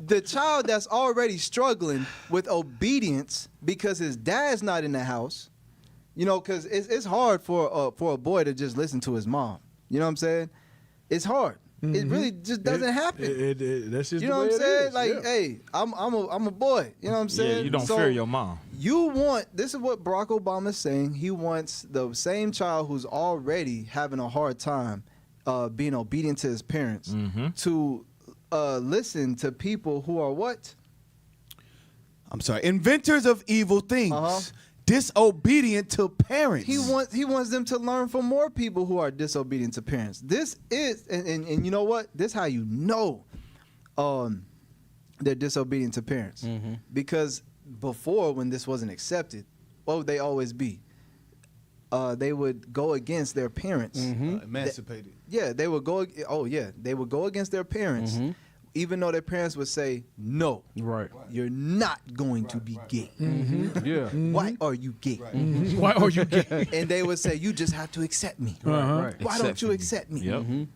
Speaker 10: the child that's already struggling with obedience because his dad's not in the house. Because it's hard for a boy to just listen to his mom. You know what I'm saying? It's hard. It really just doesn't happen.
Speaker 11: That's just
Speaker 10: you know
Speaker 11: the way
Speaker 10: what I'm saying?
Speaker 11: is.
Speaker 10: Like, hey, I'm a boy. You know what I'm saying?
Speaker 14: Yeah, you don't fear your mom.
Speaker 10: You want, this is what Barack Obama's saying. He wants the same child who's already having a hard time being obedient to his parents to listen to people who are what?
Speaker 12: I'm sorry. Inventors of evil things, disobedient to parents.
Speaker 10: He wants them to learn from more people who are disobedient to parents. This is, and you know what? This is how you know they're disobedient to parents. Because before, when this wasn't accepted, what would they always be? They would go against their parents.
Speaker 12: Emancipated.
Speaker 10: They would go. They would go against their parents, even though their parents would say, "No, you're not going to be gay. Why are you gay?
Speaker 11: Why are you gay?"
Speaker 10: And they would say, "You just have to accept me. Why don't you accept me?"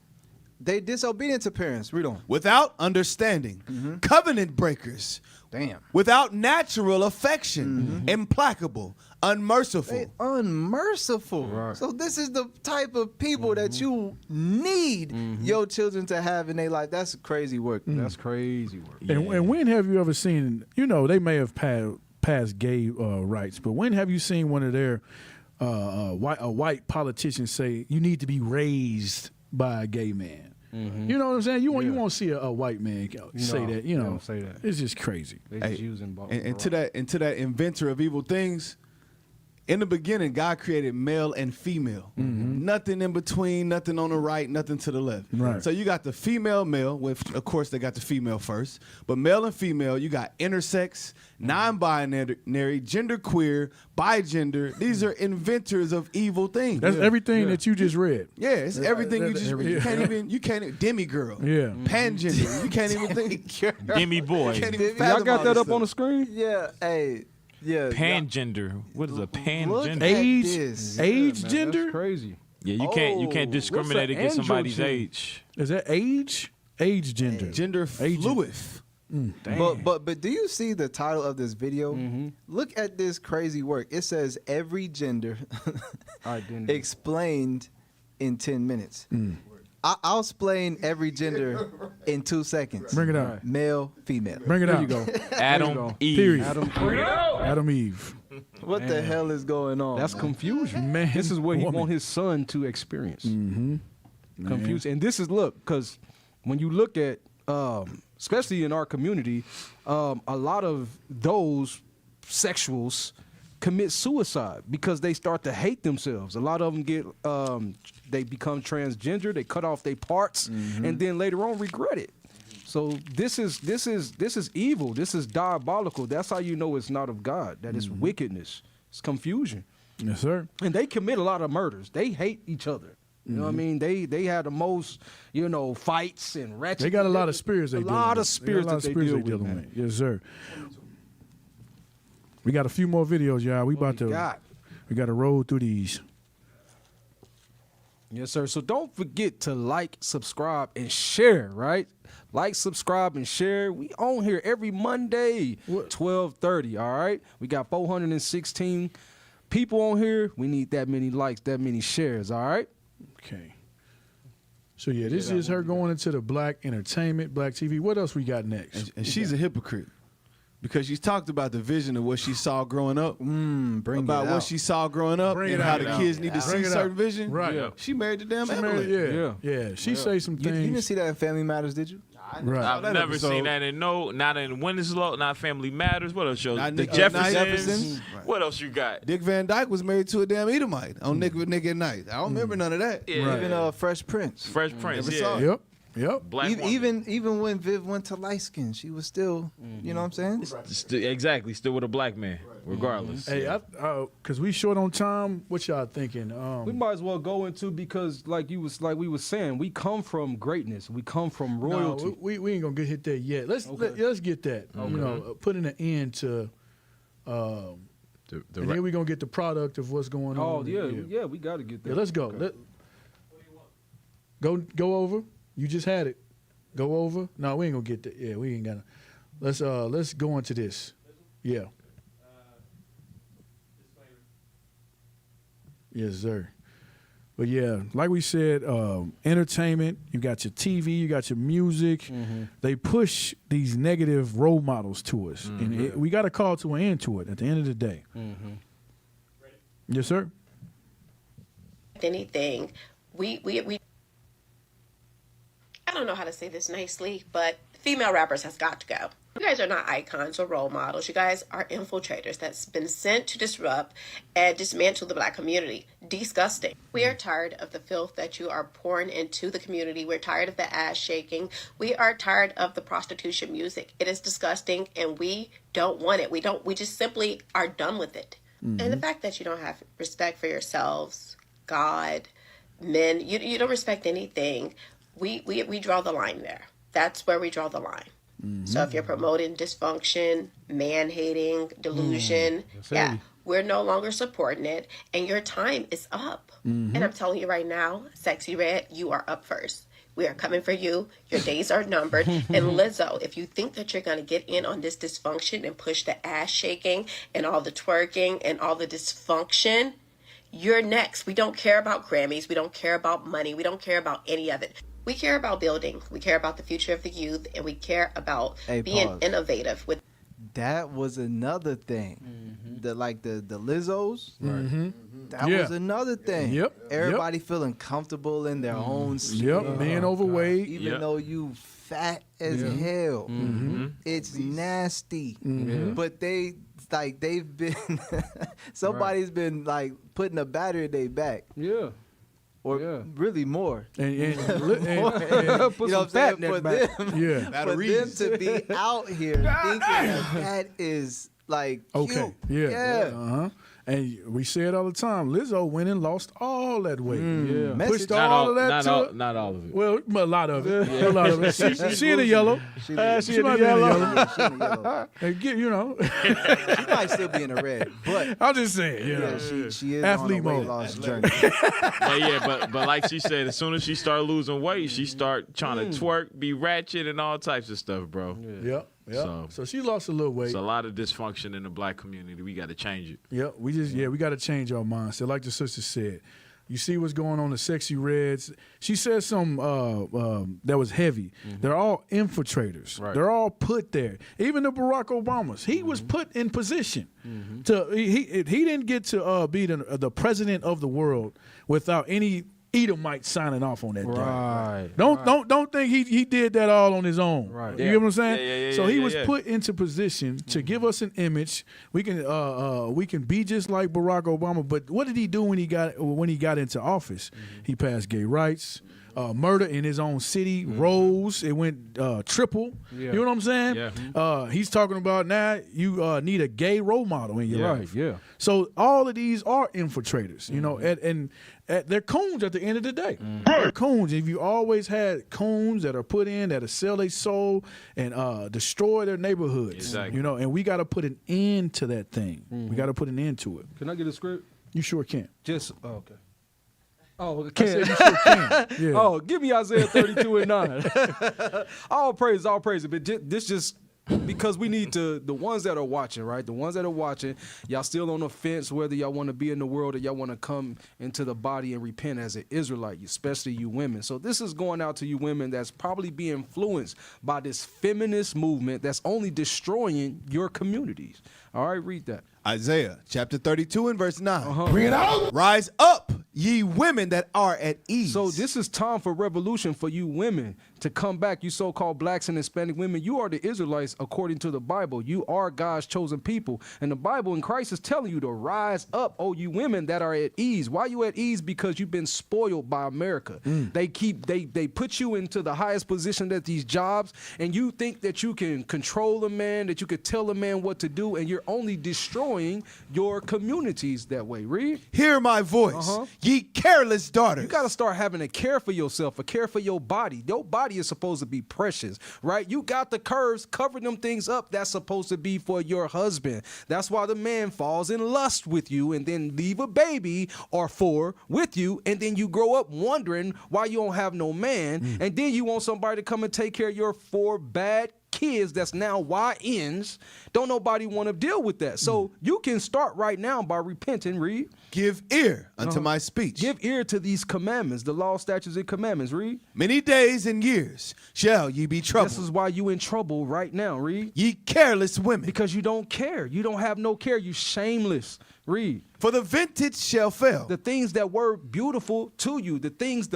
Speaker 10: They disobedient to parents. Read on.
Speaker 12: Without understanding, covenant breakers.
Speaker 10: Damn.
Speaker 12: Without natural affection, implacable, unmerciful.
Speaker 10: They unmerciful. So this is the type of people that you need your children to have in their life. That's crazy work.
Speaker 13: That's crazy work.
Speaker 11: And when have you ever seen? You know, they may have passed gay rights, but when have you seen one of their white politicians say you need to be raised by a gay man? You know what I'm saying? You won't see a white man say that. You know,
Speaker 13: say that.
Speaker 11: It's just crazy.
Speaker 13: They just using
Speaker 12: and to that inventor of evil things. In the beginning, God created male and female. Nothing in between, nothing on the right, nothing to the left.
Speaker 11: Right.
Speaker 12: So you got the female, male, which of course they got the female first. But male and female, you got intersex, non-binary, genderqueer, bigender. These are inventors of evil things.
Speaker 11: That's everything that you just read.
Speaker 12: Yeah, it's everything you just read. You can't even demigirl.
Speaker 11: Yeah.
Speaker 12: Pangender. You can't even think.
Speaker 14: Demi boy.
Speaker 12: You can't even
Speaker 13: Y'all
Speaker 12: fathom
Speaker 13: got
Speaker 12: all
Speaker 13: that
Speaker 12: this
Speaker 13: up
Speaker 12: stuff.
Speaker 13: on the screen?
Speaker 10: Yeah. Hey. Yeah.
Speaker 14: Pangender. What is a pangender?
Speaker 11: Age gender?
Speaker 13: That's crazy.
Speaker 14: Yeah, you can't discriminate against somebody's age.
Speaker 11: Is that age? Age gender.
Speaker 12: Gender fluid.
Speaker 10: But do you see the title of this video? Look at this crazy work. It says every gender explained in 10 minutes. I'll explain every gender in 2 seconds.
Speaker 11: Bring it out.
Speaker 10: Male, female.
Speaker 11: Bring it out.
Speaker 13: There you go.
Speaker 14: Adam, Eve.
Speaker 11: Period.
Speaker 13: Adam,
Speaker 11: Adam, Eve.
Speaker 10: What the hell is going on?
Speaker 13: That's confusion.
Speaker 11: Man,
Speaker 13: This is what he
Speaker 11: woman.
Speaker 13: want his son to experience. Confusion. And this is, look, because when you look at, especially in our community, a lot of those sexuals commit suicide because they start to hate themselves. A lot of them get, they become transgender, they cut off their parts, and then later on regret it. So this is evil. This is diabolical. That's how you know it's not of God. That is wickedness. It's confusion.
Speaker 11: Yes, sir.
Speaker 13: And they commit a lot of murders. They hate each other. You know what I mean? They had the most, fights and ratchet.
Speaker 11: They got a lot of spirits.
Speaker 13: A lot of spirits that they deal with, man.
Speaker 11: Yes, sir. We got a few more videos, y'all. We got to roll through these.
Speaker 13: Yes, sir. So don't forget to like, subscribe, and share, right? Like, subscribe, and share. We on here every Monday, 12:30, all right? We got 416 people on here. We need that many likes, that many shares, all right?
Speaker 11: Okay. So, yeah, this is her going into the black entertainment, black TV. What else we got next?
Speaker 12: And she's a hypocrite. Because she's talked about the vision of what she saw growing up, about what she saw growing up, and how the kids need to see certain vision.
Speaker 11: Right.
Speaker 12: Yeah. She married the damn Evelyn.
Speaker 11: Yeah. She say some things.
Speaker 10: You didn't see that in Family Matters, did you?
Speaker 11: Right.
Speaker 14: I've never seen that in not in Winslow, not Family Matters. What else shows?
Speaker 12: Not
Speaker 14: The
Speaker 12: Nick-
Speaker 14: Jeffersons.
Speaker 12: Right.
Speaker 14: What else you got?
Speaker 12: Dick Van Dyke was married to a damn Edomite on Nick with Nick at Night. I don't remember none of that.
Speaker 14: Yeah.
Speaker 10: Even Fresh Prince.
Speaker 14: Fresh Prince.
Speaker 12: Never
Speaker 14: Yeah.
Speaker 12: saw it.
Speaker 11: Yep.
Speaker 14: Black
Speaker 10: Even when Viv went to light skin, she was still, you know what I'm saying?
Speaker 14: Exactly. Still with a black man, regardless.
Speaker 11: Hey, because we short on time. What y'all thinking?
Speaker 13: We might as well go into, because like we was saying, we come from greatness. We come from royalty.
Speaker 11: No, we ain't gonna hit that yet. Let's get that.
Speaker 13: Okay.
Speaker 11: Putting an end to. And then we gonna get the product of what's going on.
Speaker 13: Oh yeah, we got to get that.
Speaker 11: Yeah, let's go.
Speaker 13: Okay.
Speaker 11: Go over. You just had it. Go over. No, we ain't gonna get that. Yeah, we ain't gonna. Let's go into this. Yeah. Yes, sir. But yeah, like we said, entertainment. You got your TV. You got your music. They push these negative role models to us, and we got to call to an end to it. At the end of the day. Yes, sir.
Speaker 4: Anything, we I don't know how to say this nicely, but female rappers has got to go. You guys are not icons or role models. You guys are infiltrators that's been sent to disrupt and dismantle the Black community. Disgusting. We are tired of the filth that you are pouring into the community. We're tired of the ass shaking. We are tired of the prostitution music. It is disgusting and we don't want it. We just simply are done with it. Mm-hmm. And the fact that you don't have respect for yourselves, God, men, you don't respect anything. We draw the line there. That's where we draw the line. Mm-hmm. So if you're promoting dysfunction, man-hating, delusion, we're no longer supporting it, and your time is up. Mm-hmm. And I'm telling you right now, Sexy Red, you are up first. We are coming for you. Your days are numbered. And Lizzo, if you think that you're going to get in on this dysfunction and push the ass shaking and all the twerking and all the dysfunction, you're next. We don't care about Grammys. We don't care about money. We don't care about any of it. We care about building. We care about the future of the youth, and we care about being innovative. With
Speaker 10: that was another thing. Mm-hmm. The Lizzos.
Speaker 11: Mm-hmm.
Speaker 10: That was another thing.
Speaker 11: Yep.
Speaker 10: Everybody feeling comfortable in their own skin.
Speaker 11: Yep. Being overweight.
Speaker 10: Even though you fat as hell. Mm-hmm. It's nasty. Mm-hmm. But they've been somebody's been like putting a battery in their back.
Speaker 13: Yeah.
Speaker 10: Or really more.
Speaker 11: And
Speaker 10: you know what I'm saying? For them to be out here thinking that is like
Speaker 11: okay.
Speaker 10: Cute.
Speaker 11: Yeah. Uh-huh. And we say it all the time. Lizzo went and lost all that weight.
Speaker 14: Yeah.
Speaker 11: Pushed all of that
Speaker 14: not all of it.
Speaker 11: Well, a lot of it. Yeah. A lot of it. She in the yellow. She might be in the yellow.
Speaker 10: She in the yellow.
Speaker 11: And
Speaker 10: she might still be in the red. But
Speaker 11: I'm just saying,
Speaker 10: she is
Speaker 11: athlete
Speaker 10: on a weight
Speaker 11: mode.
Speaker 10: loss journey.
Speaker 14: but like she said, as soon as she start losing weight, she start trying to twerk, be ratchet, and all types of stuff, bro.
Speaker 11: Yep. So she lost a little weight.
Speaker 14: It's a lot of dysfunction in the Black community. We got to change it.
Speaker 11: Yep. We got to change our mindset. Like the sister said, you see what's going on, the Sexy Reds. She said something that was heavy. Mm-hmm. They're all infiltrators. Right. They're all put there. Even the Barack Obamas, he was put in position to. He didn't get to be the president of the world without any Edomite signing off on that.
Speaker 13: Right.
Speaker 11: Don't think he did that all on his own.
Speaker 13: Right.
Speaker 11: You get what I'm saying?
Speaker 14: Yeah,
Speaker 11: so he was put into position to give us an image. We can be just like Barack Obama. But what did he do when he got into office? He passed gay rights. Murder in his own city rose. It went triple. Yeah. You know what I'm saying? Yeah. He's talking about now you need a gay role model in your life.
Speaker 13: Yeah.
Speaker 11: So all of these are infiltrators, you know, and they're coons at the end of the day. They're coons. If you always had coons that are put in that'll sell their soul and destroy their neighborhoods, you know, and we got to put an end to that thing. We got to put an end to it.
Speaker 13: Can I get a script?
Speaker 11: You sure can.
Speaker 13: Okay. Oh, can.
Speaker 11: I said you sure can. Yeah.
Speaker 13: Oh, give me Isaiah 32:9. all praise. But this just because we need to, the ones that are watching, right? The ones that are watching, y'all still on the fence whether y'all want to be in the world or y'all want to come into the body and repent as an Israelite, especially you women. So this is going out to you women that's probably being influenced by this feminist movement that's only destroying your communities. All right, read that.
Speaker 12: Isaiah chapter 32 and verse 9.
Speaker 13: Bring it out.
Speaker 12: Rise up, ye women that are at ease.
Speaker 13: So this is time for revolution for you women to come back. You so-called blacks and Hispanic women, you are the Israelites according to the Bible. You are God's chosen people. And the Bible in Christ is telling you to rise up, oh, you women that are at ease. Why are you at ease? Because you've been spoiled by America. They put you into the highest position at these jobs, and you think that you can control a man, that you could tell a man what to do, and you're only destroying your communities that way. Read.
Speaker 12: Hear my voice, ye careless daughters.
Speaker 13: You got to start having a care for yourself, a care for your body. Your body is supposed to be precious, right? You got the curves, cover them things up. That's supposed to be for your husband. That's why the man falls in lust with you and then leave a baby or four with you, and then you grow up wondering why you don't have no man, and then you want somebody to come and take care of your 4 bad kids that's now YNs. Don't nobody want to deal with that. So you can start right now by repenting. Read.
Speaker 12: Give ear unto my speech.
Speaker 13: Give ear to these commandments, the law, statutes, and commandments. Read.
Speaker 12: Many days and years shall ye be troubled.
Speaker 13: This is why you in trouble right now. Read.
Speaker 12: Ye careless women.
Speaker 13: Because you don't care. You don't have no care. You shameless. Read.
Speaker 12: For the vintage shall fail.
Speaker 13: The things that were beautiful to you, the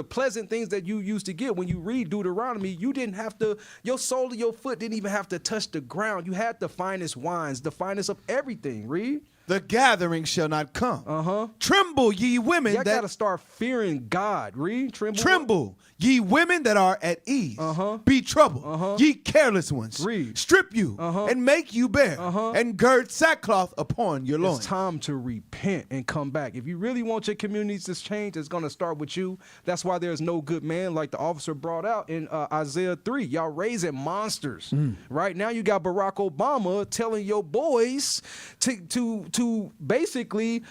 Speaker 13: pleasant things that you used to get. When you read Deuteronomy, you didn't have to, your sole of your foot didn't even have to touch the ground. You had the finest wines, the finest of everything. Read.
Speaker 12: The gathering shall not come. Tremble, ye women
Speaker 13: that gotta start fearing God. Read.
Speaker 12: Tremble, ye women that are at ease. Be troubled, ye careless ones.
Speaker 13: Read.
Speaker 12: Strip you and make you bare, and gird sackcloth upon your loins.
Speaker 13: It's time to repent and come back. If you really want your communities to change, it's gonna start with you. That's why there's no good man, like the officer brought out in Isaiah 3. Y'all raising monsters. Right now, you got Barack Obama telling your boys to basically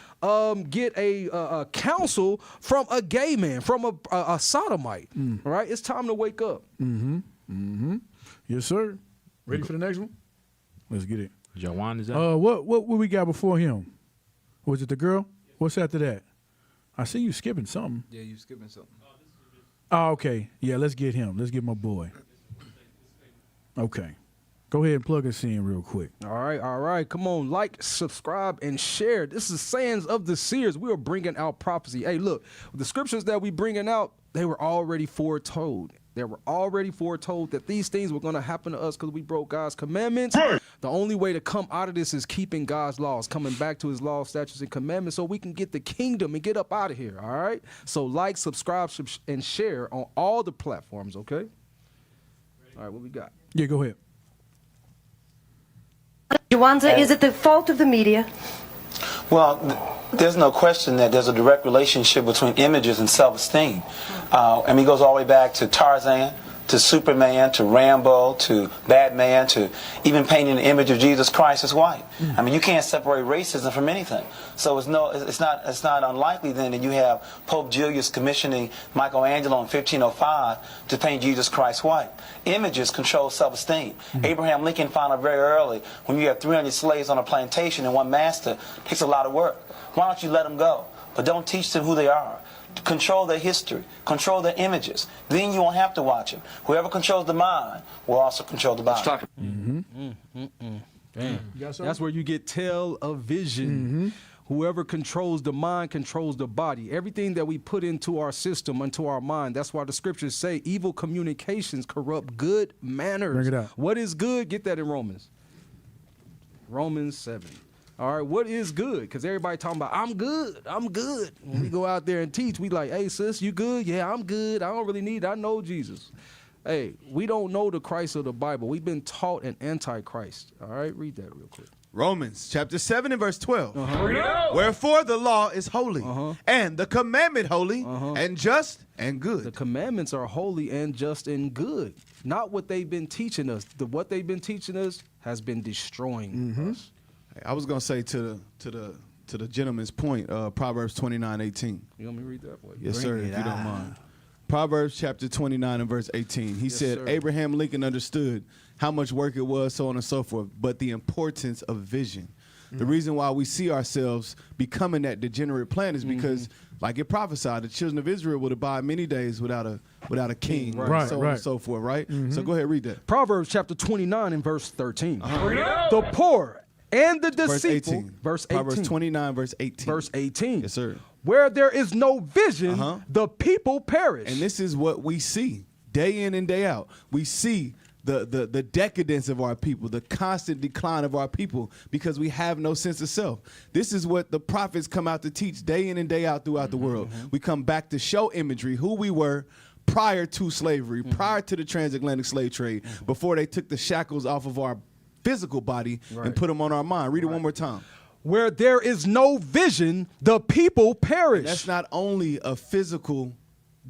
Speaker 13: get a counsel from a gay man, from a sodomite. Right? It's time to wake up.
Speaker 11: Yes, sir. Ready for the next one? Let's get it.
Speaker 14: Jawan is that?
Speaker 11: What we got before him? Was it the girl? What's after that? I see you skipping something.
Speaker 10: Yeah, you skipping something.
Speaker 11: Oh, okay. Yeah, let's get him. Let's get my boy. Okay. Go ahead and plug us in real quick.
Speaker 13: All right. Come on, like, subscribe, and share. This is Sayings of the Seers. We are bringing out prophecy. Hey, look, the scriptures that we bringing out, they were already foretold. They were already foretold that these things were going to happen to us because we broke God's commandments. Right. The only way to come out of this is keeping God's laws, coming back to his laws, statutes, and commandments so we can get the kingdom and get up out of here, all right? So like, subscribe, and share on all the platforms, okay? All right, what we got?
Speaker 11: Yeah, go ahead.
Speaker 8: Juwanza, is it the fault of the media?
Speaker 9: Well, there's no question that there's a direct relationship between images and self-esteem. It goes all the way back to Tarzan, to Superman, to Rambo, to Batman, to even painting the image of Jesus Christ as white. You can't separate racism from anything. So it's not unlikely then that you have Pope Julius commissioning Michelangelo in 1505 to paint Jesus Christ white. Images control self-esteem. Abraham Lincoln found out very early, when you have 300 slaves on a plantation and one master, it takes a lot of work. Why don't you let them go? But don't teach them who they are. Control their history, control their images. Then you won't have to watch them. Whoever controls the mind will also control the body.
Speaker 13: That's where you get television. Whoever controls the mind controls the body. Everything that we put into our system, into our mind, that's why the scriptures say evil communications corrupt good manners.
Speaker 11: Bring it out.
Speaker 13: What is good? Get that in Romans. Romans 7. All right, what is good? Because everybody talking about, I'm good. When we go out there and teach, we like, hey, sis, you good? Yeah, I'm good. I don't really need it. I know Jesus. Hey, we don't know the Christ of the Bible. We've been taught an antichrist. All right, read that real quick.
Speaker 12: Romans chapter 7 and verse 12. Wherefore the law is holy, and the commandment holy, and just and good.
Speaker 13: The commandments are holy and just and good. Not what they've been teaching us. What they've been teaching us has been destroying us.
Speaker 12: I was gonna say to the gentleman's point, Proverbs 29:18.
Speaker 13: You want me to read that for you?
Speaker 12: Yes, sir, if you don't mind. Proverbs chapter 29 and verse 18. He said,
Speaker 13: sir.
Speaker 12: Abraham Lincoln understood how much work it was, so on and so forth, but the importance of vision. The reason why we see ourselves becoming that degenerate plan is because, like it prophesied, the children of Israel would abide many days without a king,
Speaker 11: Right,
Speaker 12: so on and so forth, right? So go ahead, read that.
Speaker 13: Proverbs chapter 29 and verse 13. The poor and the deceitful.
Speaker 12: Verse 18. Proverbs 29, verse 18.
Speaker 13: Verse 18.
Speaker 12: Yes, sir.
Speaker 13: Where there is no vision, the people perish.
Speaker 12: And this is what we see day in and day out. We see the decadence of our people, the constant decline of our people, because we have no sense of self. This is what the prophets come out to teach day in and day out throughout the world. We come back to show imagery, who we were prior to slavery, prior to the transatlantic slave trade, before they took the shackles off of our physical body and put them on our mind. Read it one more time.
Speaker 13: Where there is no vision, the people perish.
Speaker 12: And that's not only a physical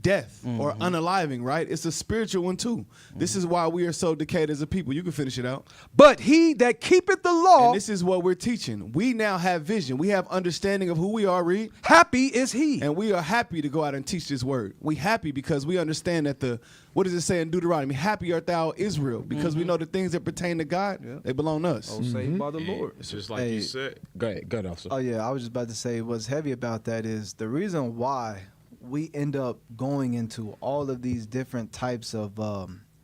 Speaker 12: death or unaliving, right? It's a spiritual one too. This is why we are so decayed as a people. You can finish it out.
Speaker 13: But he that keepeth the law.
Speaker 12: And this is what we're teaching. We now have vision. We have understanding of who we are, Reed.
Speaker 13: Happy is he.
Speaker 12: And we are happy to go out and teach this word. We happy because we understand that what does it say in Deuteronomy? Happy art thou, Israel, because we know the things that pertain to God, they belong to us.
Speaker 13: Oh, saved by the Lord.
Speaker 14: It's just like you said. Go ahead, officer.
Speaker 10: Oh, yeah, I was just about to say what's heavy about that is the reason why we end up going into all of these different types of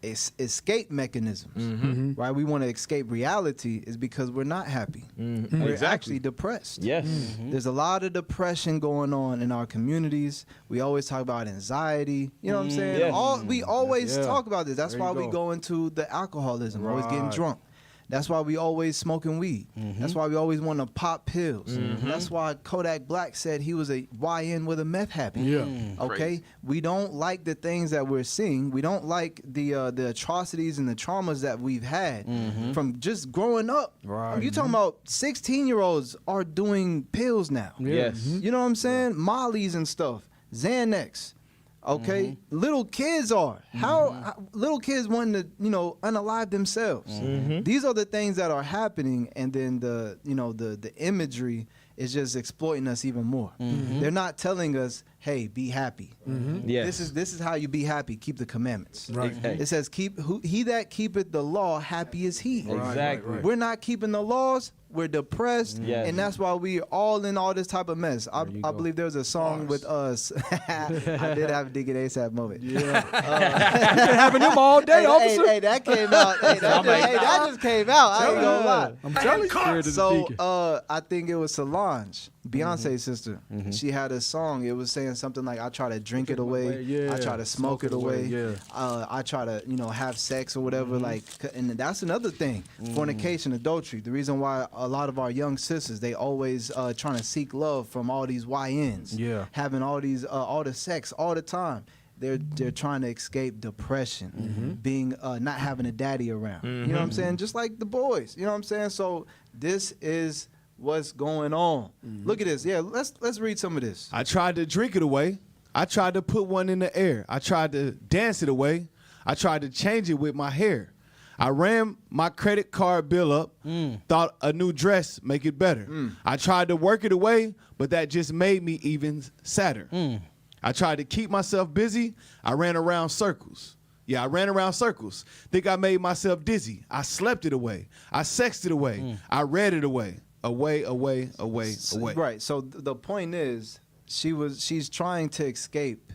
Speaker 10: escape mechanisms, right? We want to escape reality is because we're not happy. We're actually depressed.
Speaker 14: Yes.
Speaker 10: There's a lot of depression going on in our communities. We always talk about anxiety. You know what I'm saying?
Speaker 14: Yes.
Speaker 10: We always talk about this. That's why we go into the alcoholism, always getting drunk. That's why we always smoking weed. That's why we always want to pop pills. That's why Kodak Black said he was a YN with a meth habit. Okay?
Speaker 14: Crazy.
Speaker 10: We don't like the things that we're seeing. We don't like the atrocities and the traumas that we've had from just growing up. I mean, you're talking about 16-year-olds are doing pills now.
Speaker 14: Yes.
Speaker 10: You know what I'm saying? Mollies and stuff. Xanax. Okay, little kids are how little kids wanting to unalive themselves. These are the things that are happening, and then the imagery is just exploiting us even more. They're not telling us, hey, be happy.
Speaker 14: Yes.
Speaker 10: This is how you be happy. Keep the commandments.
Speaker 11: Right.
Speaker 10: It says he that keepeth the law, happy is he.
Speaker 14: Exactly.
Speaker 10: We're not keeping the laws. We're depressed, and that's why we're all in all this type of mess. I believe there's a song with us. I did have a dig at ASAP moment.
Speaker 13: You've been having them all day, officer.
Speaker 10: Hey, that came out. That just came out. I ain't gonna lie.
Speaker 13: I'm telling you.
Speaker 10: So I think it was Solange, Beyonce's sister. She had a song. It was saying something like, "I try to drink it away. I try to smoke it away. I try to have sex or whatever." Like, and that's another thing. Fornication, adultery. The reason why a lot of our young sisters, they always trying to seek love from all these YNs, having all these all the sex all the time. They're trying to escape depression, being not having a daddy around. You know what I'm saying? Just like the boys. You know what I'm saying? So this is what's going on. Look at this. Yeah, let's read some of this.
Speaker 12: I tried to drink it away. I tried to put one in the air. I tried to dance it away. I tried to change it with my hair. I ran my credit card bill up, thought a new dress make it better. I tried to work it away, but that just made me even sadder. I tried to keep myself busy. I ran around circles. Yeah, I ran around circles. Think I made myself dizzy. I slept it away. I sexed it away. I read it away. Away.
Speaker 10: Right. So the point is, she's trying to escape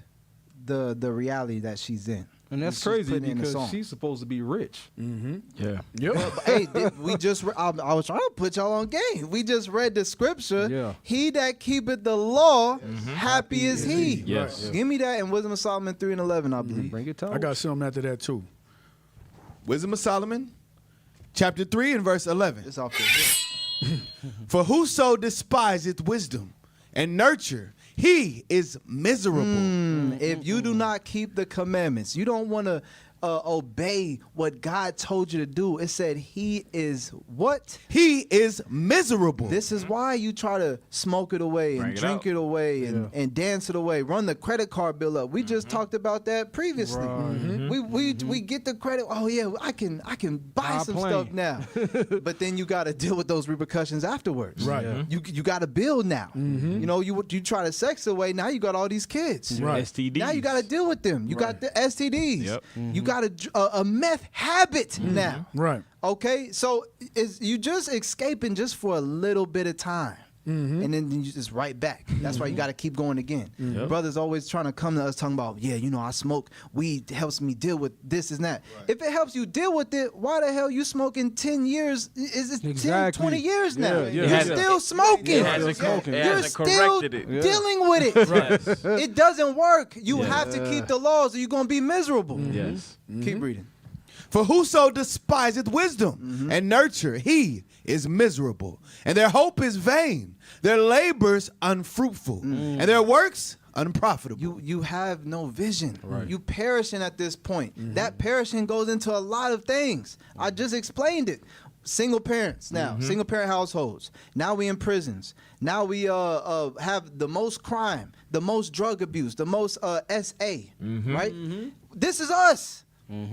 Speaker 10: the reality that she's in.
Speaker 13: And that's crazy because she's supposed to be rich.
Speaker 11: Yeah.
Speaker 10: Hey, I was trying to put y'all on game. We just read the scripture.
Speaker 13: Yeah.
Speaker 10: He that keepeth the law, happy is he.
Speaker 14: Yes.
Speaker 10: Give me that in Wisdom of Solomon 3:11, I believe.
Speaker 13: Bring it to
Speaker 11: I got something after that too.
Speaker 12: Wisdom of Solomon, chapter 3 and verse 11.
Speaker 10: It's off there.
Speaker 12: For whoso despiseth wisdom and nurture, he is miserable.
Speaker 10: If you do not keep the commandments, you don't want to obey what God told you to do. It said he is what?
Speaker 12: He is miserable.
Speaker 10: This is why you try to smoke it away and drink it away and dance it away. Run the credit card bill up. We just talked about that previously. We get the credit. Oh yeah, I can buy some stuff now. But then you got to deal with those repercussions afterwards.
Speaker 11: Right.
Speaker 10: You got to build now. You know, you try to sex away. Now you got all these kids.
Speaker 11: Right.
Speaker 14: STDs.
Speaker 10: Now you got to deal with them. You got the STDs.
Speaker 14: Yep.
Speaker 10: You got a meth habit now.
Speaker 11: Right.
Speaker 10: Okay, so you just escaping just for a little bit of time. And then you just right back. That's why you got to keep going again. Brothers always trying to come to us talking about, I smoke weed, helps me deal with this and that. Right. If it helps you deal with it, why the hell you smoking 10 years? Is it 10, 20 years now? You're still smoking. You're still dealing with it. Right. It doesn't work. You have to keep the laws or you're going to be miserable.
Speaker 14: Yes.
Speaker 10: Keep reading.
Speaker 12: For whoso despiseth wisdom and nurture, he is miserable. And their hope is vain. Their labors unfruitful. And their works unprofitable.
Speaker 10: You have no vision. Right. You perishing at this point. That perishing goes into a lot of things. I just explained it. Single parents now, single parent households. Now we in prisons. Now we have the most crime, the most drug abuse, the most SA, right? This is us.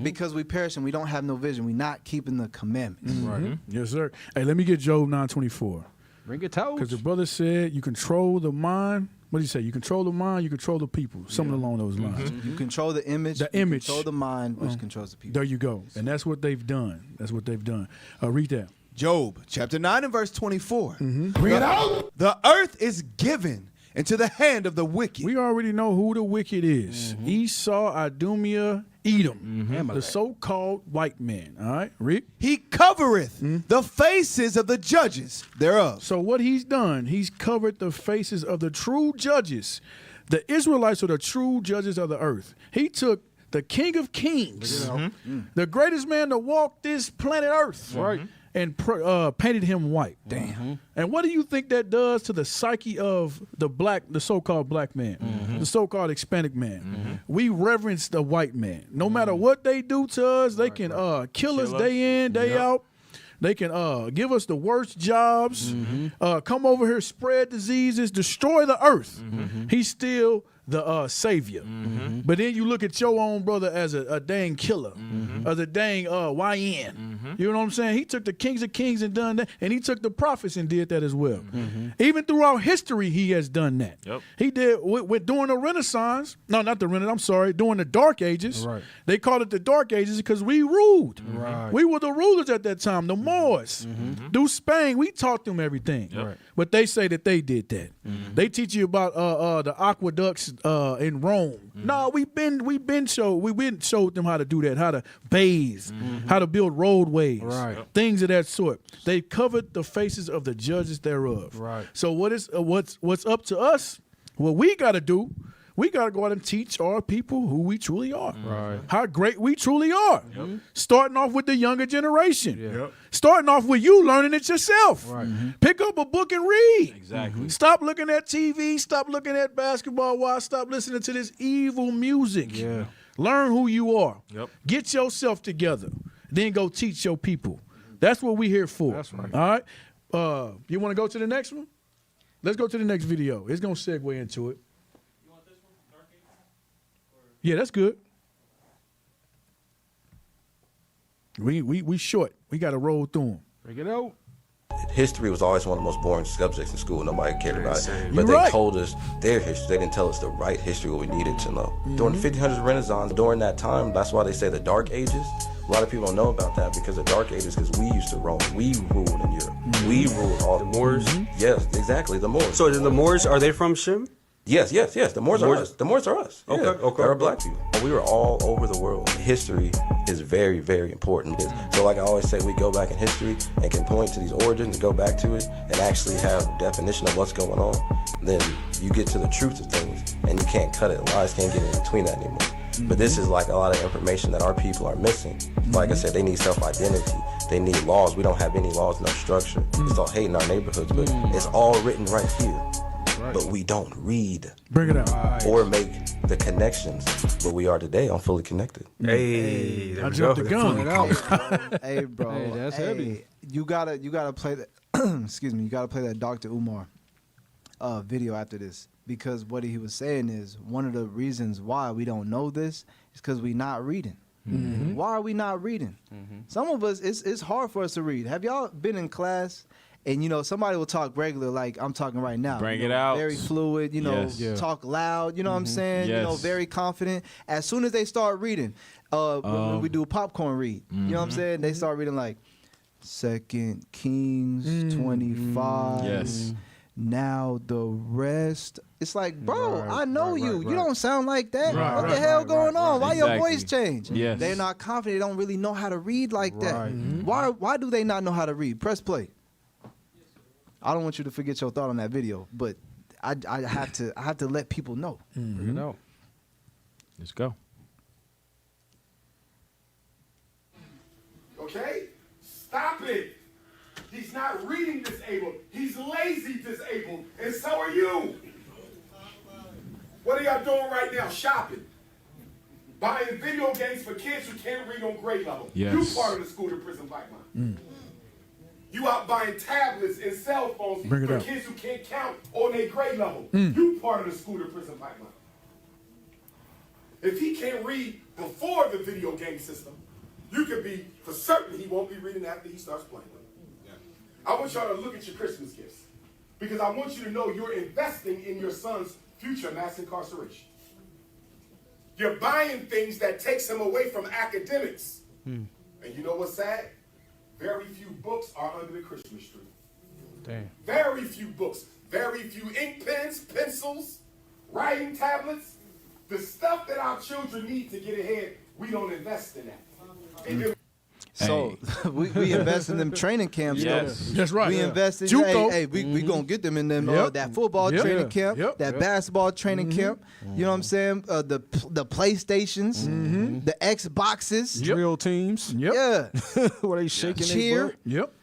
Speaker 10: Because we perish and we don't have no vision. We're not keeping the commandments.
Speaker 11: Right. Yes, sir. Hey, let me get Job 9:24.
Speaker 13: Bring it out.
Speaker 11: Because the brother said you control the mind. What did he say? You control the mind, you control the people. Something along those lines.
Speaker 10: You control the image. You control the mind, which controls the people.
Speaker 11: There you go. And that's what they've done. Read that.
Speaker 12: Job chapter 9 and verse 24. Bring it out. The earth is given. into the hand of the wicked.
Speaker 11: We already know who the wicked is. Esau, Idumea, Edom, the so-called white man. All right, Rick?
Speaker 12: He covereth the faces of the judges thereof.
Speaker 11: So what he's done, he's covered the faces of the true judges. The Israelites are the true judges of the earth. He took the King of Kings, the greatest man to walk this planet Earth, right, and painted him white. Damn. And what do you think that does to the psyche of the so-called black man, the so-called Hispanic man? We reverence the white man. No matter what they do to us, they can kill us day in, day out. They can give us the worst jobs, come over here, spread diseases, destroy the earth. He's still the savior. But then you look at your own brother as a dang killer, as a dang YN. You know what I'm saying? He took the kings of kings and done that, and he took the prophets and did that as well. Even throughout history, he has done that. He did during the Renaissance. No, not the Renaissance. I'm sorry. During the Dark Ages. They called it the Dark Ages because we ruled. We were the rulers at that time. The Moors. Through Spain, we taught them everything. But they say that they did that. They teach you about the aqueducts in Rome. No, we been showed them how to do that, how to bathe, how to build roadways, things of that sort. They covered the faces of the judges thereof. So what's up to us? What we got to do? We got to go out and teach our people who we truly are, how great we truly are. Starting off with the younger generation. Starting off with you learning it yourself. Pick up a book and read.
Speaker 14: Exactly.
Speaker 11: Stop looking at TV. Stop looking at basketball. Why? Stop listening to this evil music. Learn who you are. Get yourself together. Then go teach your people. That's what we're here for. That's right. All right. You want to go to the next one? Let's go to the next video. It's going to segue into it. Yeah, that's good. We short. We got to roll through them.
Speaker 13: Bring it out.
Speaker 1: History was always one of the most boring subjects in school. Nobody cared about it. But they told us their history. They didn't tell us the right history, what we needed to know. During the 1500s Renaissance, during that time, that's why they say the Dark Ages. A lot of people don't know about that because the Dark Ages, because we used to roam. We ruled in Europe. We ruled all the
Speaker 2: Moors?
Speaker 1: Yes, exactly, the Moors.
Speaker 2: So the Moors, are they from Shem?
Speaker 1: Yes. The Moors are us. The Moors are us.
Speaker 2: Okay, okay.
Speaker 1: They're black people. We were all over the world. History is very, very important. So like I always say, we go back in history and can point to these origins and go back to it and actually have a definition of what's going on. Then you get to the truth of things and you can't cut it. Lies can't get in between that anymore. But this is like a lot of information that our people are missing. Like I said, they need self-identity. They need laws. We don't have any laws, no structure. It's all hate in our neighborhoods, but it's all written right here. But we don't read.
Speaker 11: Bring it out.
Speaker 1: Or make the connections. But we are today on Fully Connected.
Speaker 2: Hey,
Speaker 11: I jumped the gun.
Speaker 10: Hey, bro.
Speaker 13: Hey, that's heavy.
Speaker 10: You gotta play that. Excuse me. You gotta play that Dr. Umar video after this, because what he was saying is one of the reasons why we don't know this is because we not reading. Why are we not reading? Some of us, it's hard for us to read. Have y'all been in class? And, somebody will talk regular like I'm talking right now.
Speaker 14: Bring it out.
Speaker 10: Very fluid, talk loud, you know what I'm saying?
Speaker 14: Yes.
Speaker 10: Very confident. As soon as they start reading, when we do popcorn read, you know what I'm saying? They start reading like 2 Kings 25.
Speaker 14: Yes.
Speaker 10: Now the rest. It's like, bro, I know you. You don't sound like that. What the hell going on? Why your voice change?
Speaker 14: Yes.
Speaker 10: They're not confident. They don't really know how to read like that. Why do they not know how to read? Press play. I don't want you to forget your thought on that video, but I have to let people know.
Speaker 13: You know.
Speaker 14: Let's go.
Speaker 23: Okay? Stop it. He's not reading disabled. He's lazy disabled, and so are you. What are y'all doing right now? Shopping. Buying video games for kids who can't read on grade level.
Speaker 14: Yes.
Speaker 23: You part of the school to prison pipeline. You out buying tablets and cell phones for kids who can't count on their grade level. You part of the school to prison pipeline. If he can't read before the video game system, you can be for certain he won't be reading after he starts playing. I want y'all to look at your Christmas gifts, because I want you to know you're investing in your son's future mass incarceration. You're buying things that takes him away from academics. And you know what's sad? Very few books are under the Christmas tree.
Speaker 13: Damn.
Speaker 23: Very few books. very few ink pens, pencils, writing tablets. The stuff that our children need to get ahead, we don't invest in that. And then
Speaker 10: So we invest in them training camps.
Speaker 14: Yes.
Speaker 10: Though.
Speaker 11: That's right.
Speaker 10: We
Speaker 11: Yeah.
Speaker 10: invest in we gonna get them in them that football training camp, that basketball training camp. You know what I'm saying? The PlayStations, the Xboxes,
Speaker 13: drill teams.
Speaker 10: Yeah,
Speaker 13: where they shaking
Speaker 10: cheer.
Speaker 13: their butt.
Speaker 11: Yep.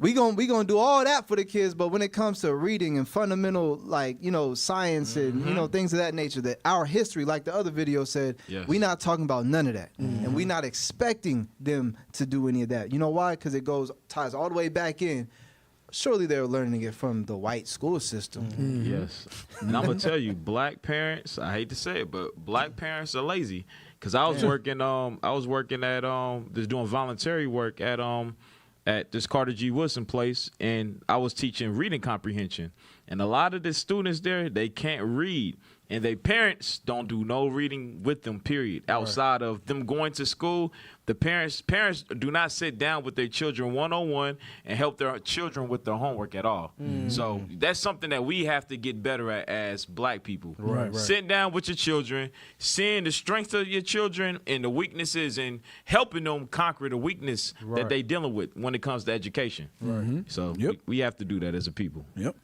Speaker 10: We gonna do all that for the kids, but when it comes to reading and fundamental, like, you know, science and, you know, things of that nature, that our history, like the other video said, we not talking about none of that, and we not expecting them to do any of that. You know why? Because it ties all the way back in. Surely they're learning it from the white school system.
Speaker 14: Yes, and I'm gonna tell you, black parents. I hate to say it, but black parents are lazy. Cause I was working at just doing voluntary work at this Carter G. Woodson place, and I was teaching reading comprehension. And a lot of the students there, they can't read. And their parents don't do no reading with them, period. Outside of them going to school, the parents do not sit down with their children one-on-one and help their children with their homework at all. So that's something that we have to get better at as black people.
Speaker 11: Right.
Speaker 14: Sitting down with your children, seeing the strengths of your children and the weaknesses, and helping them conquer the weakness that they dealing with when it comes to education. So we have to do that as a people.
Speaker 11: Yep.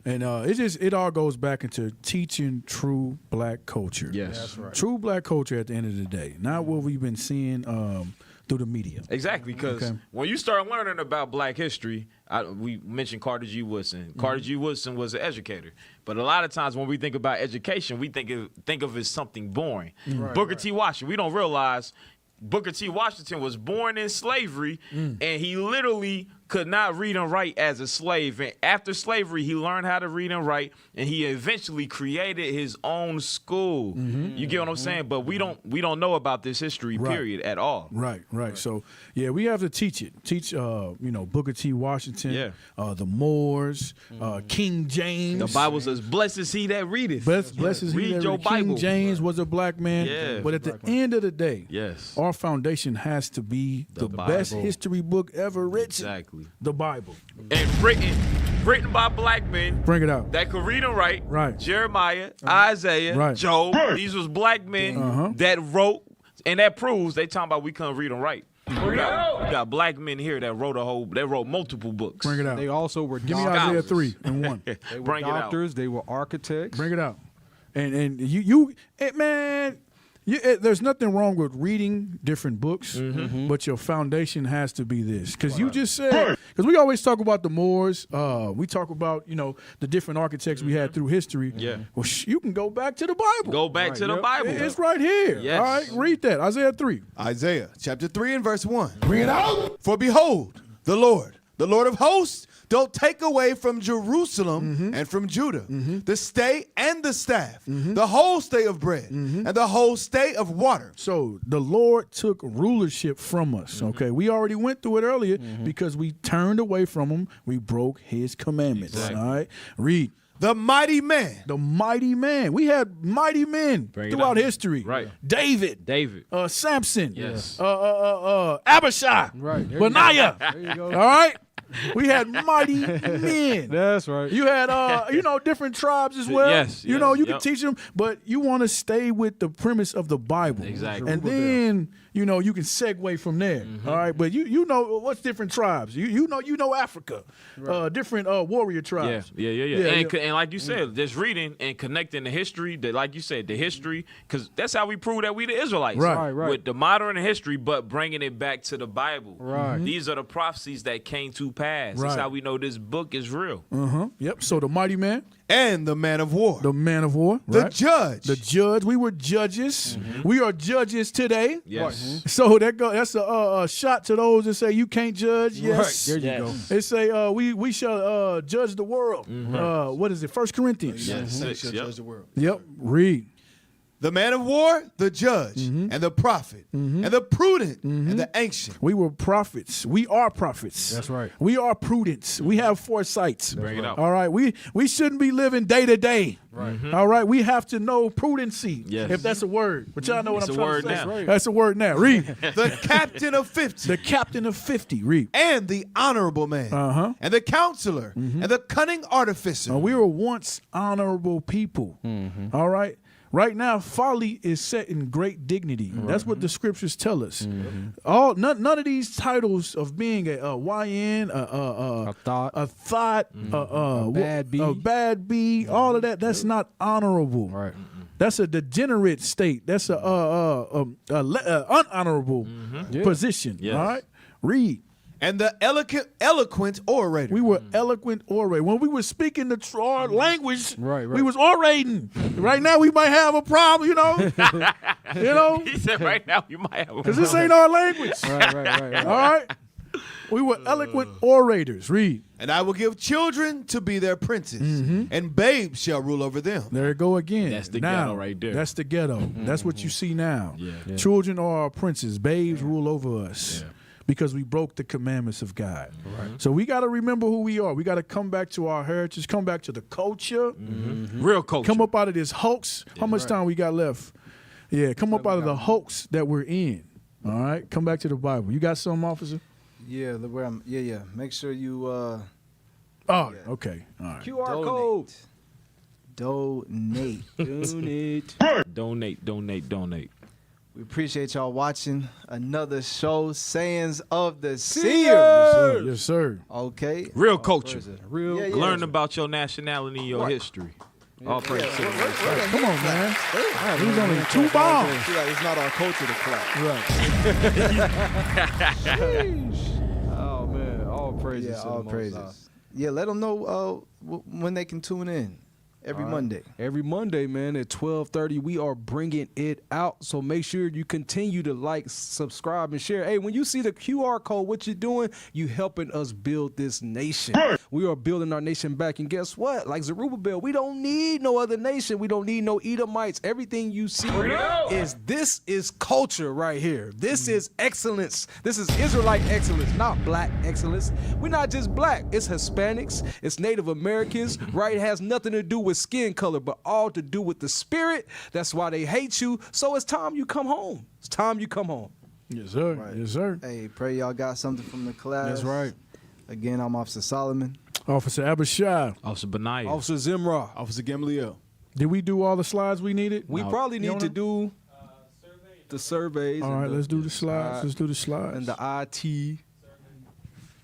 Speaker 11: And it all goes back into teaching true black culture.
Speaker 14: Yes. That's
Speaker 11: right. True black culture at the end of the day, not what we've been seeing through the media.
Speaker 14: Exactly, because when you start learning about black history, we mentioned Carter G. Woodson. Carter G. Woodson was an educator, but a lot of times when we think about education, we think of it as something boring. Booker T. Washington, we don't realize Booker T. Washington was born in slavery, and he literally could not read and write as a slave. And after slavery, he learned how to read and write, and he eventually created his own school. You get what I'm saying? But we don't know about this history, period, at all.
Speaker 11: Right. So yeah, we have to teach it. Teach Booker T. Washington, the Moors, King James.
Speaker 14: The Bible says, "Blessed is he that readeth."
Speaker 11: Blessed is he
Speaker 14: read
Speaker 11: that
Speaker 14: your
Speaker 11: readeth.
Speaker 14: Bible.
Speaker 11: King James was a black man.
Speaker 14: Yeah.
Speaker 11: But at the end of the day,
Speaker 14: yes,
Speaker 11: our foundation has to be the best history book ever written.
Speaker 14: Exactly.
Speaker 11: The Bible.
Speaker 14: And written by black men.
Speaker 11: Bring it out.
Speaker 14: That could read and write.
Speaker 11: Right.
Speaker 14: Jeremiah, Isaiah, Job. Job. These was black men that wrote, and that proves they talking about we couldn't read and write. We got black men here that wrote multiple books.
Speaker 11: Bring it out.
Speaker 13: They also were
Speaker 11: Give me Isaiah 3 and 1.
Speaker 13: They were doctors. They were architects.
Speaker 11: Bring it out. And there's nothing wrong with reading different books, but your foundation has to be this. Because you just said, because we always talk about the Moors, we talk about, the different architects we had through history.
Speaker 14: Yeah.
Speaker 11: Well, you can go back to the Bible.
Speaker 14: Go back to the Bible.
Speaker 11: It's right here.
Speaker 14: Yes.
Speaker 11: All right, read that. Isaiah 3.
Speaker 12: Isaiah chapter 3 and verse 1. Bring it out. For behold, the Lord of hosts, don't take away from Jerusalem and from Judah the stay and the staff, the whole stay of bread, and the whole stay of water.
Speaker 11: So the Lord took rulership from us, okay? We already went through it earlier because we turned away from him. We broke his commandments, all right? Read.
Speaker 12: The mighty man.
Speaker 11: The mighty man. We had mighty men throughout history.
Speaker 14: Right.
Speaker 11: David. Samson.
Speaker 14: Yes.
Speaker 11: Abishai.
Speaker 13: Right.
Speaker 11: Benaiah.
Speaker 13: There you go.
Speaker 11: All right? We had mighty men.
Speaker 13: That's right.
Speaker 11: You had, different tribes as well.
Speaker 14: Yes.
Speaker 11: You can teach them, but you want to stay with the premise of the Bible.
Speaker 14: Exactly.
Speaker 11: And then, you can segue from there. All right? But you know what's different tribes. You know Africa. Different warrior tribes.
Speaker 14: Yeah. And like you said, just reading and connecting the history, like you said, the history, because that's how we prove that we the Israelites.
Speaker 11: Right.
Speaker 14: With the modern history, but bringing it back to the Bible.
Speaker 13: Right.
Speaker 14: These are the prophecies that came to pass. That's
Speaker 11: Right.
Speaker 14: how we know this book is real.
Speaker 11: Yep. So the mighty man.
Speaker 12: And the man of war.
Speaker 11: The man of war.
Speaker 12: The
Speaker 11: right?
Speaker 12: judge.
Speaker 11: The judge. We were judges. We are judges today.
Speaker 14: Yes.
Speaker 11: So that's a shot to those that say you can't judge. Yes.
Speaker 13: Right. There you go.
Speaker 11: They say we shall judge the world. What is it? 1 Corinthians.
Speaker 14: Yes.
Speaker 12: They shall judge the world.
Speaker 11: Yep. Read.
Speaker 12: The man of war, the judge, and the prophet, and the prudent, and the ancient.
Speaker 11: We were prophets. We are prophets.
Speaker 13: That's right.
Speaker 11: We are prudence. We have foresights.
Speaker 14: Bring it up.
Speaker 11: All right. We shouldn't be living day to day.
Speaker 13: Right.
Speaker 11: All right. We have to know prudency.
Speaker 14: Yes.
Speaker 11: If that's a word. But y'all know what
Speaker 14: It's
Speaker 11: I'm
Speaker 14: a
Speaker 11: trying
Speaker 14: word
Speaker 11: to say.
Speaker 14: now.
Speaker 11: Right. That's a word now. Read.
Speaker 12: The captain of 50.
Speaker 11: The captain of 50. Read.
Speaker 12: And the honorable man. And the counselor. And the cunning artificer.
Speaker 11: We were once honorable people. All right. Right now, folly is set in great dignity. That's what the scriptures tell us. None of these titles of being a YN, a thought, a bad bee, all of that. That's not honorable.
Speaker 13: Right.
Speaker 11: That's a degenerate state. That's a unhonorable position.
Speaker 14: Yes.
Speaker 11: All right. Read.
Speaker 12: And the eloquent orator.
Speaker 11: We were eloquent orators. When we were speaking the our language,
Speaker 13: Right.
Speaker 11: we was orating. Right now we might have a problem, you know.
Speaker 14: He said right now you might have a
Speaker 11: Because this ain't our language.
Speaker 13: Right.
Speaker 11: All right. We were eloquent orators. Read.
Speaker 12: And I will give children to be their princes, and babes shall rule over them.
Speaker 11: There it go again.
Speaker 14: That's the
Speaker 11: now,
Speaker 14: ghetto right there.
Speaker 11: That's the ghetto. That's what you see now.
Speaker 14: Yeah.
Speaker 11: Children are our princes. Babes rule over us. Yeah. Because we broke the commandments of God. Right. So we got to remember who we are. We got to come back to our heritage, come back to the culture.
Speaker 14: Real culture.
Speaker 11: Come up out of this hoax. How much time we got left? Yeah, come up out of the hoax that we're in. All right? Come back to the Bible. You got something, officer?
Speaker 10: Yeah, look where I'm. Yeah. Make sure you.
Speaker 11: Okay. All right.
Speaker 13: QR code.
Speaker 10: Donate. We appreciate y'all watching another show, Sayings of the Seers.
Speaker 11: Yes, sir.
Speaker 10: Okay.
Speaker 14: Real culture.
Speaker 10: Real.
Speaker 14: Learn about your nationality and your history. All praise to the Most High.
Speaker 11: Come on, man. He's only 2 bombs.
Speaker 10: It's not our culture to clap.
Speaker 11: Right.
Speaker 13: Oh man, all praises.
Speaker 10: Yeah,
Speaker 13: to the
Speaker 10: all
Speaker 13: Most
Speaker 10: praises.
Speaker 13: High.
Speaker 10: Yeah, let them know when they can tune in. Every Monday.
Speaker 13: Every Monday, man, at 12:30, we are bringing it out. So make sure you continue to like, subscribe, and share. Hey, when you see the QR code, what you're doing, you helping us build this nation. We are building our nation back. And guess what? Like Zerubbabel, we don't need no other nation. We don't need no Edomites. Everything you see this is culture right here. This is excellence. This is Israelite excellence, not black excellence. We're not just black. It's Hispanics. It's Native Americans, right? It has nothing to do with skin color, but all to do with the spirit. That's why they hate you. So it's time you come home. It's time you come home.
Speaker 11: Yes, sir.
Speaker 10: Right.
Speaker 11: Yes, sir.
Speaker 10: Hey, pray y'all got something from the class.
Speaker 13: That's right.
Speaker 10: Again, I'm Officer Solomon.
Speaker 11: Officer Abishai.
Speaker 14: Officer Benaiah.
Speaker 13: Officer Zimra.
Speaker 3: Officer Gamaliel.
Speaker 11: Did we do all the slides we needed?
Speaker 13: We probably need to do the surveys.
Speaker 11: All right, let's do the slides. Let's do the slides.
Speaker 13: And the IT.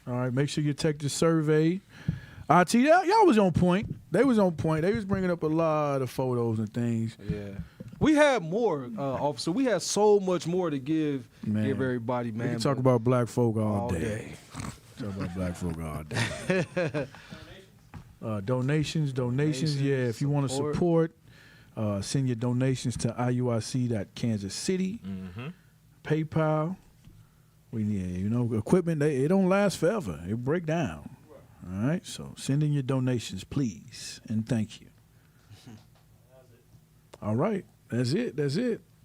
Speaker 11: All right, make sure you take the survey. IT, y'all was on point. They was on point. They was bringing up a lot of photos and things.
Speaker 13: Yeah. We had more, officer. We had so much more to give everybody, man.
Speaker 11: We can talk about black folk all day. Talk about black folk all day. Donations. Yeah, if you want to support, send your donations to IUIC.Kansas City. PayPal. We need, equipment. It don't last forever. It break down. All right, so send in your donations, please, and thank you. All right, that's it.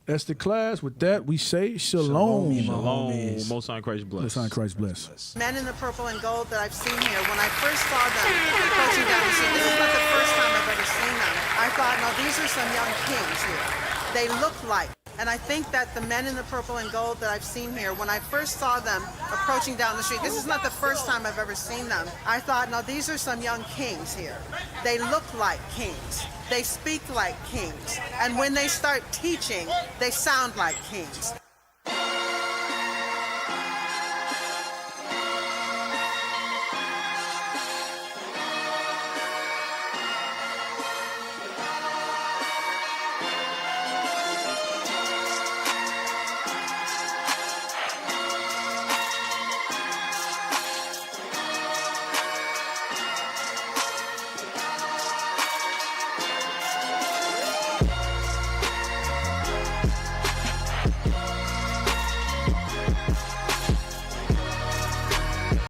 Speaker 11: That's the class. With that, we say shalom.
Speaker 14: Shalom. Most High Christ bless.
Speaker 11: Most High Christ bless.
Speaker 6: Men in the purple and gold that I've seen here, when I first saw them approaching down the street, this is not the first time I've ever seen them. I thought, no, these are some young kings here. They look like. And I think that the men in the purple and gold that I've seen here, when I first saw them approaching down the street, this is not the first time I've ever seen them. I thought, no, these are some young kings here. They look like kings. They speak like kings. And when they start teaching, they sound like kings.